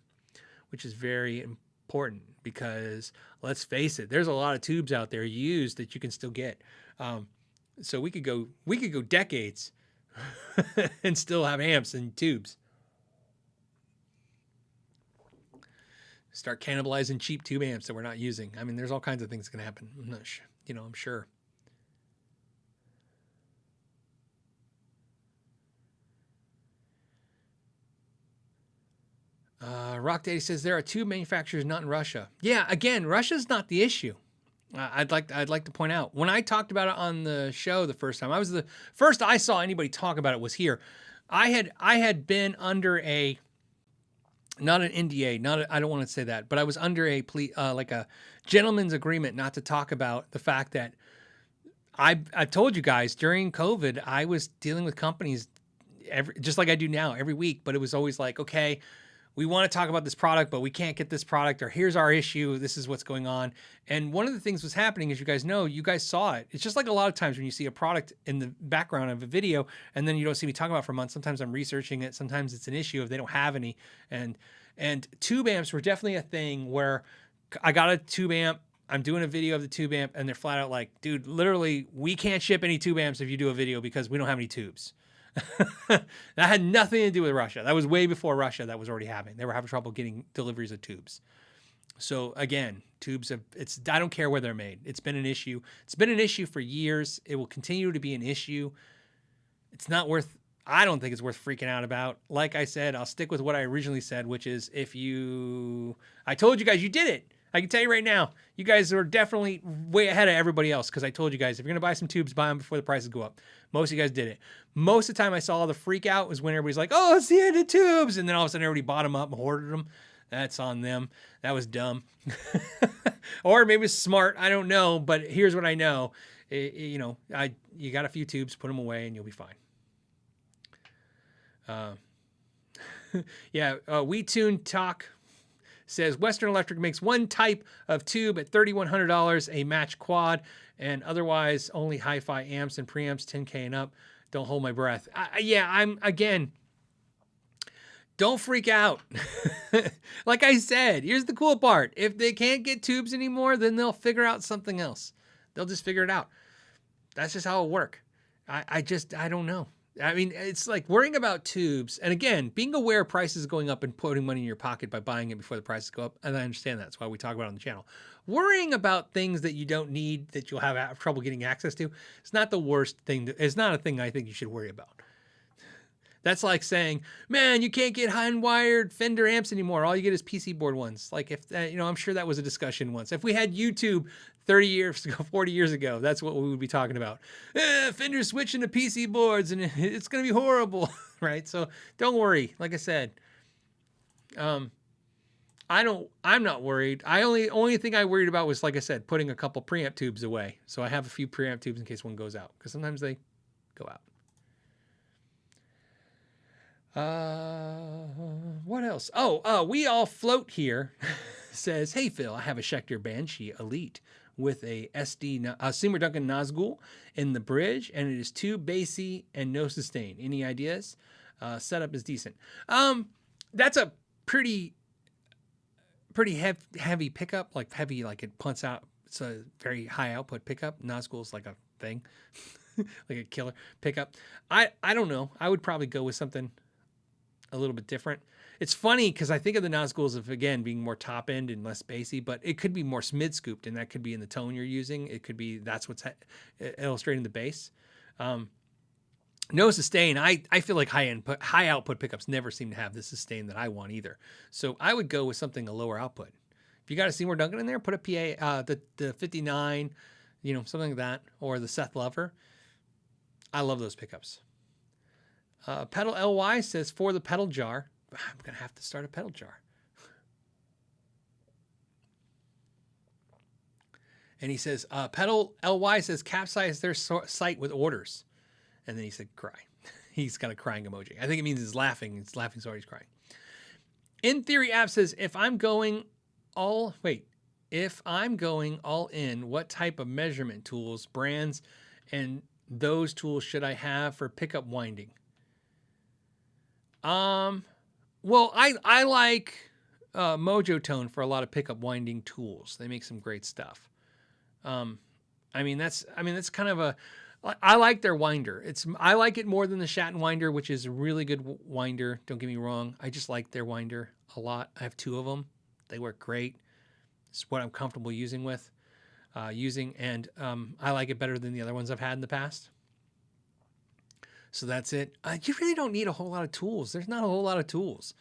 A: which is very important because let's face it, there's a lot of tubes out there used that you can still get. So we could go decades and still have amps and tubes. Start cannibalizing cheap tube amps that we're not using. I mean, there's all kinds of things that can happen. I'm not sure, I'm sure. Rock Daddy says there are tube manufacturers not in Russia. Yeah, again, Russia's not the issue. I'd like to point out, when I talked about it on the show the first time, the first I saw anybody talk about it was here. I had been under a, not an NDA, I don't want to say that, but I was under a like a gentleman's agreement not to talk about the fact that I told you guys during COVID I was dealing with companies just like I do now every week, but it was always like, okay, we want to talk about this product, but we can't get this product, or here's our issue. This is what's going on. And one of the things was happening, as you guys know, you guys saw it. It's just like a lot of times when you see a product in the background of a video and then you don't see me talking about it for months. Sometimes I'm researching it. Sometimes it's an issue if they don't have any. And tube amps were definitely a thing where I got a tube amp. I'm doing a video of the tube amp and they're flat out like, dude, literally, we can't ship any tube amps if you do a video because we don't have any tubes. That had nothing to do with Russia. That was way before Russia that was already happening. They were having trouble getting deliveries of tubes. So again, tubes I don't care where they're made. It's been an issue. It's been an issue for years. It will continue to be an issue. I don't think it's worth freaking out about. Like I said, I'll stick with what I originally said, which is I told you guys you did it. I can tell you right now, you guys are definitely way ahead of everybody else because I told you guys, if you're going to buy some tubes, buy them before the prices go up. Most of you guys did it. Most of the time I saw the freak out was when everybody's like, oh, it's the end of tubes. And then all of a sudden everybody bought them up and hoarded them. That's on them. That was dumb. Or maybe it's smart. I don't know. But here's what I know. You got a few tubes, put them away, and you'll be fine. We Tune Talk says Western Electric makes one type of tube at $3,100, a match quad, and otherwise only hi-fi amps and preamps 10K and up. Don't hold my breath. Don't freak out. Like I said, here's the cool part. If they can't get tubes anymore, then they'll figure out something else. They'll just figure it out. That's just how it'll work. I don't know. I mean, it's like worrying about tubes. And again, being aware of prices going up and putting money in your pocket by buying it before the prices go up. And I understand that. That's why we talk about it on the channel. Worrying about things that you don't need, that you'll have trouble getting access to, it's not the worst thing. It's not a thing I think you should worry about. That's like saying, man, you can't get high-wired Fender amps anymore. All you get is PC board ones. Like if, I'm sure that was a discussion once. If we had YouTube 30 years ago, 40 years ago, that's what we would be talking about. Fender's switching to PC boards and it's going to be horrible, right? So don't worry. Like I said, I'm not worried. Only thing I worried about was, like I said, putting a couple preamp tubes away. So I have a few preamp tubes in case one goes out, because sometimes they go out. What else? We all float here says, hey Phil, I have a Schecter Banshee Elite with a Seymour Duncan Nazgul in the bridge, and it is too bassy and no sustain. Any ideas? Setup is decent. That's a pretty heavy pickup, like heavy, like it punts out. It's a very high output pickup. Nazgul's like a thing, like a killer pickup. I don't know. I would probably go with something a little bit different. It's funny because I think of the Nazguls of, again, being more top end and less bassy, but it could be more mid scooped, and that could be in the tone you're using. It could be that's what's illustrating the bass. No sustain. I feel like high output pickups never seem to have the sustain that I want either. So I would go with something a lower output. If you got a Seymour Duncan in there, put a PA, the 59, something like that, or the Seth Lover. I love those pickups. Pedal LY says, for the pedal jar, I'm going to have to start a pedal jar. And he says, Pedal LY says, capsize their site with orders. And then he said, cry. He's got a crying emoji. I think it means he's laughing. He's laughing, so he's crying. In Theory app says, if I'm going all in, what type of measurement tools, brands, and those tools should I have for pickup winding? Well, I like Mojo Tone for a lot of pickup winding tools. They make some great stuff. That's kind of I like their winder. I like it more than the Shatton winder, which is a really good winder. Don't get me wrong. I just like their winder a lot. I have two of them. They work great. It's what I'm comfortable using, and I like it better than the other ones I've had in the past. So that's it. You really don't need a whole lot of tools. There's not a whole lot of tools.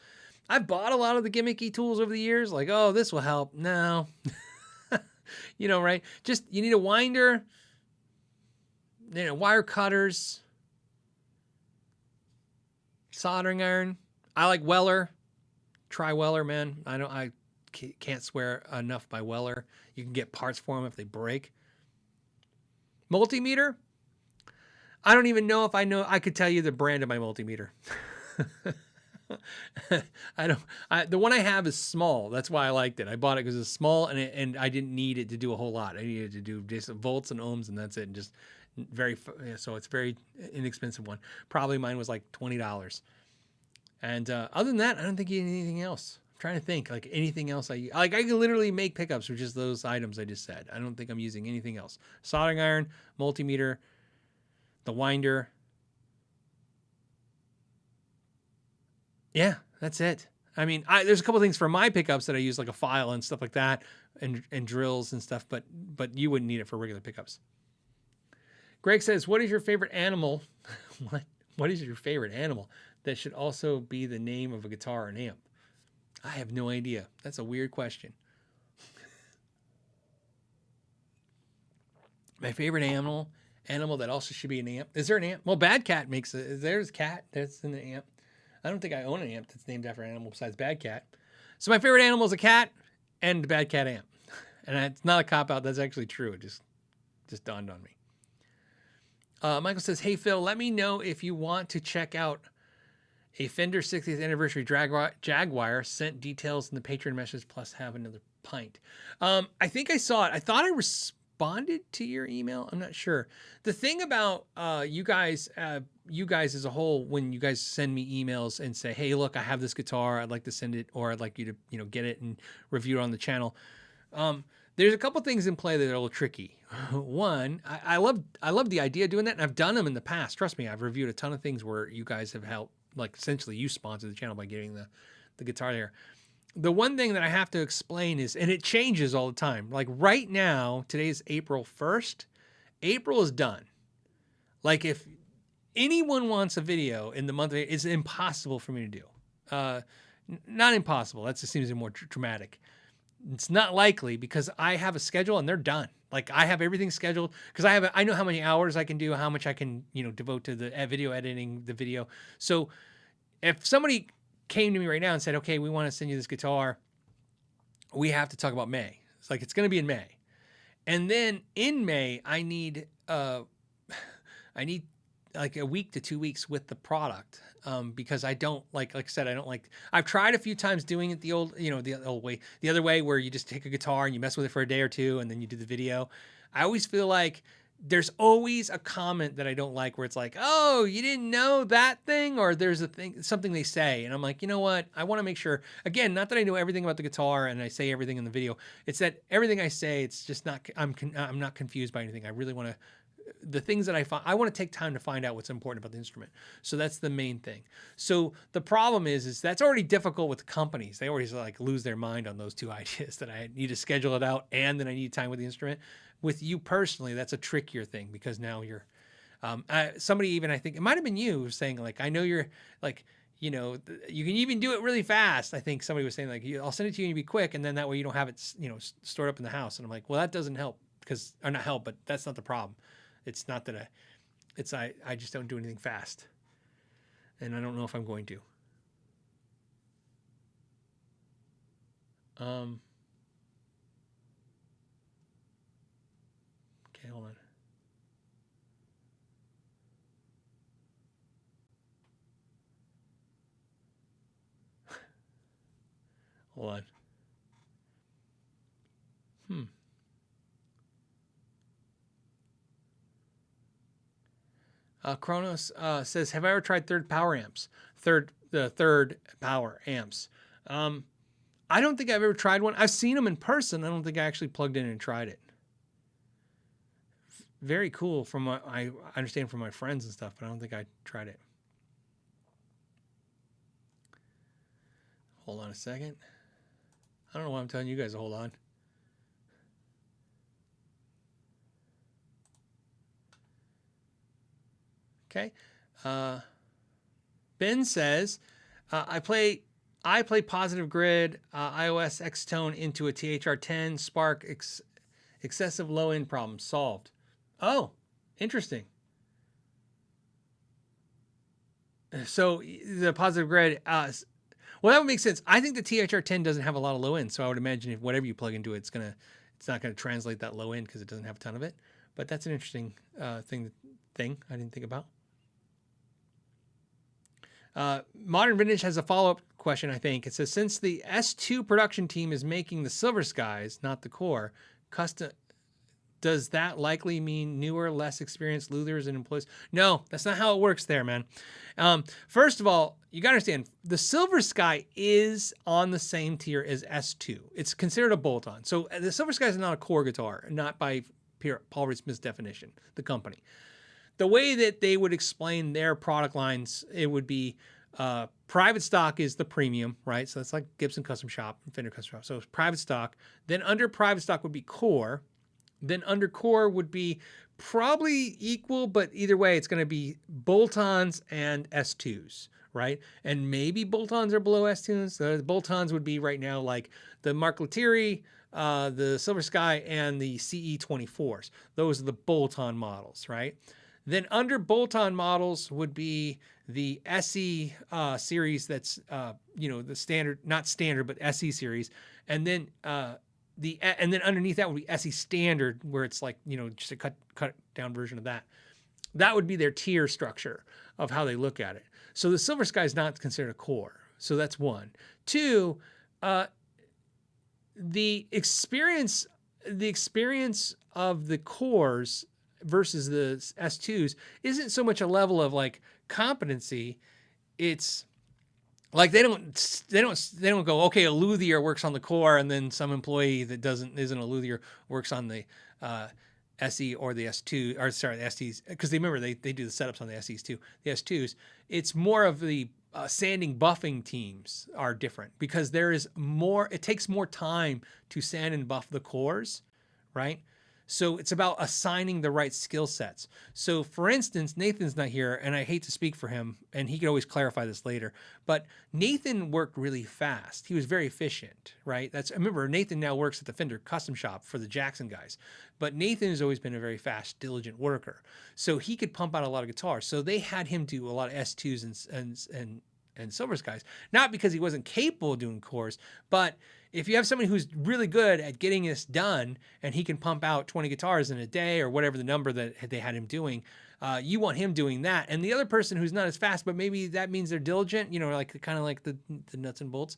A: I've bought a lot of the gimmicky tools over the years, like, oh, this will help. No. Right? Just, you need a winder, wire cutters, soldering iron. I like Weller. Try Weller, man. I can't swear enough by Weller. You can get parts for them if they break. Multimeter. I don't even know if I could tell you the brand of my multimeter. The one I have is small. That's why I liked it. I bought it because it's small and I didn't need it to do a whole lot. I needed to do just volts and ohms and that's it. And just so it's a very inexpensive one. Probably mine was like $20. And other than that, I don't think you need anything else. I'm trying to think like anything else. I can literally make pickups with just those items I just said. I don't think I'm using anything else. Soldering iron, multimeter, the winder. Yeah, that's it. I mean, there's a couple things for my pickups that I use, like a file and stuff like that, and drills and stuff, but you wouldn't need it for regular pickups. Greg says, what is your favorite animal? What is your favorite animal that should also be the name of a guitar or an amp? I have no idea. That's a weird question. My favorite animal that also should be an amp. Is there an amp? Well, Bad Cat makes it. There's Cat. That's an amp. I don't think I own an amp that's named after an animal besides Bad Cat. So my favorite animal is a cat and the Bad Cat amp. And it's not a cop-out. That's actually true. It just dawned on me. Michael says, hey, Phil, let me know if you want to check out a Fender 60th anniversary Jaguar. Sent details in the Patreon message plus have another pint. I think I saw it. I thought I responded to your email. I'm not sure. The thing about you guys as a whole, when you guys send me emails and say, hey, look, I have this guitar, I'd like to send it, or I'd like you to get it and review it on the channel. There's a couple things in play that are a little tricky. One, I love the idea of doing that, and I've done them in the past. Trust me, I've reviewed a ton of things where you guys have helped, like essentially you sponsored the channel by getting the guitar there. The one thing that I have to explain is, and it changes all the time. Like right now, today's April 1st. April is done. Like if anyone wants a video in the month of April, it's impossible for me to do. Not impossible. That just seems more dramatic. It's not likely because I have a schedule and they're done. Like I have everything scheduled because I know how many hours I can do, how much I can, devote to the video editing, the video. So if somebody came to me right now and said, okay, we want to send you this guitar, we have to talk about May. It's like, it's going to be in May. And then in May, I need like a week to 2 weeks with the product. Because I don't like I said, I've tried a few times doing it the old way, the other way where you just take a guitar and you mess with it for a day or two and then you do the video. I always feel like there's always a comment that I don't like where it's like, oh, you didn't know that thing, or there's something they say. And I'm like, you know what? I want to make sure, again, not that I know everything about the guitar and I say everything in the video. It's that everything I say, it's just not, I'm not confused by anything. I really want to, the things that I want to take time to find out what's important about the instrument. So that's the main thing. So the problem is that's already difficult with companies. They always lose their mind on those two ideas, that I need to schedule it out and then I need time with the instrument. With you personally, that's a trickier thing because now you're, somebody even, I think it might've been you saying I know you're you can even do it really fast. I think somebody was saying I'll send it to you and you be quick. And then that way you don't have it, stored up in the house. And I'm like, well, that doesn't help or not help, but that's not the problem. It's not that I just don't do anything fast. And I don't know if I'm going to. Okay, hold on. Hold on. Kronos says, have I ever tried third power amps? The third power amps. I don't think I've ever tried one. I've seen them in person. I don't think I actually plugged in and tried it. Very cool from what I understand from my friends and stuff, but I don't think I tried it. Hold on a second. I don't know why I'm telling you guys to hold on. Okay. Ben says, I play Positive Grid iOS X-Tone into a THR10 Spark excessive low end problem solved. Oh, interesting. So the Positive Grid, well, that would make sense. I think the THR10 doesn't have a lot of low end, so I would imagine if whatever you plug into it, it's not gonna translate that low end because it doesn't have a ton of it. But that's an interesting thing I didn't think about. Modern Vintage has a follow-up question, I think. It says, since the S2 production team is making the Silver Skies, not the Core, custom, does that likely mean newer, less experienced luthiers and employees? No, that's not how it works there, man. First of all, you got to understand, the Silver Sky is on the same tier as S2. It's considered a bolt-on. So the Silver Sky is not a Core guitar, not by Paul Reed Smith's definition, the company. The way that they would explain their product lines, it would be private stock is the premium, right? So that's like Gibson Custom Shop and Fender Custom Shop. So it's private stock. Then under private stock would be Core. Then under Core would be probably equal, but either way, it's going to be bolt-ons and S2s, right? And maybe bolt-ons are below S2s. The bolt-ons would be right now like the Mark Lettieri, the Silver Sky, and the CE24s. Those are the bolt-on models, right? Then under bolt-on models would be the SE series. That's the standard, not standard, but SE series, and then and then underneath that would be SE standard, where it's like just a cut down version of that. That would be their tier structure of how they look at it. So the Silver Sky is not considered a Core. So that's one. Two, the experience of the Cores versus the S2s isn't so much a level of like competency. It's like they don't go, okay, a luthier works on the Core, and then some employee that isn't a luthier works on the SE or the S2, or sorry, the STs, because remember they do the setups on the SEs too. The S2s, it's more of the sanding buffing teams are different because it takes more time to sand and buff the cores, right? So it's about assigning the right skill sets. So for instance, Nathan's not here, and I hate to speak for him, and he could always clarify this later, but Nathan worked really fast. He was very efficient, right? Remember, Nathan now works at the Fender Custom Shop for the Jackson guys, but Nathan has always been a very fast, diligent worker. So he could pump out a lot of guitars. So they had him do a lot of S2s and Silver Skies, not because he wasn't capable of doing cores, but if you have somebody who's really good at getting this done and he can pump out 20 guitars in a day or whatever the number that they had him doing, you want him doing that. And the other person who's not as fast, but maybe that means they're diligent, like kind of like the nuts and bolts.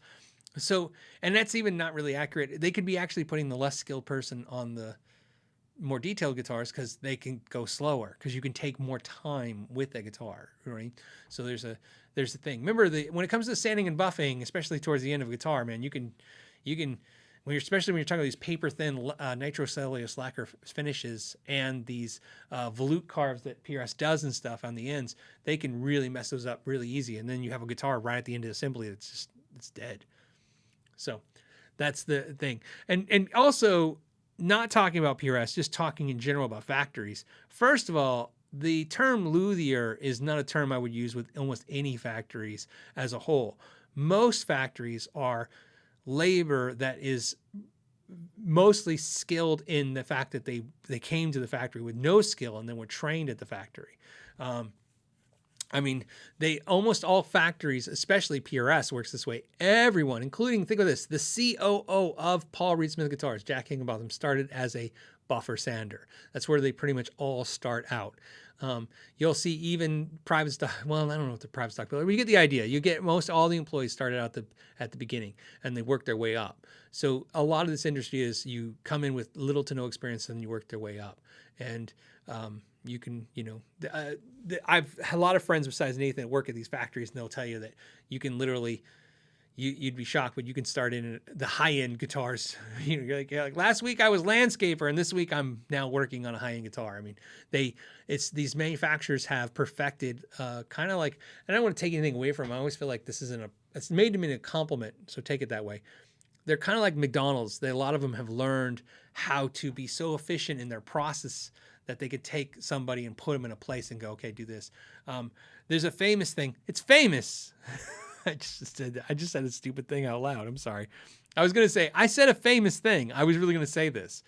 A: So, and that's even not really accurate. They could be actually putting the less skilled person on the more detailed guitars because they can go slower because you can take more time with the guitar, right? So there's a thing. Remember, when it comes to sanding and buffing, especially towards the end of a guitar, man, you can especially when you're talking about these paper thin nitrocellulose lacquer finishes and these volute carves that PRS does and stuff on the ends, they can really mess those up really easy. And then you have a guitar right at the end of the assembly it's dead. So that's the thing. And also, not talking about PRS, just talking in general about factories. First of all, the term luthier is not a term I would use with almost any factories as a whole. Most factories are labor that is mostly skilled in the fact that they came to the factory with no skill and then were trained at the factory. Almost all factories, especially PRS, works this way. Everyone, including, think of this, the COO of Paul Reed Smith Guitars, Jack Higginbotham, started as a buffer sander. That's where they pretty much all start out. You'll see even private stock. Well, I don't know if the private stock, but you get the idea. You get all the employees started out at the beginning and they work their way up. So a lot of this industry is you come in with little to no experience and you work their way up. And you can, I've had a lot of friends besides Nathan that work at these factories, and they'll tell you that you can literally, you'd be shocked, but you can start in the high-end guitars. You're like, last week I was landscaper, and this week I'm now working on a high-end guitar. I mean, these manufacturers have perfected kind of like, and I don't want to take anything away from them. I always feel like it's made them in a compliment, so take it that way. they're kind of like McDonald's. A lot of them have learned how to be so efficient in their process that they could take somebody and put them in a place and go, okay, do this. There's a famous thing. It's famous. I just said a stupid thing out loud. I'm sorry. I was going to say, I said a famous thing. I was really going to say this.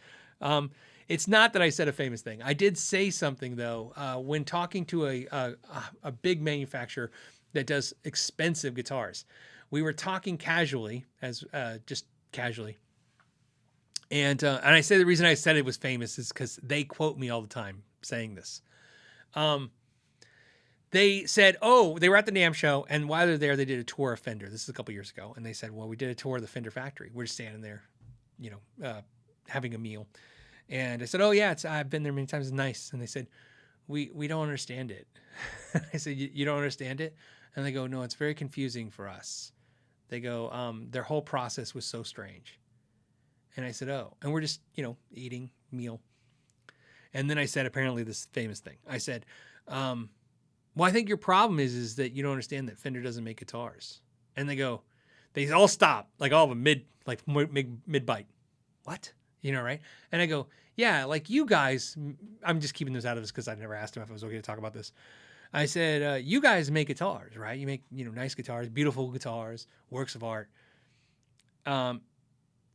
A: It's not that I said a famous thing. I did say something though, when talking to a big manufacturer that does expensive guitars. We were talking casually, just casually. And I say the reason I said it was famous is because they quote me all the time saying this. They said, oh, they were at the NAMM show, and while they're there, they did a tour of Fender. This is a couple years ago. And they said, well, we did a tour of the Fender factory. We're just standing there, having a meal. And I said, oh, yeah, I've been there many times. It's nice. And they said, we don't understand it. I said, you don't understand it? And they go, no, it's very confusing for us. They go, their whole process was so strange. And I said, oh, and we're just, eating meal. And then I said, apparently this famous thing. I said, well, I think your problem is that you don't understand that Fender doesn't make guitars. And they all stop, like all of them mid bite. What? Right? And I go, yeah, like you guys, I'm just keeping this out of this because I never asked him if it was okay to talk about this. I said, you guys make guitars, right? You make, nice guitars, beautiful guitars, works of art.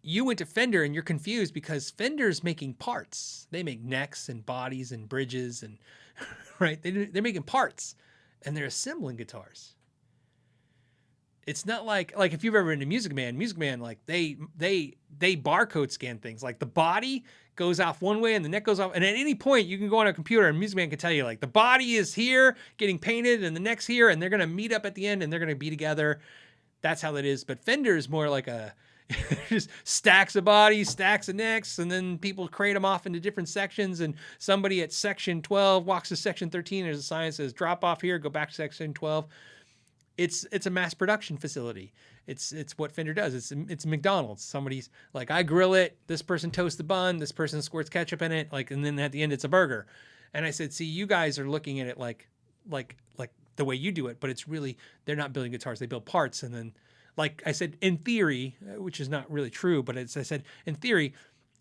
A: You went to Fender and you're confused because Fender's making parts. They make necks and bodies and bridges and right. They're making parts and they're assembling guitars. It's not like if you've ever been to Music Man, like they barcode scan things. Like the body goes off one way and the neck goes off. And at any point you can go on a computer and Music Man can tell you like the body is here getting painted and the neck's here and they're going to meet up at the end and they're going to be together. That's how that is. But Fender is more like just stacks of bodies, stacks of necks, and then people crate them off into different sections. And somebody at section 12 walks to section 13. There's a sign that says drop off here, go back to section 12. It's a mass production facility. It's what Fender does. It's McDonald's. Somebody's like, I grill it. This person toasts the bun. This person squirts ketchup in it. And then at the end it's a burger. And I said, see, you guys are looking at it like the way you do it, but it's really, they're not building guitars. They build parts. And then, like I said, in theory, which is not really true, but as I said, in theory,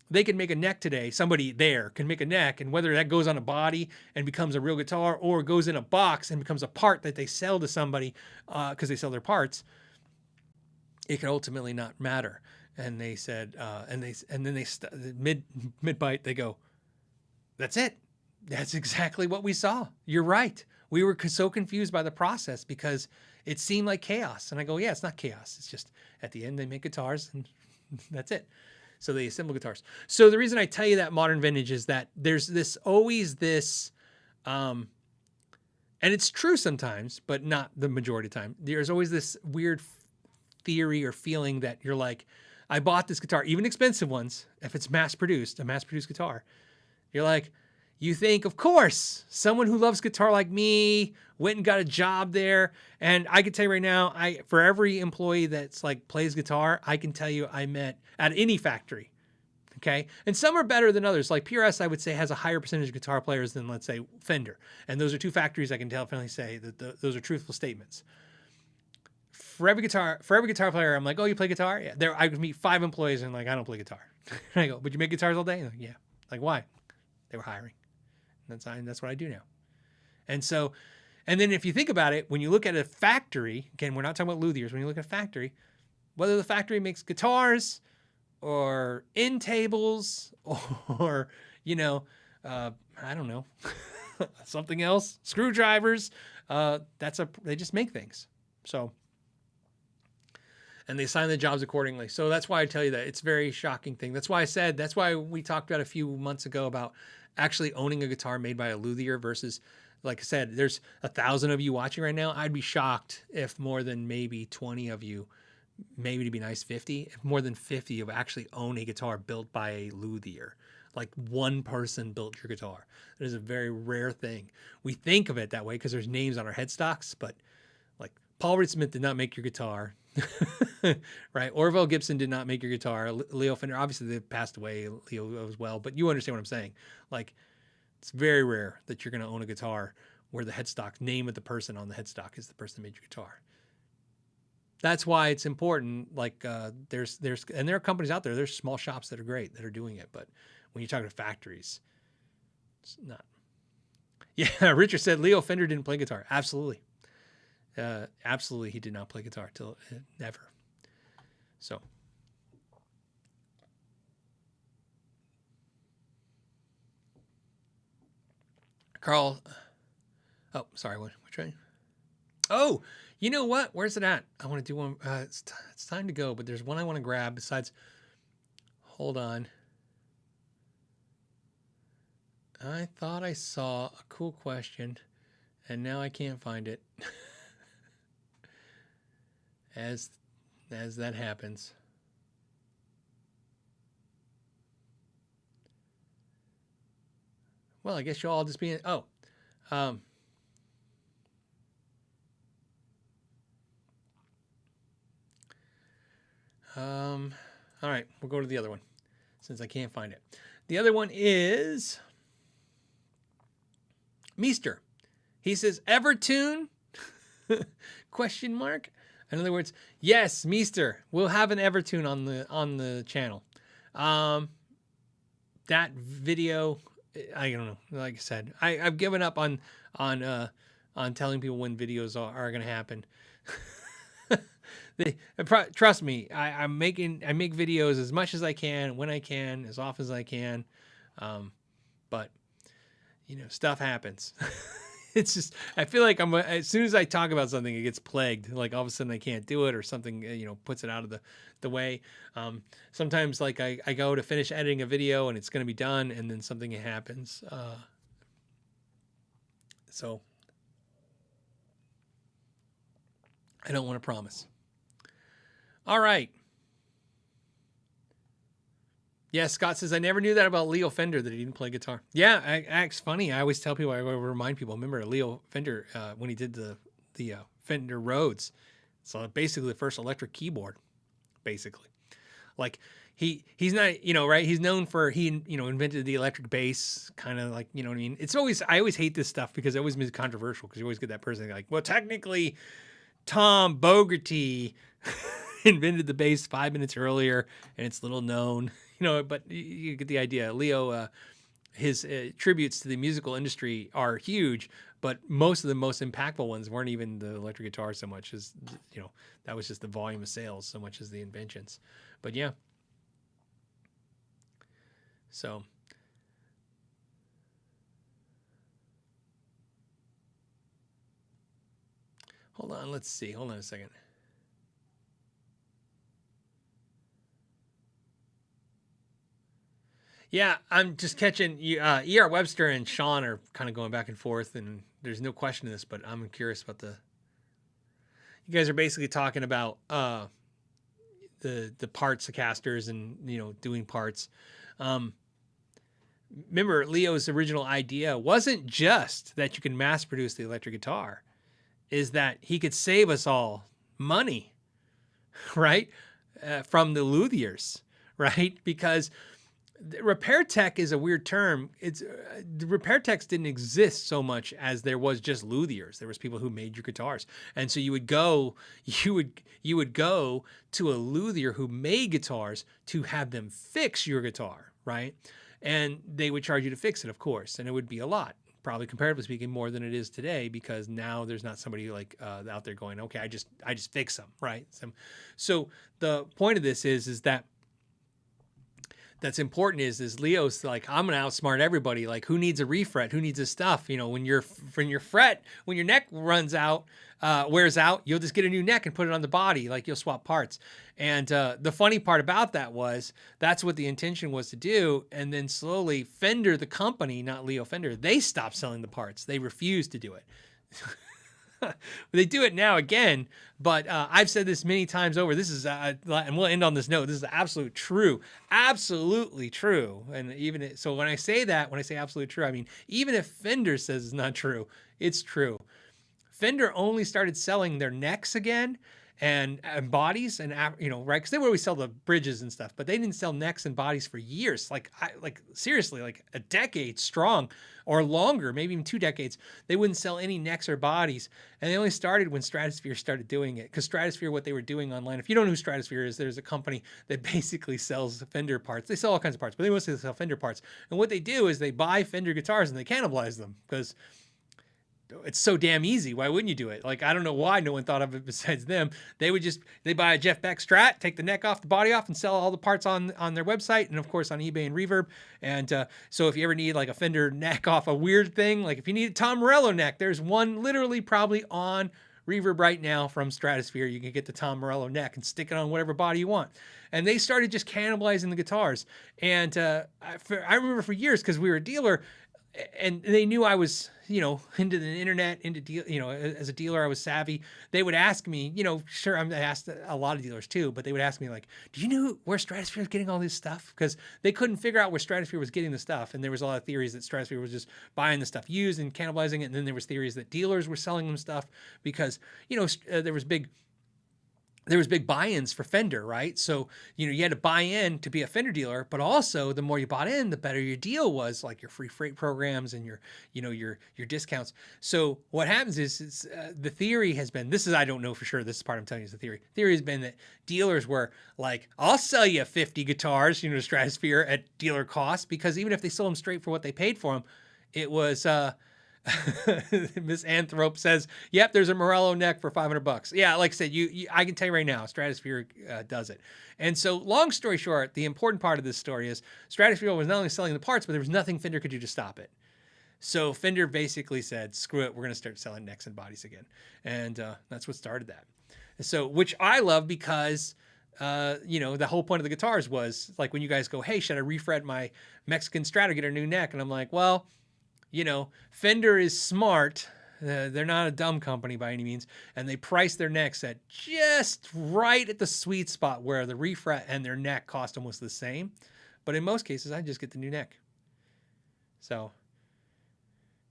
A: they can make a neck today. Somebody there can make a neck, and whether that goes on a body and becomes a real guitar or goes in a box and becomes a part that they sell to somebody because they sell their parts, it can ultimately not matter. And they said, mid bite, they go, that's it. That's exactly what we saw. You're right. We were so confused by the process because it seemed like chaos. And I go, yeah, it's not chaos. It's just at the end they make guitars and that's it. So they assemble guitars. So the reason I tell you that modern vintage is that there's always this, and it's true sometimes, but not the majority of the time. There's always this weird theory or feeling that you're like, I bought this guitar, even expensive ones, if it's mass-produced, a mass-produced guitar, you're like, you think, of course, someone who loves guitar like me went and got a job there. And I can tell you right now, for every employee that's like plays guitar, I can tell you I met at any factory. Okay. And some are better than others. Like PRS, I would say, has a higher percentage of guitar players than, let's say, Fender. And those are two factories I can definitely say that those are truthful statements. For every guitar player, I'm like, oh, you play guitar? Yeah. I would meet 5 employees and like, I don't play guitar. And I go, but you make guitars all day? Like, yeah. Like, why? They were hiring. That's what I do now. And so, and then if you think about it, when you look at a factory, again, we're not talking about luthiers. When you look at a factory, whether the factory makes guitars or end tables or, I don't know, something else, screwdrivers, they just make things. So, and they assign the jobs accordingly. So that's why I tell you that it's a very shocking thing. That's why we talked about a few months ago about actually owning a guitar made by a luthier versus, like I said, there's 1,000 of you watching right now. I'd be shocked if more than maybe 20 of you, maybe to be nice, 50, if more than 50 of actually own a guitar built by a luthier. Like one person built your guitar. It is a very rare thing. We think of it that way because there's names on our headstocks, but like Paul Reed Smith did not make your guitar. Right? Orville Gibson did not make your guitar. Leo Fender, obviously they passed away, Leo as well, but you understand what I'm saying. Like, it's very rare that you're going to own a guitar where the headstock name of the person on the headstock is the person that made your guitar. That's why it's important. Like and there are companies out there. There's small shops that are great that are doing it, but when you talk to factories, it's not. Yeah, Richard said Leo Fender didn't play guitar. Absolutely, absolutely, he did not play guitar till never. So. Carl, oh, sorry, which one? Oh, you know what? Where's it at? I want to do one. It's time to go, but there's one I want to grab besides. Hold on. I thought I saw a cool question, and now I can't find it. as that happens. Well, I guess you'll all just be all right, we'll go to the other one since I can't find it. The other one is Meester. He says, Evertune? Question mark. In other words, yes, Meester. We'll have an Evertune on the channel. That video, I don't know. Like I said, I've given up on telling people when videos are going to happen. Trust me, I make videos as much as I can, when I can, as often as I can. But you know, stuff happens. It's just, I feel like as soon as I talk about something, it gets plagued. Like all of a sudden I can't do it, or something, you know, puts it out of the way. Sometimes like I go to finish editing a video and it's going to be done, and then something happens. So I don't want to promise. All right. Yeah, Scott says, I never knew that about Leo Fender, that he didn't play guitar. Yeah, it's funny. I always tell people, I remind people, remember Leo Fender, when he did the Fender Rhodes. So basically the first electric keyboard, basically. Like he's not, you know, right? He's known for, invented the electric bass, kind of like, you know what I mean? I always hate this stuff because it always means controversial, because you always get that person like, well, technically Tom Bogarty invented the bass 5 minutes earlier and it's little known. But you get the idea. Leo, his tributes to the musical industry are huge, but most of the most impactful ones weren't even the electric guitar so much as, that was just the volume of sales so much as the inventions. But yeah. So. Hold on, let's see. Hold on a second. Yeah, I'm just catching E.R. Webster and Sean are kind of going back and forth, and there's no question to this, but I'm curious about you guys are basically talking about the parts, the casters, and doing parts. Remember, Leo's original idea wasn't just that you can mass produce the electric guitar, is that he could save us all money, right? From the luthiers, right? Because repair tech is a weird term. The repair techs didn't exist so much as there was just luthiers. There was people who made your guitars, and so you would go to a luthier who made guitars to have them fix your guitar, right? And they would charge you to fix it, of course, and it would be a lot, probably comparatively speaking, more than it is today, because now there's not somebody like out there going, okay, I just fix them, right? So the point of this is that. That's important is Leo's like, I'm gonna outsmart everybody. Like, who needs a refret? Who needs this stuff? When your neck runs out, wears out, you'll just get a new neck and put it on the body. Like, you'll swap parts. And the funny part about that was that's what the intention was to do. And then slowly Fender, the company, not Leo Fender, they stopped selling the parts. They refused to do it. They do it now again, but I've said this many times over. This is, and we'll end on this note. This is absolutely true, absolutely true. And so when I say absolutely true, I mean, even if Fender says it's not true, it's true. Fender only started selling their necks again and bodies and you know, right, because they would always sell the bridges and stuff, but they didn't sell necks and bodies for years, like seriously, like a decade strong or longer, maybe even 2 decades. They wouldn't sell any necks or bodies, and they only started when Stratosphere started doing it. Because Stratosphere, what they were doing online, if you don't know who Stratosphere is, there's a company that basically sells Fender parts. They sell all kinds of parts, but they mostly sell Fender parts. And what they do is they buy Fender guitars and they cannibalize them, because it's so damn easy. Why wouldn't you do it? Like, I don't know why no one thought of it besides them. They buy a Jeff Beck Strat, take the neck off, the body off, and sell all the parts on their website, and of course on eBay and Reverb. And so if you ever need like a Fender neck off a weird thing, like if you need a Tom Morello neck, there's one literally probably on Reverb right now from Stratosphere. You can get the Tom Morello neck and stick it on whatever body you want. And they started just cannibalizing the guitars. And I remember for years, because we were a dealer, and they knew I was, you know, into the internet, into deal, you know, as a dealer, I was savvy. They would ask me, you know, sure, I asked a lot of dealers too, but they would ask me like, do you know where Stratosphere was getting all this stuff? Because they couldn't figure out where Stratosphere was getting the stuff. And there was a lot of theories that Stratosphere was just buying the stuff used and cannibalizing it. And then there was theories that dealers were selling them stuff because, you know, there was big buy-ins for Fender, right? So, you know, you had to buy in to be a Fender dealer, but also the more you bought in, the better your deal was, like your free freight programs and your, you know, your discounts. So what happens is the theory has been, this is, I don't know for sure, this is part I'm telling you is the theory. Theory has been that dealers were like, I'll sell you 50 guitars, you know, Stratosphere at dealer cost, because even if they sold them straight for what they paid for them, it was, Miss Anthrope says, yep, there's a Morello neck for $500. Yeah, like I said, I can tell you right now, Stratosphere does it. And so long story short, the important part of this story is Stratosphere was not only selling the parts, but there was nothing Fender could do to stop it. So Fender basically said, screw it, we're going to start selling necks and bodies again. And that's what started that. So, which I love, because you know, the whole point of the guitars was like when you guys go, hey, should I refret my Mexican Strat or get a new neck? And I'm like, well, you know, Fender is smart. They're not a dumb company by any means. And they price their necks at just right at the sweet spot where the refret and their neck cost almost the same. But in most cases, I just get the new neck. So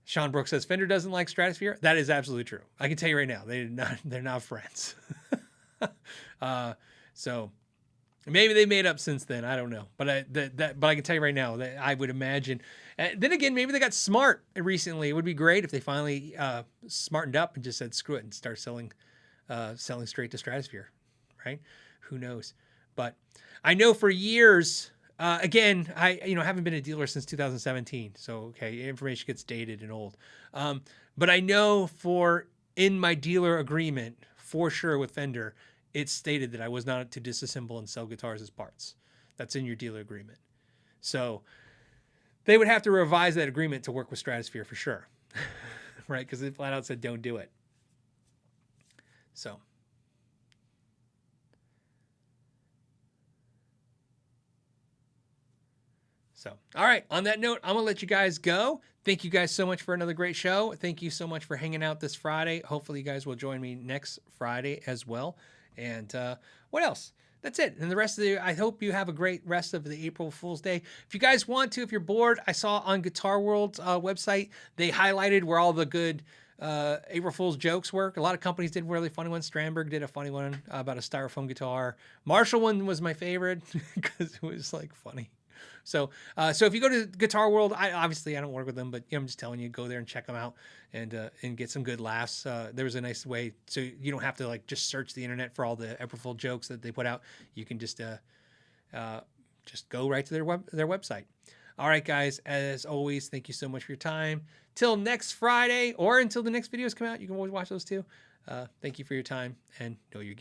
A: Sean Brooks says, Fender doesn't like Stratosphere. That is absolutely true. I can tell you right now, they're not friends. So maybe they made up since then. I don't know. But I can tell you right now that I would imagine. Then again, maybe they got smart recently. It would be great if they finally smartened up and just said, screw it, and start selling straight to Stratosphere, right? Who knows? But I know for years, again, I haven't been a dealer since 2017. So, okay, information gets dated and old. But I know in my dealer agreement, for sure with Fender, it's stated that I was not to disassemble and sell guitars as parts. That's in your dealer agreement. So they would have to revise that agreement to work with Stratosphere for sure, right? Because they flat out said, don't do it. So. All right, on that note, I'm going to let you guys go. Thank you guys so much for another great show. Thank you so much for hanging out this Friday. Hopefully you guys will join me next Friday as well. And what else? That's it. And the rest of I hope you have a great rest of the April Fool's Day. If you guys want to, if you're bored, I saw on Guitar World's website, they highlighted where all the good April Fool's jokes were. A lot of companies did really funny ones. Strandberg did a funny one about a styrofoam guitar. Marshall one was my favorite because it was like funny. So if you go to Guitar World, I don't work with them, but I'm just telling you, go there and check them out and get some good laughs. There was a nice way, so you don't have to like just search the internet for all the April Fool jokes that they put out. You can just go right to their website. All right, guys, as always, thank you so much for your time. Till next Friday, or until the next videos come out, you can always watch those too. Thank you for your time, and know your gear.